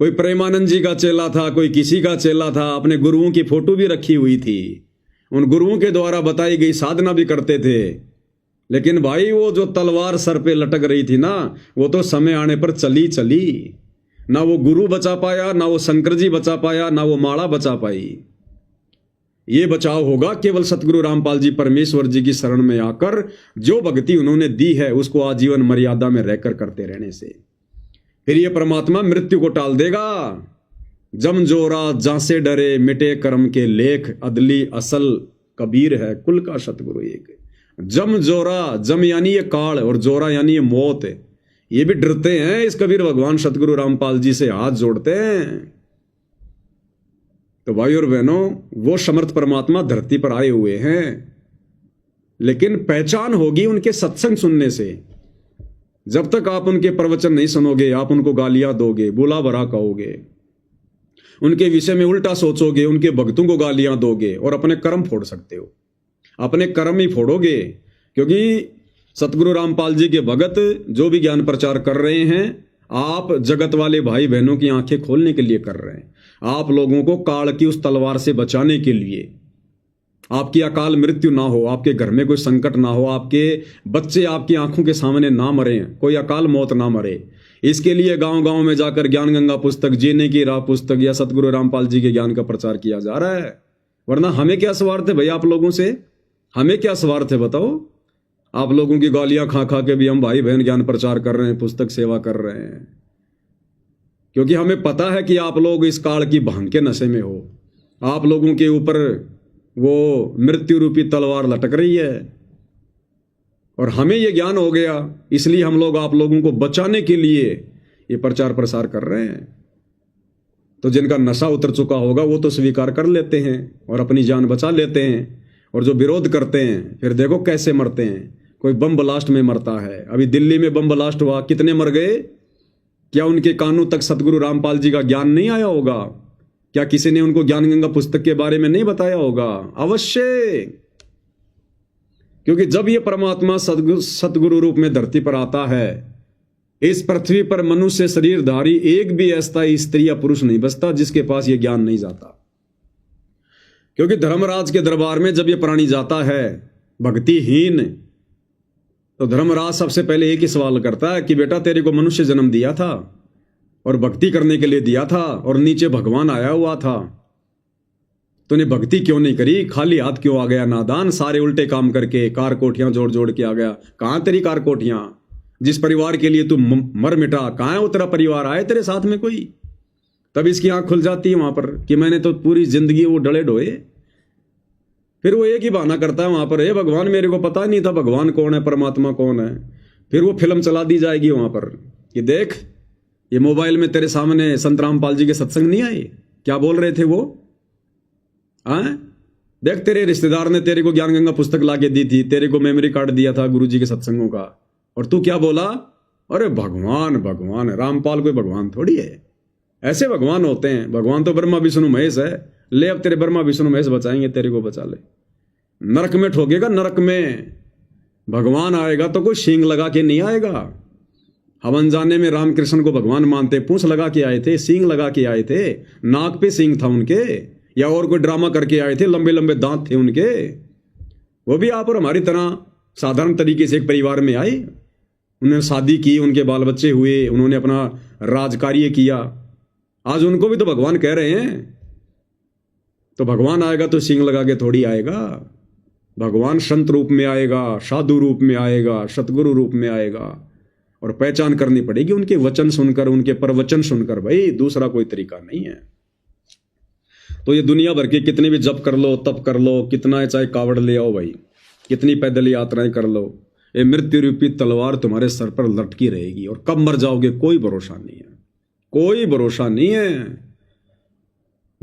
कोई प्रेमानंद जी का चेला था, कोई किसी का चेला था, अपने गुरुओं की फोटो भी रखी हुई थी, उन गुरुओं के द्वारा बताई गई साधना भी करते थे। लेकिन भाई वो जो तलवार सर पे लटक रही थी ना, वो तो समय आने पर चली चली, ना वो गुरु बचा पाया, ना वो शंकर जी बचा पाया, ना वो माला बचा पाई। ये बचाव होगा केवल सतगुरु रामपाल जी परमेश्वर जी की शरण में आकर जो भक्ति उन्होंने दी है उसको आजीवन मर्यादा में रहकर करते रहने से। फिर ये परमात्मा मृत्यु को टाल देगा। जम जोरा जासे डरे, मिटे कर्म के लेख, अदली असल कबीर है कुल का सतगुरु एक। जम जोरा, जम यानी ये काल और जोरा यानी ये मौत, ये भी डरते हैं इस कबीर भगवान सतगुरु रामपाल जी से हाथ जोड़ते हैं। तो भाई और बहनों, वो समर्थ परमात्मा धरती पर आए हुए हैं, लेकिन पहचान होगी उनके सत्संग सुनने से। जब तक आप उनके प्रवचन नहीं सुनोगे, आप उनको गालियां दोगे, बुला भरा कहोगे, उनके विषय में उल्टा सोचोगे, उनके भक्तों को गालियां दोगे और अपने कर्म फोड़ सकते हो, अपने कर्म ही फोड़ोगे। क्योंकि सतगुरु रामपाल जी के भगत जो भी ज्ञान प्रचार कर रहे हैं, आप जगत वाले भाई बहनों की आंखें खोलने के लिए कर रहे हैं, आप लोगों को काल की उस तलवार से बचाने के लिए। आपकी अकाल मृत्यु ना हो, आपके घर में कोई संकट ना हो, आपके बच्चे आपकी आंखों के सामने ना मरे, कोई अकाल मौत ना मरे, इसके लिए गांव गांव में जाकर ज्ञान गंगा पुस्तक, जीने की राह पुस्तक या सतगुरु रामपाल जी के ज्ञान का प्रचार किया जा रहा है। वरना हमें क्या स्वार्थ है भाई आप लोगों से? हमें क्या स्वार्थ है बताओ? आप लोगों की गालियां खा खा के भी हम भाई बहन ज्ञान प्रचार कर रहे हैं, पुस्तक सेवा कर रहे हैं, क्योंकि हमें पता है कि आप लोग इस काल की भांग के नशे में हो, आप लोगों के ऊपर वो मृत्यु रूपी तलवार लटक रही है। और हमें ये ज्ञान हो गया, इसलिए हम लोग आप लोगों को बचाने के लिए ये प्रचार प्रसार कर रहे हैं। तो जिनका नशा उतर चुका होगा वो तो स्वीकार कर लेते हैं और अपनी जान बचा लेते हैं, और जो विरोध करते हैं फिर देखो कैसे मरते हैं। कोई बम ब्लास्ट में मरता है, अभी दिल्ली में बम ब्लास्ट हुआ, कितने मर गए? क्या उनके कानों तक सतगुरु रामपाल जी का ज्ञान नहीं आया होगा? क्या किसी ने उनको ज्ञान गंगा पुस्तक के बारे में नहीं बताया होगा? अवश्य, क्योंकि जब ये परमात्मा सतगुरु रूप में धरती पर आता है, इस पृथ्वी पर मनुष्य शरीरधारी एक भी ऐसा स्त्री या पुरुष नहीं बचता जिसके पास ये ज्ञान नहीं जाता। क्योंकि धर्मराज के दरबार में जब ये प्राणी जाता है भक्तिहीन, तो धर्मराज सबसे पहले एक ही सवाल करता है कि बेटा तेरे को मनुष्य जन्म दिया था और भक्ति करने के लिए दिया था, और नीचे भगवान आया हुआ था, तूने भक्ति क्यों नहीं करी? खाली हाथ क्यों आ गया नादान? सारे उल्टे काम करके कार कोठियां जोड़ जोड़ के आ गया। कहां तेरी कार कोठियां? जिस परिवार के लिए तू मर मिटा, कहां है वो तेरा परिवार? आए तेरे साथ में कोई? तब इसकी आंख खुल जाती है वहां पर कि मैंने तो पूरी जिंदगी वो डले डोए। फिर वो एक ही बहाना करता है वहां पर, हे भगवान मेरे को पता नहीं था भगवान कौन है, परमात्मा कौन है। फिर वो फिल्म चला दी जाएगी वहां पर कि देख ये मोबाइल में तेरे सामने संत रामपाल जी के सत्संग नहीं आए, क्या बोल रहे थे वो? देख तेरे रिश्तेदार ने तेरे को ज्ञान गंगा पुस्तक ला के दी थी, तेरे को मेमोरी कार्ड दिया था गुरुजी के सत्संगों का, और तू क्या बोला? अरे भगवान भगवान, रामपाल कोई भगवान थोड़ी है, ऐसे भगवान होते हैं, भगवान तो ब्रह्मा विष्णु महेश है। ले अब तेरे ब्रह्मा विष्णु महेश बचाएंगे, तेरे को बचा ले। नरक में ठोकेगा, नरक में। भगवान आएगा तो कोई सींग लगा के नहीं आएगा। हवन जाने में रामकृष्ण को भगवान मानते, पूंछ लगा के आए थे, सींग लगा के आए थे, नाक पे सींग था उनके, या और कोई ड्रामा करके आए थे, लंबे लंबे दांत थे उनके। वो भी आप और हमारी तरह साधारण तरीके से एक परिवार में आए, उन्होंने शादी की, उनके बाल बच्चे हुए, उन्होंने अपना राजकार्य किया। आज उनको भी तो भगवान कह रहे हैं। तो भगवान आएगा तो सींग लगा के थोड़ी आएगा। भगवान संत रूप में आएगा, साधु रूप में आएगा, सतगुरु रूप में आएगा, और पहचान करनी पड़ेगी उनके वचन सुनकर, उनके प्रवचन सुनकर। भाई दूसरा कोई तरीका नहीं है। तो ये दुनिया भर के कितने भी जप कर लो, तप कर लो, कितना चाहे कावड़ ले आओ भाई, कितनी पैदल यात्राएं कर लो, ये मृत्यु रूपी तलवार तुम्हारे सर पर लटकी रहेगी, और कब मर जाओगे कोई भरोसा नहीं है, कोई भरोसा नहीं है।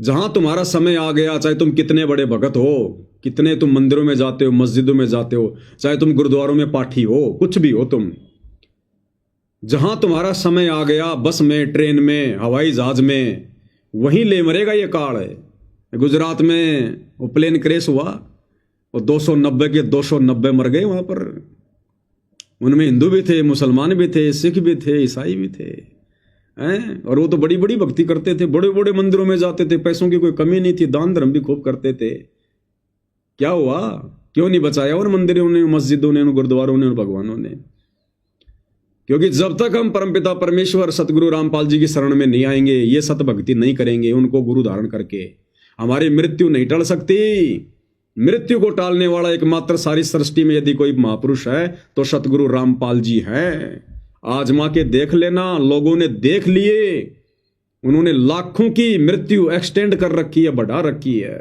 जहां तुम्हारा समय आ गया, चाहे तुम कितने बड़े भगत हो, कितने तुम मंदिरों में जाते हो, मस्जिदों में जाते हो, चाहे तुम गुरुद्वारों में पाठी हो, कुछ भी हो तुम, जहां तुम्हारा समय आ गया, बस में, ट्रेन में, हवाई जहाज में, वहीं ले मरेगा ये काल है। गुजरात में वो प्लेन क्रैश हुआ, और 290 के 290 मर गए वहां पर। उनमें हिंदू भी थे, मुसलमान भी थे, सिख भी थे, ईसाई भी थे, हैं? और वो तो बड़ी बड़ी भक्ति करते थे, बड़े बड़े मंदिरों में जाते थे, पैसों की कोई कमी नहीं थी, दान धर्म भी खूब करते थे। क्या हुआ? क्यों नहीं बचाया उन मंदिरों ने, मस्जिदों ने, उन गुरुद्वारों ने, उन भगवानों ने? क्योंकि जब तक हम परमपिता परमेश्वर सतगुरु रामपाल जी की शरण में नहीं आएंगे, ये सत भक्ति नहीं करेंगे, उनको गुरु धारण करके, हमारी मृत्यु नहीं टल सकती। मृत्यु को टालने वाला एकमात्र सारी सृष्टि में यदि कोई महापुरुष है तो सतगुरु रामपाल जी हैं। आजमा के देख लेना, लोगों ने देख लिए, उन्होंने लाखों की मृत्यु एक्सटेंड कर रखी है, बढ़ा रखी है।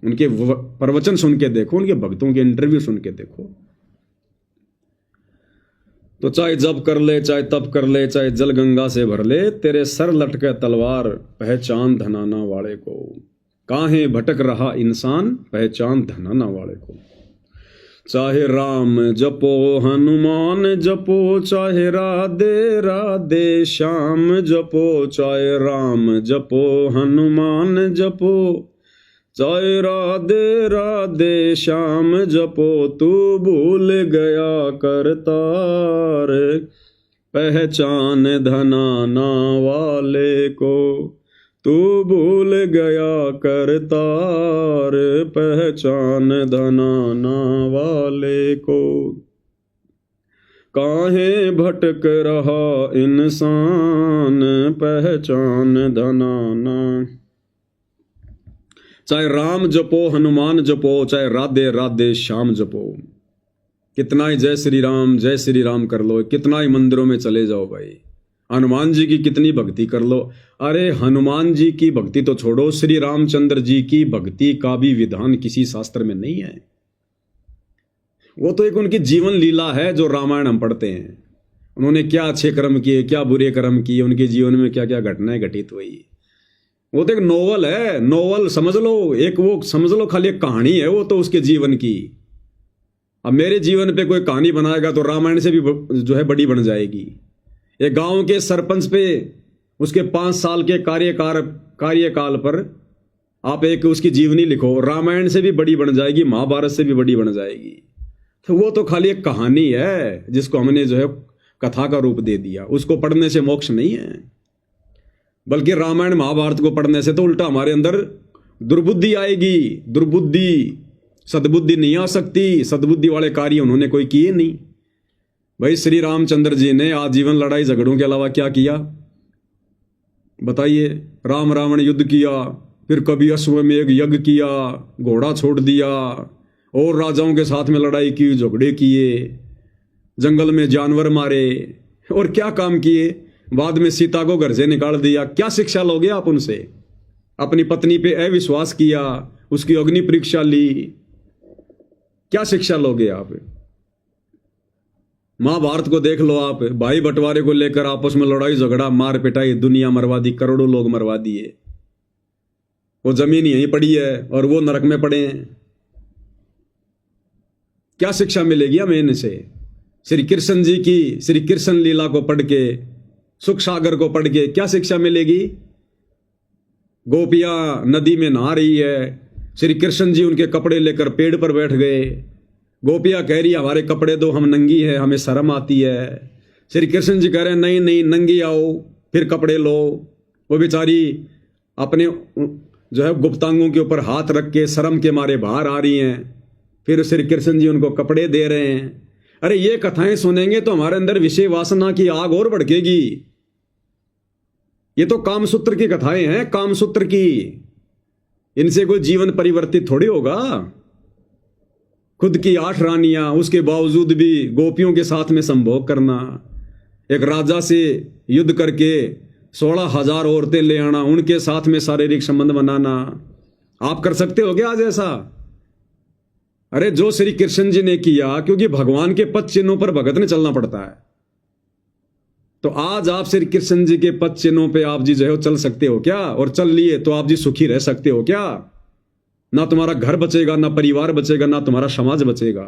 उनके प्रवचन सुन के देखो, उनके भक्तों के इंटरव्यू सुन के देखो। तो चाहे जप कर ले, चाहे तप कर ले, चाहे जल गंगा से भर ले, तेरे सर लटके तलवार, पहचान धनाना वाले को। काहे भटक रहा इंसान, पहचान धनाना वाले को। चाहे राम जपो, हनुमान जपो, चाहे राधे राधे श्याम जपो, चाहे राम जपो, हनुमान जपो, चाहे राधे राधे श्याम जपो, तू भूल गया करतार, पहचान धनाना वाले को। तू भूल गया करतार, पहचान धनाना वाले को। काहे भटक रहा इंसान, पहचान धनाना। चाहे राम जपो, हनुमान जपो, चाहे राधे राधे श्याम जपो, कितना ही जय श्री राम कर लो, कितना ही मंदिरों में चले जाओ भाई, हनुमान जी की कितनी भक्ति कर लो। अरे हनुमान जी की भक्ति तो छोड़ो, श्री रामचंद्र जी की भक्ति का भी विधान किसी शास्त्र में नहीं है। वो तो एक उनकी जीवन लीला है जो रामायण हम पढ़ते हैं। उन्होंने क्या अच्छे कर्म किए, क्या बुरे कर्म किए, उनके जीवन में क्या क्या घटनाएं घटित हुई। वो तो एक नोवेल है, नोवेल समझ लो, एक वो समझ लो खाली एक कहानी है वो तो उसके जीवन की। अब मेरे जीवन पे कोई कहानी बनाएगा तो रामायण से भी जो है बड़ी बन जाएगी। एक गांव के सरपंच पे उसके 5 साल के कार्यकाल पर आप एक उसकी जीवनी लिखो, रामायण से भी बड़ी बन जाएगी, महाभारत से भी बड़ी बन जाएगी। तो वो तो खाली एक कहानी है जिसको हमने जो है कथा का रूप दे दिया। उसको पढ़ने से मोक्ष नहीं है, बल्कि रामायण महाभारत को पढ़ने से तो उल्टा हमारे अंदर दुर्बुद्धि आएगी। दुर्बुद्धि, सद्बुद्धि नहीं आ सकती। सद्बुद्धि वाले कार्य उन्होंने कोई किए नहीं। भाई श्री रामचंद्र जी ने आजीवन लड़ाई झगड़ों के अलावा क्या किया बताइए? राम रावण युद्ध किया, फिर कभी अश्वमेघ यज्ञ किया, घोड़ा छोड़ दिया, और राजाओं के साथ में लड़ाई की, झगड़े किए, जंगल में जानवर मारे, और क्या काम किए? बाद में सीता को घर से निकाल दिया। क्या शिक्षा लोगे आप उनसे? अपनी पत्नी पे अविश्वास किया, उसकी अग्नि परीक्षा ली, क्या शिक्षा लोगे आप? महाभारत को देख लो आप, भाई बंटवारे को लेकर आपस में लड़ाई झगड़ा, मार पिटाई, दुनिया मरवा दी, करोड़ों लोग मरवा दिए। वो जमीन यहीं पड़ी है और वो नरक में पड़े हैं। क्या शिक्षा मिलेगी हमें इनसे? श्री कृष्ण जी की श्री कृष्ण लीला को पढ़ के, सुख सागर को पढ़ के क्या शिक्षा मिलेगी? गोपियां नदी में नहा रही है, श्री कृष्ण जी उनके कपड़े लेकर पेड़ पर बैठ गए। गोपियां कह रही हमारे कपड़े दो, हम नंगी है, हमें शर्म आती है। श्री कृष्ण जी कह रहे हैं नहीं नहीं, नंगी आओ फिर कपड़े लो। वो बेचारी अपने जो है गुप्तांगों के ऊपर हाथ रख के शर्म के मारे बाहर आ रही हैं। फिर श्री कृष्ण जी उनको कपड़े दे रहे हैं। अरे ये कथाएं सुनेंगे तो हमारे अंदर विषय वासना की आग और भड़केगी। ये तो कामसूत्र की कथाएं हैं, कामसूत्र की। इनसे कोई जीवन परिवर्तित थोड़ी होगा। खुद की 8 रानियां, उसके बावजूद भी गोपियों के साथ में संभोग करना, एक राजा से युद्ध करके 16,000 औरतें ले आना, उनके साथ में शारीरिक संबंध बनाना, आप कर सकते हो क्या आज ऐसा? अरे जो श्री कृष्ण जी ने किया, क्योंकि भगवान के पद चिन्हों पर भगत ने चलना पड़ता है, तो आज आप श्री कृष्ण जी के पद चिन्हों पे आप जी जो है चल सकते हो क्या? और चल लिए तो आप जी सुखी रह सकते हो क्या? ना तुम्हारा घर बचेगा, ना परिवार बचेगा, ना तुम्हारा समाज बचेगा।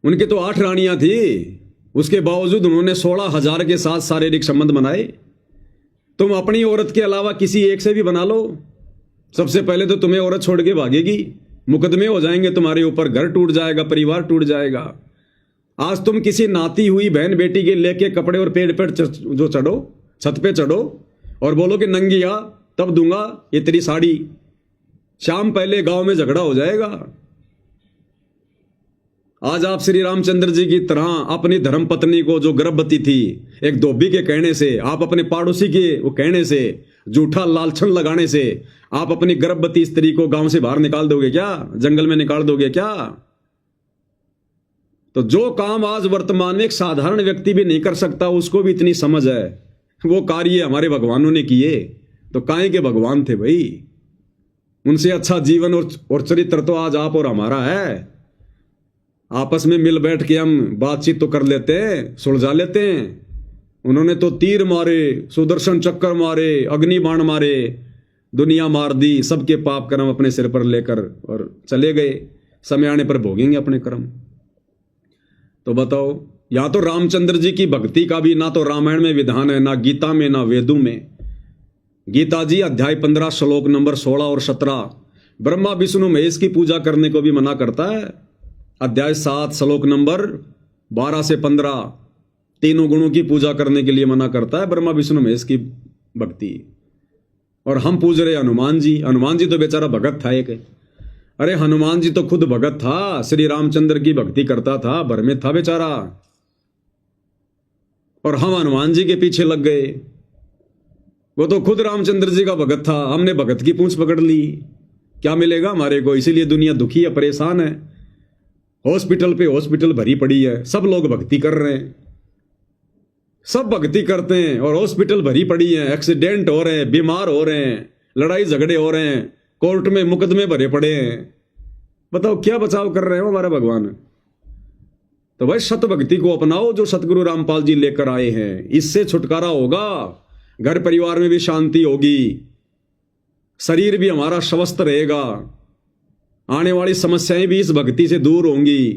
उनके तो 8 रानियां थी, उसके बावजूद उन्होंने 16,000 के साथ शारीरिक संबंध बनाए। तुम अपनी औरत के अलावा किसी एक से भी बना लो, सबसे पहले तो तुम्हें औरत छोड़ के भागेगी, मुकदमे हो जाएंगे तुम्हारे ऊपर, घर टूट जाएगा, परिवार टूट जाएगा। आज तुम किसी नाती हुई बहन बेटी के लेके कपड़े और पेड़ पर जो चढ़ो, छत पे चढ़ो और बोलो कि नंगी आ तब दूंगा ये तेरी साड़ी, शाम पहले गांव में झगड़ा हो जाएगा। आज आप श्री रामचंद्र जी की तरह अपनी धर्म पत्नी को, जो गर्भवती थी, एक धोबी के कहने से, आप अपने पड़ोसी के वो कहने से, झूठा लालछन लगाने से आप अपनी गर्भवती स्त्री को गांव से बाहर निकाल दोगे क्या? जंगल में निकाल दोगे क्या? तो जो काम आज वर्तमान में एक साधारण व्यक्ति भी नहीं कर सकता, उसको भी इतनी समझ है, वो कार्य हमारे भगवानों ने किए। तो काहे के भगवान थे भाई? उनसे अच्छा जीवन और चरित्र तो आज आप और हमारा है। आपस में मिल बैठ के हम बातचीत तो कर लेते हैं, सुलझा लेते हैं। उन्होंने तो तीर मारे, सुदर्शन चक्कर मारे, अग्नि बाण मारे, दुनिया मार दी, सबके पाप कर्म अपने सिर पर लेकर और चले गए। समय आने पर भोगेंगे अपने कर्म। तो बताओ, या तो रामचंद्र जी की भक्ति का भी ना तो रामायण में विधान है, ना गीता में, ना वेदों में। गीता जी अध्याय 15 श्लोक नंबर 16 और 17 ब्रह्मा विष्णु महेश की पूजा करने को भी मना करता है। अध्याय 7 श्लोक नंबर 12 से 15 तीनों गुणों की पूजा करने के लिए मना करता है, ब्रह्मा विष्णु महेश की भक्ति। और हम पूज रहे हनुमान जी। हनुमान जी तो बेचारा भगत था एक। अरे हनुमान जी तो खुद भगत था, श्री रामचंद्र की भक्ति करता था, भर में था बेचारा, और हम हनुमान जी के पीछे लग गए। वो तो खुद रामचंद्र जी का भगत था, हमने भगत की पूंछ पकड़ ली। क्या मिलेगा हमारे को? इसीलिए दुनिया दुखी है, परेशान है। हॉस्पिटल पे हॉस्पिटल भरी पड़ी है, सब लोग भक्ति कर रहे हैं, सब भक्ति करते हैं और हॉस्पिटल भरी पड़ी है। एक्सीडेंट हो रहे हैं, बीमार हो रहे हैं, लड़ाई झगड़े हो रहे हैं, कोर्ट में मुकदमे भरे पड़े हैं। बताओ क्या बचाव कर रहे हो हमारे भगवान? तो भाई सत भक्ति को अपनाओ जो सतगुरु रामपाल जी लेकर आए हैं, इससे छुटकारा होगा, घर परिवार में भी शांति होगी, शरीर भी हमारा स्वस्थ रहेगा, आने वाली समस्याएं भी इस भक्ति से दूर होंगी।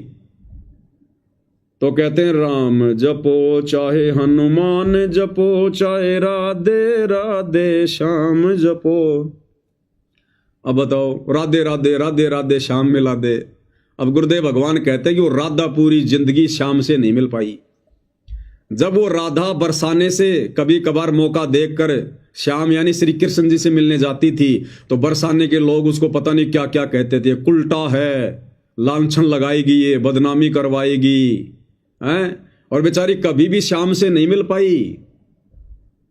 तो कहते हैं राम जपो चाहे हनुमान जपो, चाहे राधे राधे श्याम जपो। अब बताओ, राधे राधे राधे राधे श्याम मिला दे। अब गुरुदेव भगवान कहते हैं कि वो राधा पूरी जिंदगी श्याम से नहीं मिल पाई। जब वो राधा बरसाने से कभी कभार मौका देखकर श्याम यानी श्री कृष्ण जी से मिलने जाती थी, तो बरसाने के लोग उसको पता नहीं क्या क्या कहते थे, कुलटा है, लांछन लगाएगी, ये बदनामी करवाएगी, हैं? और बेचारी कभी भी श्याम से नहीं मिल पाई।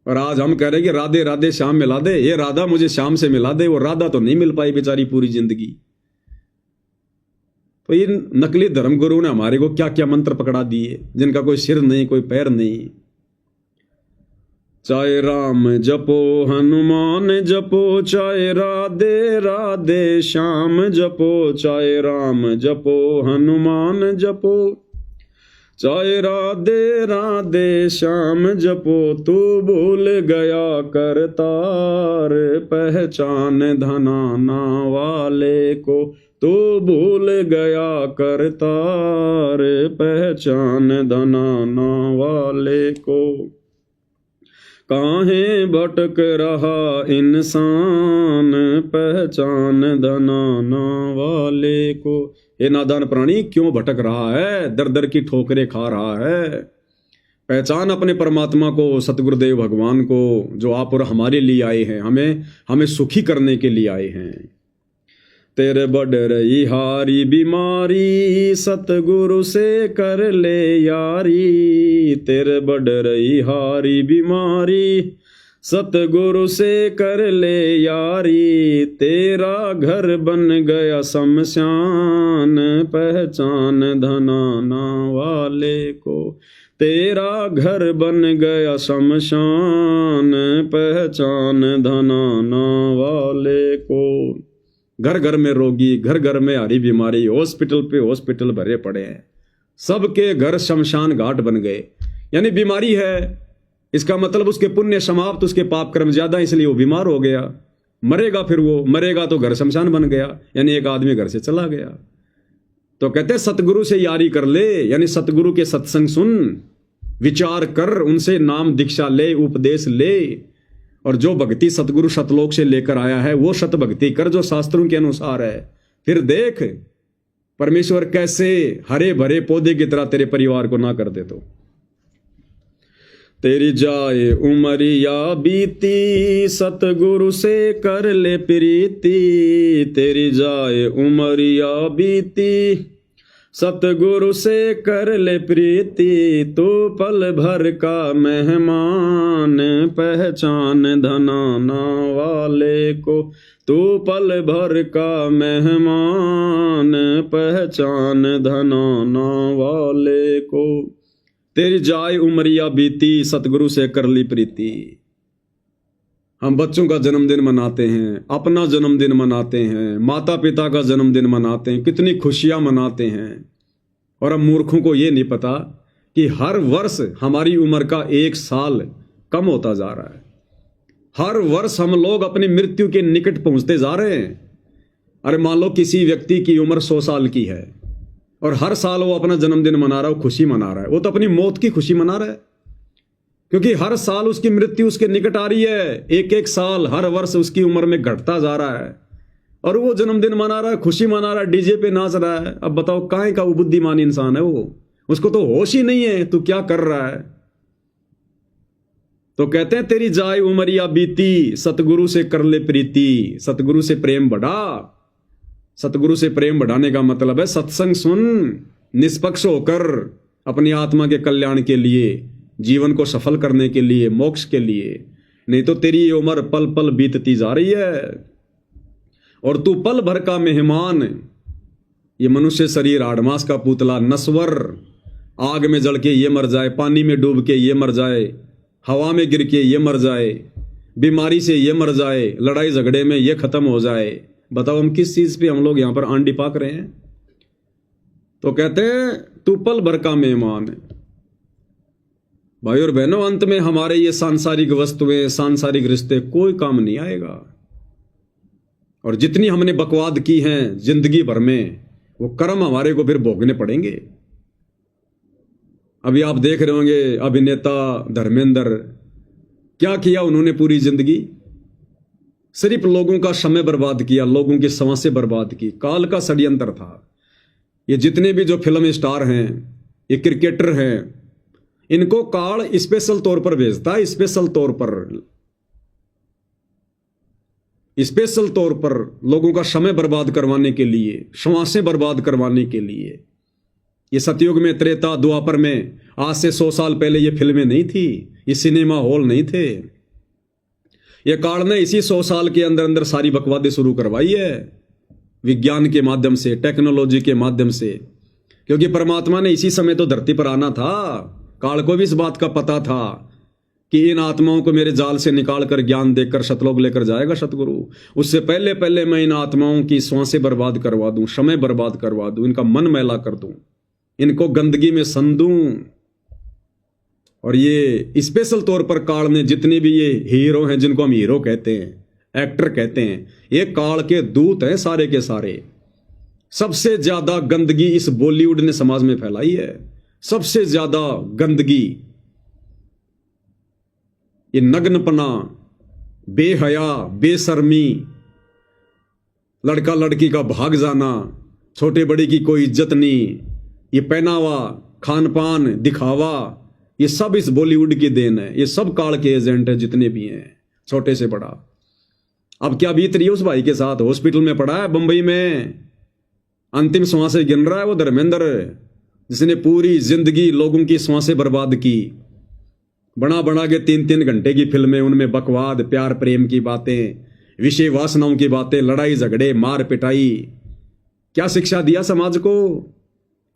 और आज हम कह रहे हैं कि राधे राधे श्याम मिला दे, ये राधा मुझे श्याम से मिला दे। वो राधा तो नहीं मिल पाई बेचारी पूरी जिंदगी। तो ये नकली धर्मगुरु ने हमारे को क्या क्या मंत्र पकड़ा दिए, जिनका कोई सिर नहीं, कोई पैर नहीं। चाहे राम जपो हनुमान जपो, चाहे राधे राधे श्याम जपो, चाहे राम जपो हनुमान जपो, चाहे राधे राधे श्याम जपो तू भूल गया करतार, पहचान धनाना वाले को तू भूल गया करतार, पहचान धनाना वाले को। काहे भटक रहा इंसान, पहचान धनाना वाले को। ये नादान प्राणी क्यों भटक रहा है, दर दर की ठोकरें खा रहा है। पहचान अपने परमात्मा को, सतगुरुदेव भगवान को, जो आप और हमारे लिए आए हैं, हमें सुखी करने के लिए आए हैं। तेरे बढ़ रही हारी बीमारी, सतगुरु से कर ले यारी। तेरे बढ़ रही हारी बीमारी, सतगुरु से कर ले यारी। तेरा घर बन गया शमशान, पहचान धनाना वाले को। तेरा घर बन गया शमशान, पहचान धनाना वाले को। घर घर में रोगी, घर घर में हारी बीमारी, हॉस्पिटल पे हॉस्पिटल भरे पड़े हैं, सबके घर शमशान घाट बन गए। यानी बीमारी है, इसका मतलब उसके पुण्य समाप्त, उसके पाप कर्म ज्यादा, इसलिए वो बीमार हो गया। मरेगा, फिर वो मरेगा तो घर शमशान बन गया, यानी एक आदमी घर से चला गया। तो कहते हैं सतगुरु से यारी कर ले, यानी सतगुरु के सत्संग सुन, विचार कर, उनसे नाम दीक्षा ले, उपदेश ले, और जो भक्ति सतगुरु सतलोक से लेकर आया है वो सत भक्ति कर, जो शास्त्रों के अनुसार है। फिर देख परमेश्वर कैसे हरे भरे पौधे की तरह तेरे परिवार को ना कर दे। तो तेरी जाए उमरिया बीती, सतगुरु से कर ले प्रीति। तेरी जाए उमरिया बीती, सतगुरु से कर ले प्रीति। तो पल भर का मेहमान, पहचान धनाना वाले को। तो पल भर का मेहमान, पहचान धनाना वाले को। तेरी जाए उमरिया बीती, सतगुरु से कर ली प्रीति। हम बच्चों का जन्मदिन मनाते हैं, अपना जन्मदिन मनाते हैं, माता पिता का जन्मदिन मनाते हैं, कितनी खुशियां मनाते हैं। और हम मूर्खों को ये नहीं पता कि हर वर्ष हमारी उम्र का 1 साल कम होता जा रहा है। हर वर्ष हम लोग अपनी मृत्यु के निकट पहुंचते जा रहे हैं। अरे मान लो किसी व्यक्ति की उम्र 100 साल की है और हर साल वो अपना जन्मदिन मना रहा है, खुशी मना रहा है, वो तो अपनी मौत की खुशी मना रहा है, क्योंकि हर साल उसकी मृत्यु उसके निकट आ रही है। एक एक साल हर वर्ष उसकी उम्र में घटता जा रहा है और वो जन्मदिन मना रहा है, खुशी मना रहा है, डीजे पे नाच रहा है। अब बताओ काहे का वो बुद्धिमान इंसान है वो, उसको तो होश ही नहीं है तू क्या कर रहा है। तो कहते हैं तेरी जाए उमरिया बीती, सतगुरु से कर ले प्रीति। सतगुरु से प्रेम बढ़ा। सतगुरु से प्रेम बढ़ाने का मतलब है सत्संग सुन, निष्पक्ष होकर अपनी आत्मा के कल्याण के लिए, जीवन को सफल करने के लिए, मोक्ष के लिए। नहीं तो तेरी ये उम्र पल पल बीतती जा रही है और तू पल भर का मेहमान। ये मनुष्य शरीर आड़मास का पुतला, नस्वर, आग में जल के ये मर जाए, पानी में डूब के ये मर जाए, हवा में गिर के ये मर जाए, बीमारी से ये मर जाए, लड़ाई झगड़े में ये खत्म हो जाए। बताओ हम किस चीज पे हम लोग यहां पर आंडी पाक रहे हैं। तो कहते हैं तू पल भर का मेहमान है। भाई और बहनों, अंत में हमारे ये सांसारिक वस्तुएं, सांसारिक रिश्ते कोई काम नहीं आएगा। और जितनी हमने बकवाद की हैं जिंदगी भर में, वो कर्म हमारे को फिर भोगने पड़ेंगे। अभी आप देख रहे होंगे अभिनेता धर्मेंद्र, क्या किया उन्होंने पूरी जिंदगी, सिर्फ लोगों का समय बर्बाद किया, लोगों की समस्या बर्बाद की। काल का षड्यंत्र था। ये जितने भी जो फिल्म स्टार हैं, ये क्रिकेटर हैं, इनको काल स्पेशल तौर पर भेजता है, स्पेशल तौर पर लोगों का समय बर्बाद करवाने के लिए, श्वासें बर्बाद करवाने के लिए। ये सतयुग में, त्रेता द्वापर में, आज से 100 साल पहले ये फिल्में नहीं थी, ये सिनेमा हॉल नहीं थे। ये काल ने इसी 100 साल के अंदर अंदर सारी बकवादें शुरू करवाई है, विज्ञान के माध्यम से, टेक्नोलॉजी के माध्यम से। क्योंकि परमात्मा ने इसी समय तो धरती पर आना था। काल को भी इस बात का पता था कि इन आत्माओं को मेरे जाल से निकाल कर ज्ञान देकर सतलोक लेकर जाएगा सतगुरु। उससे पहले पहले मैं इन आत्माओं की श्वासें बर्बाद करवा दूं, समय बर्बाद करवा दूं, इनका मन मैला कर दूं, इनको गंदगी में सन दूं। और ये स्पेशल तौर पर काल ने जितने भी ये हीरो हैं, जिनको हम हीरो कहते हैं, एक्टर कहते हैं, ये काल के दूत हैं सारे के सारे। सबसे ज्यादा गंदगी इस बॉलीवुड ने समाज में फैलाई है, सबसे ज्यादा गंदगी। ये नग्नपना, बेहया, बेशर्मी, लड़का लड़की का भाग जाना, छोटे बड़े की कोई इज्जत नहीं, ये पहनावा, खान पान, दिखावा, ये सब इस बॉलीवुड की देन है। ये सब काल के एजेंट है जितने भी हैं, छोटे से बड़ा। अब क्या बीत रही है उस भाई के साथ? हॉस्पिटल में पड़ा है बंबई में, अंतिम सांसें गिन रहा है वो धर्मेंद्र, जिसने पूरी जिंदगी लोगों की सांसें बर्बाद की। बना बना के 3-3 घंटे की फिल्में, उनमें बकवाद, प्यार प्रेम की बातें, विषय वासनाओं की बातें, लड़ाई झगड़े, मार पिटाई। क्या शिक्षा दिया समाज को?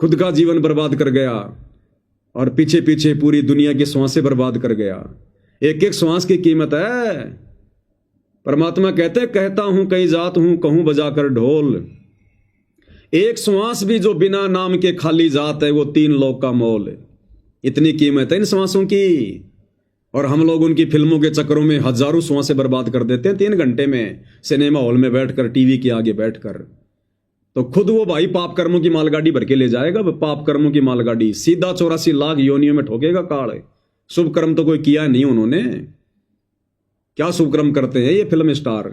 खुद का जीवन बर्बाद कर गया और पीछे पीछे पूरी दुनिया की सांसें बर्बाद कर गया। एक एक सांस की कीमत है। परमात्मा कहते, कहता हूं कहीं जात हूं, कहूं बजाकर ढोल। एक सांस भी जो बिना नाम के खाली जात है, वो 3 लोक का मोल। इतनी कीमत है इन सांसों की। और हम लोग उनकी फिल्मों के चक्करों में हजारों सांसें बर्बाद कर देते हैं 3 घंटे में, सिनेमा हॉल में बैठकर, टीवी के आगे बैठकर। तो खुद वो भाई पाप कर्मों की मालगाड़ी भर के ले जाएगा, पाप कर्मों की मालगाड़ी सीधा 84 लाख योनियों में ठोकेगा काल। शुभ कर्म तो कोई किया नहीं उन्होंने। क्या शुभ कर्म करते हैं ये फिल्म स्टार,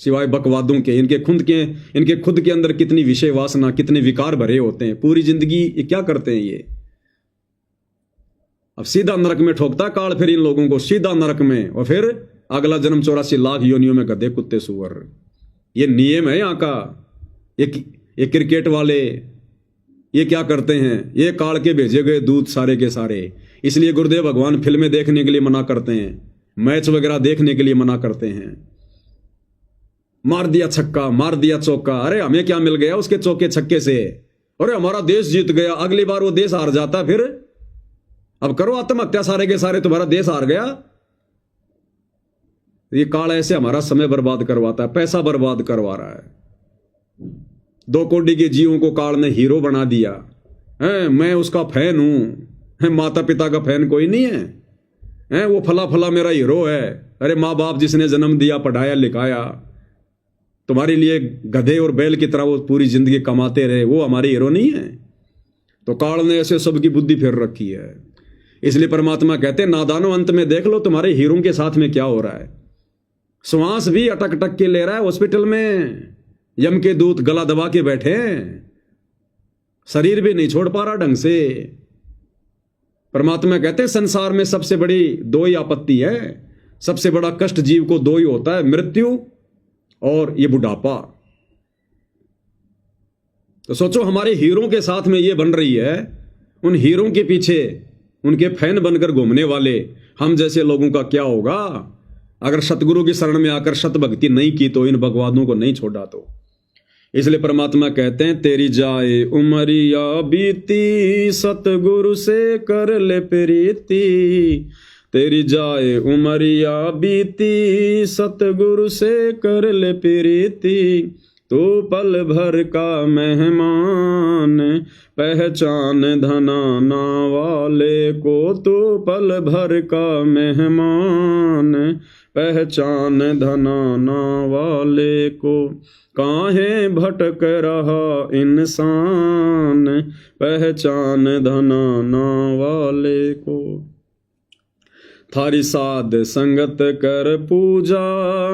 सिवाय बकवादों के? इनके खुद के अंदर कितनी विषय वासना, कितने विकार भरे होते हैं। पूरी जिंदगी ये क्या करते हैं ये? अब सीधा नरक में ठोकता काल फिर इन लोगों को, सीधा नरक में। और फिर अगला जन्म 84 लाख योनियों में गधे कुत्ते सुअर। ये नियम है यहाँ का। ये क्रिकेट वाले ये क्या करते हैं? ये काल के भेजे गए दूत सारे के सारे। इसलिए गुरुदेव भगवान फिल्में देखने के लिए मना करते हैं, मैच वगैरह देखने के लिए मना करते हैं। मार दिया छक्का, मार दिया चौका, अरे हमें क्या मिल गया उसके चौके छक्के से? अरे हमारा देश जीत गया, अगली बार वो देश हार जाता, फिर अब करो आत्महत्या सारे के सारे, तुम्हारा देश हार गया। ये काल ऐसे हमारा समय बर्बाद करवाता है, पैसा बर्बाद करवा रहा है। 2 कोटी के जीवों को काल ने हीरो बना दिया है। मैं उसका फैन हूं, माता पिता का फैन कोई नहीं है। वो फला फला मेरा हीरो है। अरे माँ बाप जिसने जन्म दिया, पढ़ाया लिखाया, तुम्हारे लिए गधे और बैल की तरह वो पूरी जिंदगी कमाते रहे, वो हमारे हीरो नहीं है। तो काल ने ऐसे सबकी बुद्धि फेर रखी है। इसलिए परमात्मा कहते हैं, नादानो अंत में देख लो तुम्हारे हीरो के साथ में क्या हो रहा है। श्वास भी अटक अटक के ले रहा है हॉस्पिटल में, यम के दूत गला दबा के बैठे हैं, शरीर भी नहीं छोड़ पा रहा ढंग से। परमात्मा कहते हैं, संसार में सबसे बड़ी 2 ही आपत्ति है, सबसे बड़ा कष्ट जीव को 2 ही होता है, मृत्यु और ये बुढ़ापा। तो सोचो हमारे हीरो के साथ में ये बन रही है। उन हीरो के पीछे उनके फैन बनकर घूमने वाले हम जैसे लोगों का क्या होगा? अगर सतगुरु की शरण में आकर सत भक्ति नहीं की तो, इन भगवादों को नहीं छोड़ा तो। इसलिए परमात्मा कहते हैं, तेरी जाए उमरिया बीती, सतगुरु से कर ले प्रीति। तेरी जाए उमरिया बीती, सतगुरु से कर ले प्रीति। तो पल भर का मेहमान, पहचान धनाना वाले को। तो पल भर का मेहमान, पहचान धनाना वाले को। काहे भटक रहा इंसान, पहचान धनाना वाले को। थारी साध संगत कर पूजा,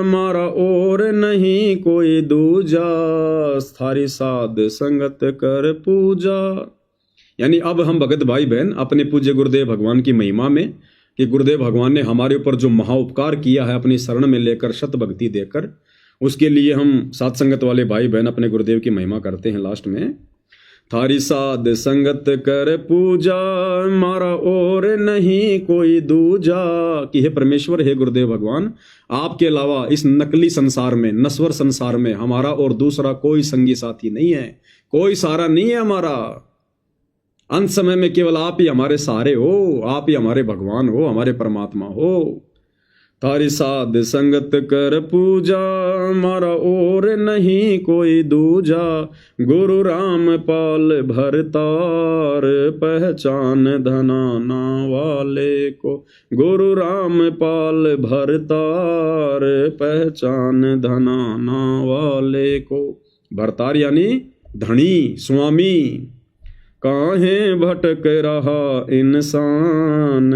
मारा और नहीं कोई दूजा। थारी साध संगत कर पूजा, यानी अब हम भगत भाई बहन अपने पूज्य गुरुदेव भगवान की महिमा में, कि गुरुदेव भगवान ने हमारे ऊपर जो महाउपकार किया है अपनी शरण में लेकर, सत भक्ति देकर, उसके लिए हम साध संगत वाले भाई बहन अपने गुरुदेव की महिमा करते हैं लास्ट में। थारी साध संगत कर पूजा, मारा और नहीं कोई दूजा। कि हे परमेश्वर, हे गुरुदेव भगवान, आपके अलावा इस नकली संसार में, नश्वर संसार में हमारा और दूसरा कोई संगी साथी नहीं है, कोई सहारा नहीं है हमारा। अंत समय में केवल आप ही हमारे सहारे हो, आप ही हमारे भगवान हो, हमारे परमात्मा हो। थारी साध संगत कर पूजा, मारा और नहीं कोई दूजा। गुरु रामपाल भरतार, पहचान धनाना वाले को। गुरु रामपाल भरतार, पहचान धनाना वाले को। भरतार यानी धनी, स्वामी। काहे भटक रहा इंसान,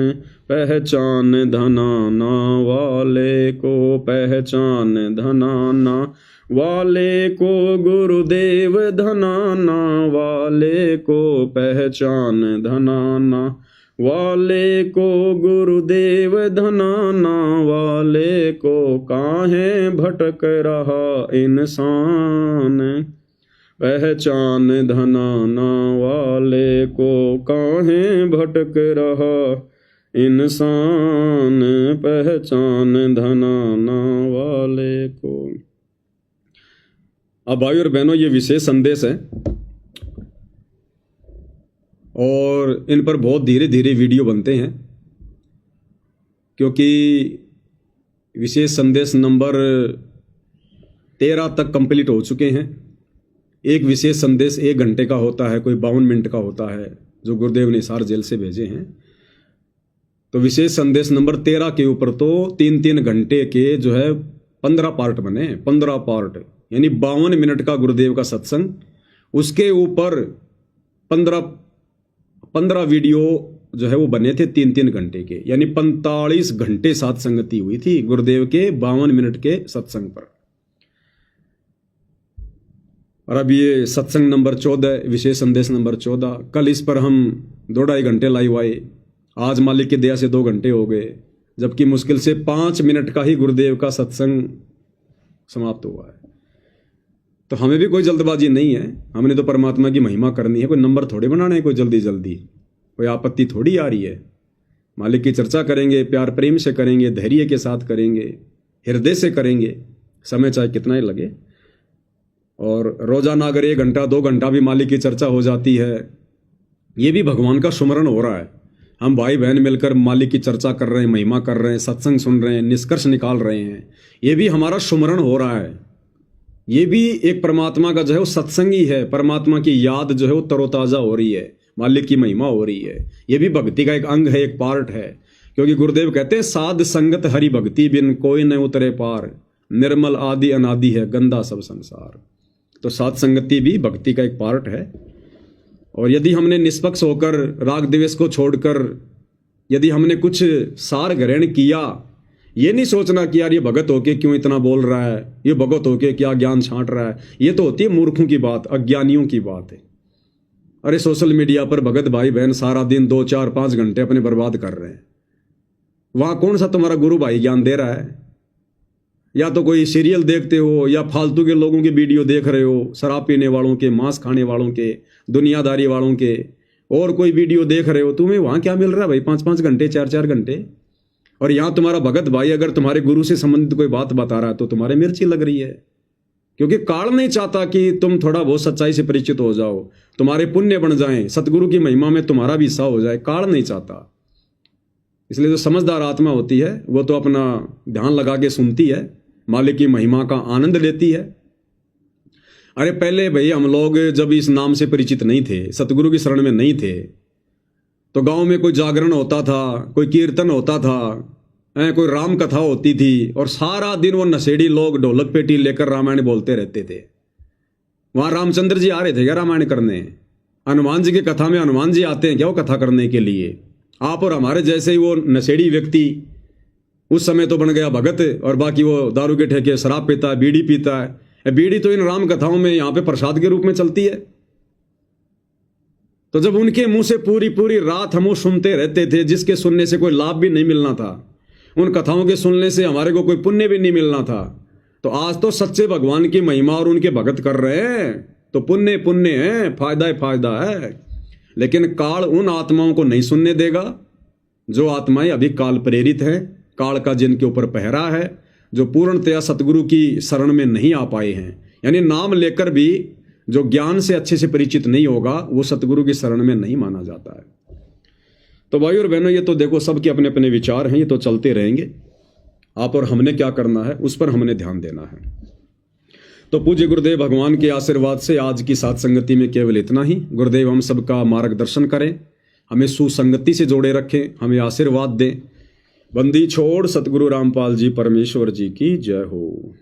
पहचान धनाना वाले को। पहचान धनाना वाले को, गुरुदेव धनाना वाले को। पहचान धनाना वाले को, गुरुदेव धनाना वाले को। काहे भटक रहा इंसान, पहचान धनाना वाले को। काहे भटक रहा इंसान, पहचान धनाना वाले को। अब भाई और बहनों, ये विशेष संदेश है और इन पर बहुत धीरे धीरे वीडियो बनते हैं, क्योंकि विशेष संदेश नंबर 13 तक कंप्लीट हो चुके हैं। एक विशेष संदेश 1 घंटे का होता है, कोई 52 मिनट का होता है, जो गुरुदेव ने हिसार जेल से भेजे हैं। तो विशेष संदेश नंबर 13 के ऊपर तो 3-3 घंटे के जो है 15 पार्ट बने, 15 पार्ट यानी 52 मिनट का गुरुदेव का सत्संग। उसके ऊपर 15 वीडियो जो है वो बने थे 3-3 घंटे के, यानी 45 घंटे साथ संगति हुई थी गुरुदेव के 52 मिनट के सत्संग पर। और अब ये सत्संग नंबर 14, विशेष संदेश नंबर 14। कल इस पर हम 2-2.5 घंटे लाइव आए। आज मालिक की दया से 2 घंटे हो गए, जबकि मुश्किल से 5 मिनट का ही गुरुदेव का सत्संग समाप्त हुआ है। तो हमें भी कोई जल्दबाजी नहीं है, हमने तो परमात्मा की महिमा करनी है, कोई नंबर थोड़े बनाने हैं, कोई जल्दी जल्दी कोई आपत्ति थोड़ी आ रही है। मालिक की चर्चा करेंगे, प्यार प्रेम से करेंगे, धैर्य के साथ करेंगे, हृदय से करेंगे, समय चाहे कितना ही लगे। और रोजाना अगर 1 घंटा 2 घंटा भी मालिक की चर्चा हो जाती है, ये भी भगवान का सुमरण हो रहा है। हम भाई बहन मिलकर मालिक की चर्चा कर रहे हैं, महिमा कर रहे हैं, सत्संग सुन रहे हैं, निष्कर्ष निकाल रहे हैं, ये भी हमारा सुमरण हो रहा है। ये भी एक परमात्मा का जो है वो सत्संग ही है। परमात्मा की याद जो है वो तरोताज़ा हो रही है, मालिक की महिमा हो रही है। ये भी भक्ति का एक अंग है, एक पार्ट है। क्योंकि गुरुदेव कहते हैं, साध संगत हरि भक्ति बिन कोई न उतरे पार, निर्मल आदि अनादि है गंदा सब संसार। तो साध संगति भी भक्ति का एक पार्ट है। और यदि हमने निष्पक्ष होकर, राग द्वेष को छोड़कर, यदि हमने कुछ सार ग्रहण किया, ये नहीं सोचना कि यार ये भगत होके क्यों इतना बोल रहा है, ये भगत होके क्या ज्ञान छांट रहा है, ये तो होती है मूर्खों की बात, अज्ञानियों की बात है। अरे सोशल मीडिया पर भगत भाई बहन सारा दिन 2, 4, 5 घंटे अपने बर्बाद कर रहे हैं। वहां कौन सा तुम्हारा गुरु भाई ज्ञान दे रहा है? या तो कोई सीरियल देखते हो, या फालतू के लोगों के वीडियो देख रहे हो, शराब पीने वालों के, मांस खाने वालों के, दुनियादारी वालों के, और कोई वीडियो देख रहे हो। तुम्हें वहां क्या मिल रहा है भाई? 5-5 घंटे, 4-4 घंटे। और यहाँ तुम्हारा भगत भाई अगर तुम्हारे गुरु से संबंधित कोई बात बता रहा है तो तुम्हारे मिर्ची लग रही है। क्योंकि काल नहीं चाहता कि तुम थोड़ा बहुत सच्चाई से परिचित हो जाओ, तुम्हारे पुण्य बन जाएं, सतगुरु की महिमा में तुम्हारा भी हिस्सा हो जाए। काल नहीं चाहता। इसलिए जो समझदार आत्मा होती है वो तो अपना ध्यान लगा के सुनती है, मालिक की महिमा का आनंद लेती है। अरे पहले भाई हम लोग जब इस नाम से परिचित नहीं थे, सतगुरु की शरण में नहीं थे, तो गांव में कोई जागरण होता था, कोई कीर्तन होता था, कोई राम कथा होती थी, और सारा दिन वो नशेड़ी लोग ढोलक पेटी लेकर रामायण बोलते रहते थे। वहां रामचंद्र जी आ रहे थे क्या रामायण करने? हनुमान जी की कथा में हनुमान जी आते हैं क्या वो कथा करने के लिए? आप और हमारे जैसे ही वो नशेड़ी व्यक्ति उस समय तो बन गया भगत, और बाकी वो दारू के ठेके, शराब पीता है, बीड़ी पीता है। बीड़ी तो इन राम कथाओं में यहाँ पे प्रसाद के रूप में चलती है। तो जब उनके मुंह से पूरी पूरी रात हम वो सुनते रहते थे, जिसके सुनने से कोई लाभ भी नहीं मिलना था, उन कथाओं के सुनने से हमारे को कोई पुण्य भी नहीं मिलना था, तो आज तो सच्चे भगवान की महिमा और उनके भगत कर रहे हैं, तो पुण्य पुण्य है, फायदा ही फायदा है। लेकिन काल उन आत्माओं को नहीं सुनने देगा जो आत्माएं अभी काल प्रेरित हैं, काल का जिनके ऊपर पहरा है, जो पूर्णतया सतगुरु की शरण में नहीं आ पाए हैं। यानी नाम लेकर भी जो ज्ञान से अच्छे से परिचित नहीं होगा वो सतगुरु की शरण में नहीं माना जाता है। तो भाई और बहनों, ये तो देखो सबके अपने अपने विचार हैं, ये तो चलते रहेंगे। आप और हमने क्या करना है उस पर हमने ध्यान देना है। तो पूज्य गुरुदेव भगवान के आशीर्वाद से आज की साथ संगति में केवल इतना ही। गुरुदेव हम सबका मार्गदर्शन करें, हमें सुसंगति से जोड़े रखें, हमें आशीर्वाद दें। बंदी छोड़ सतगुरु रामपाल जी परमेश्वर जी की जय हो।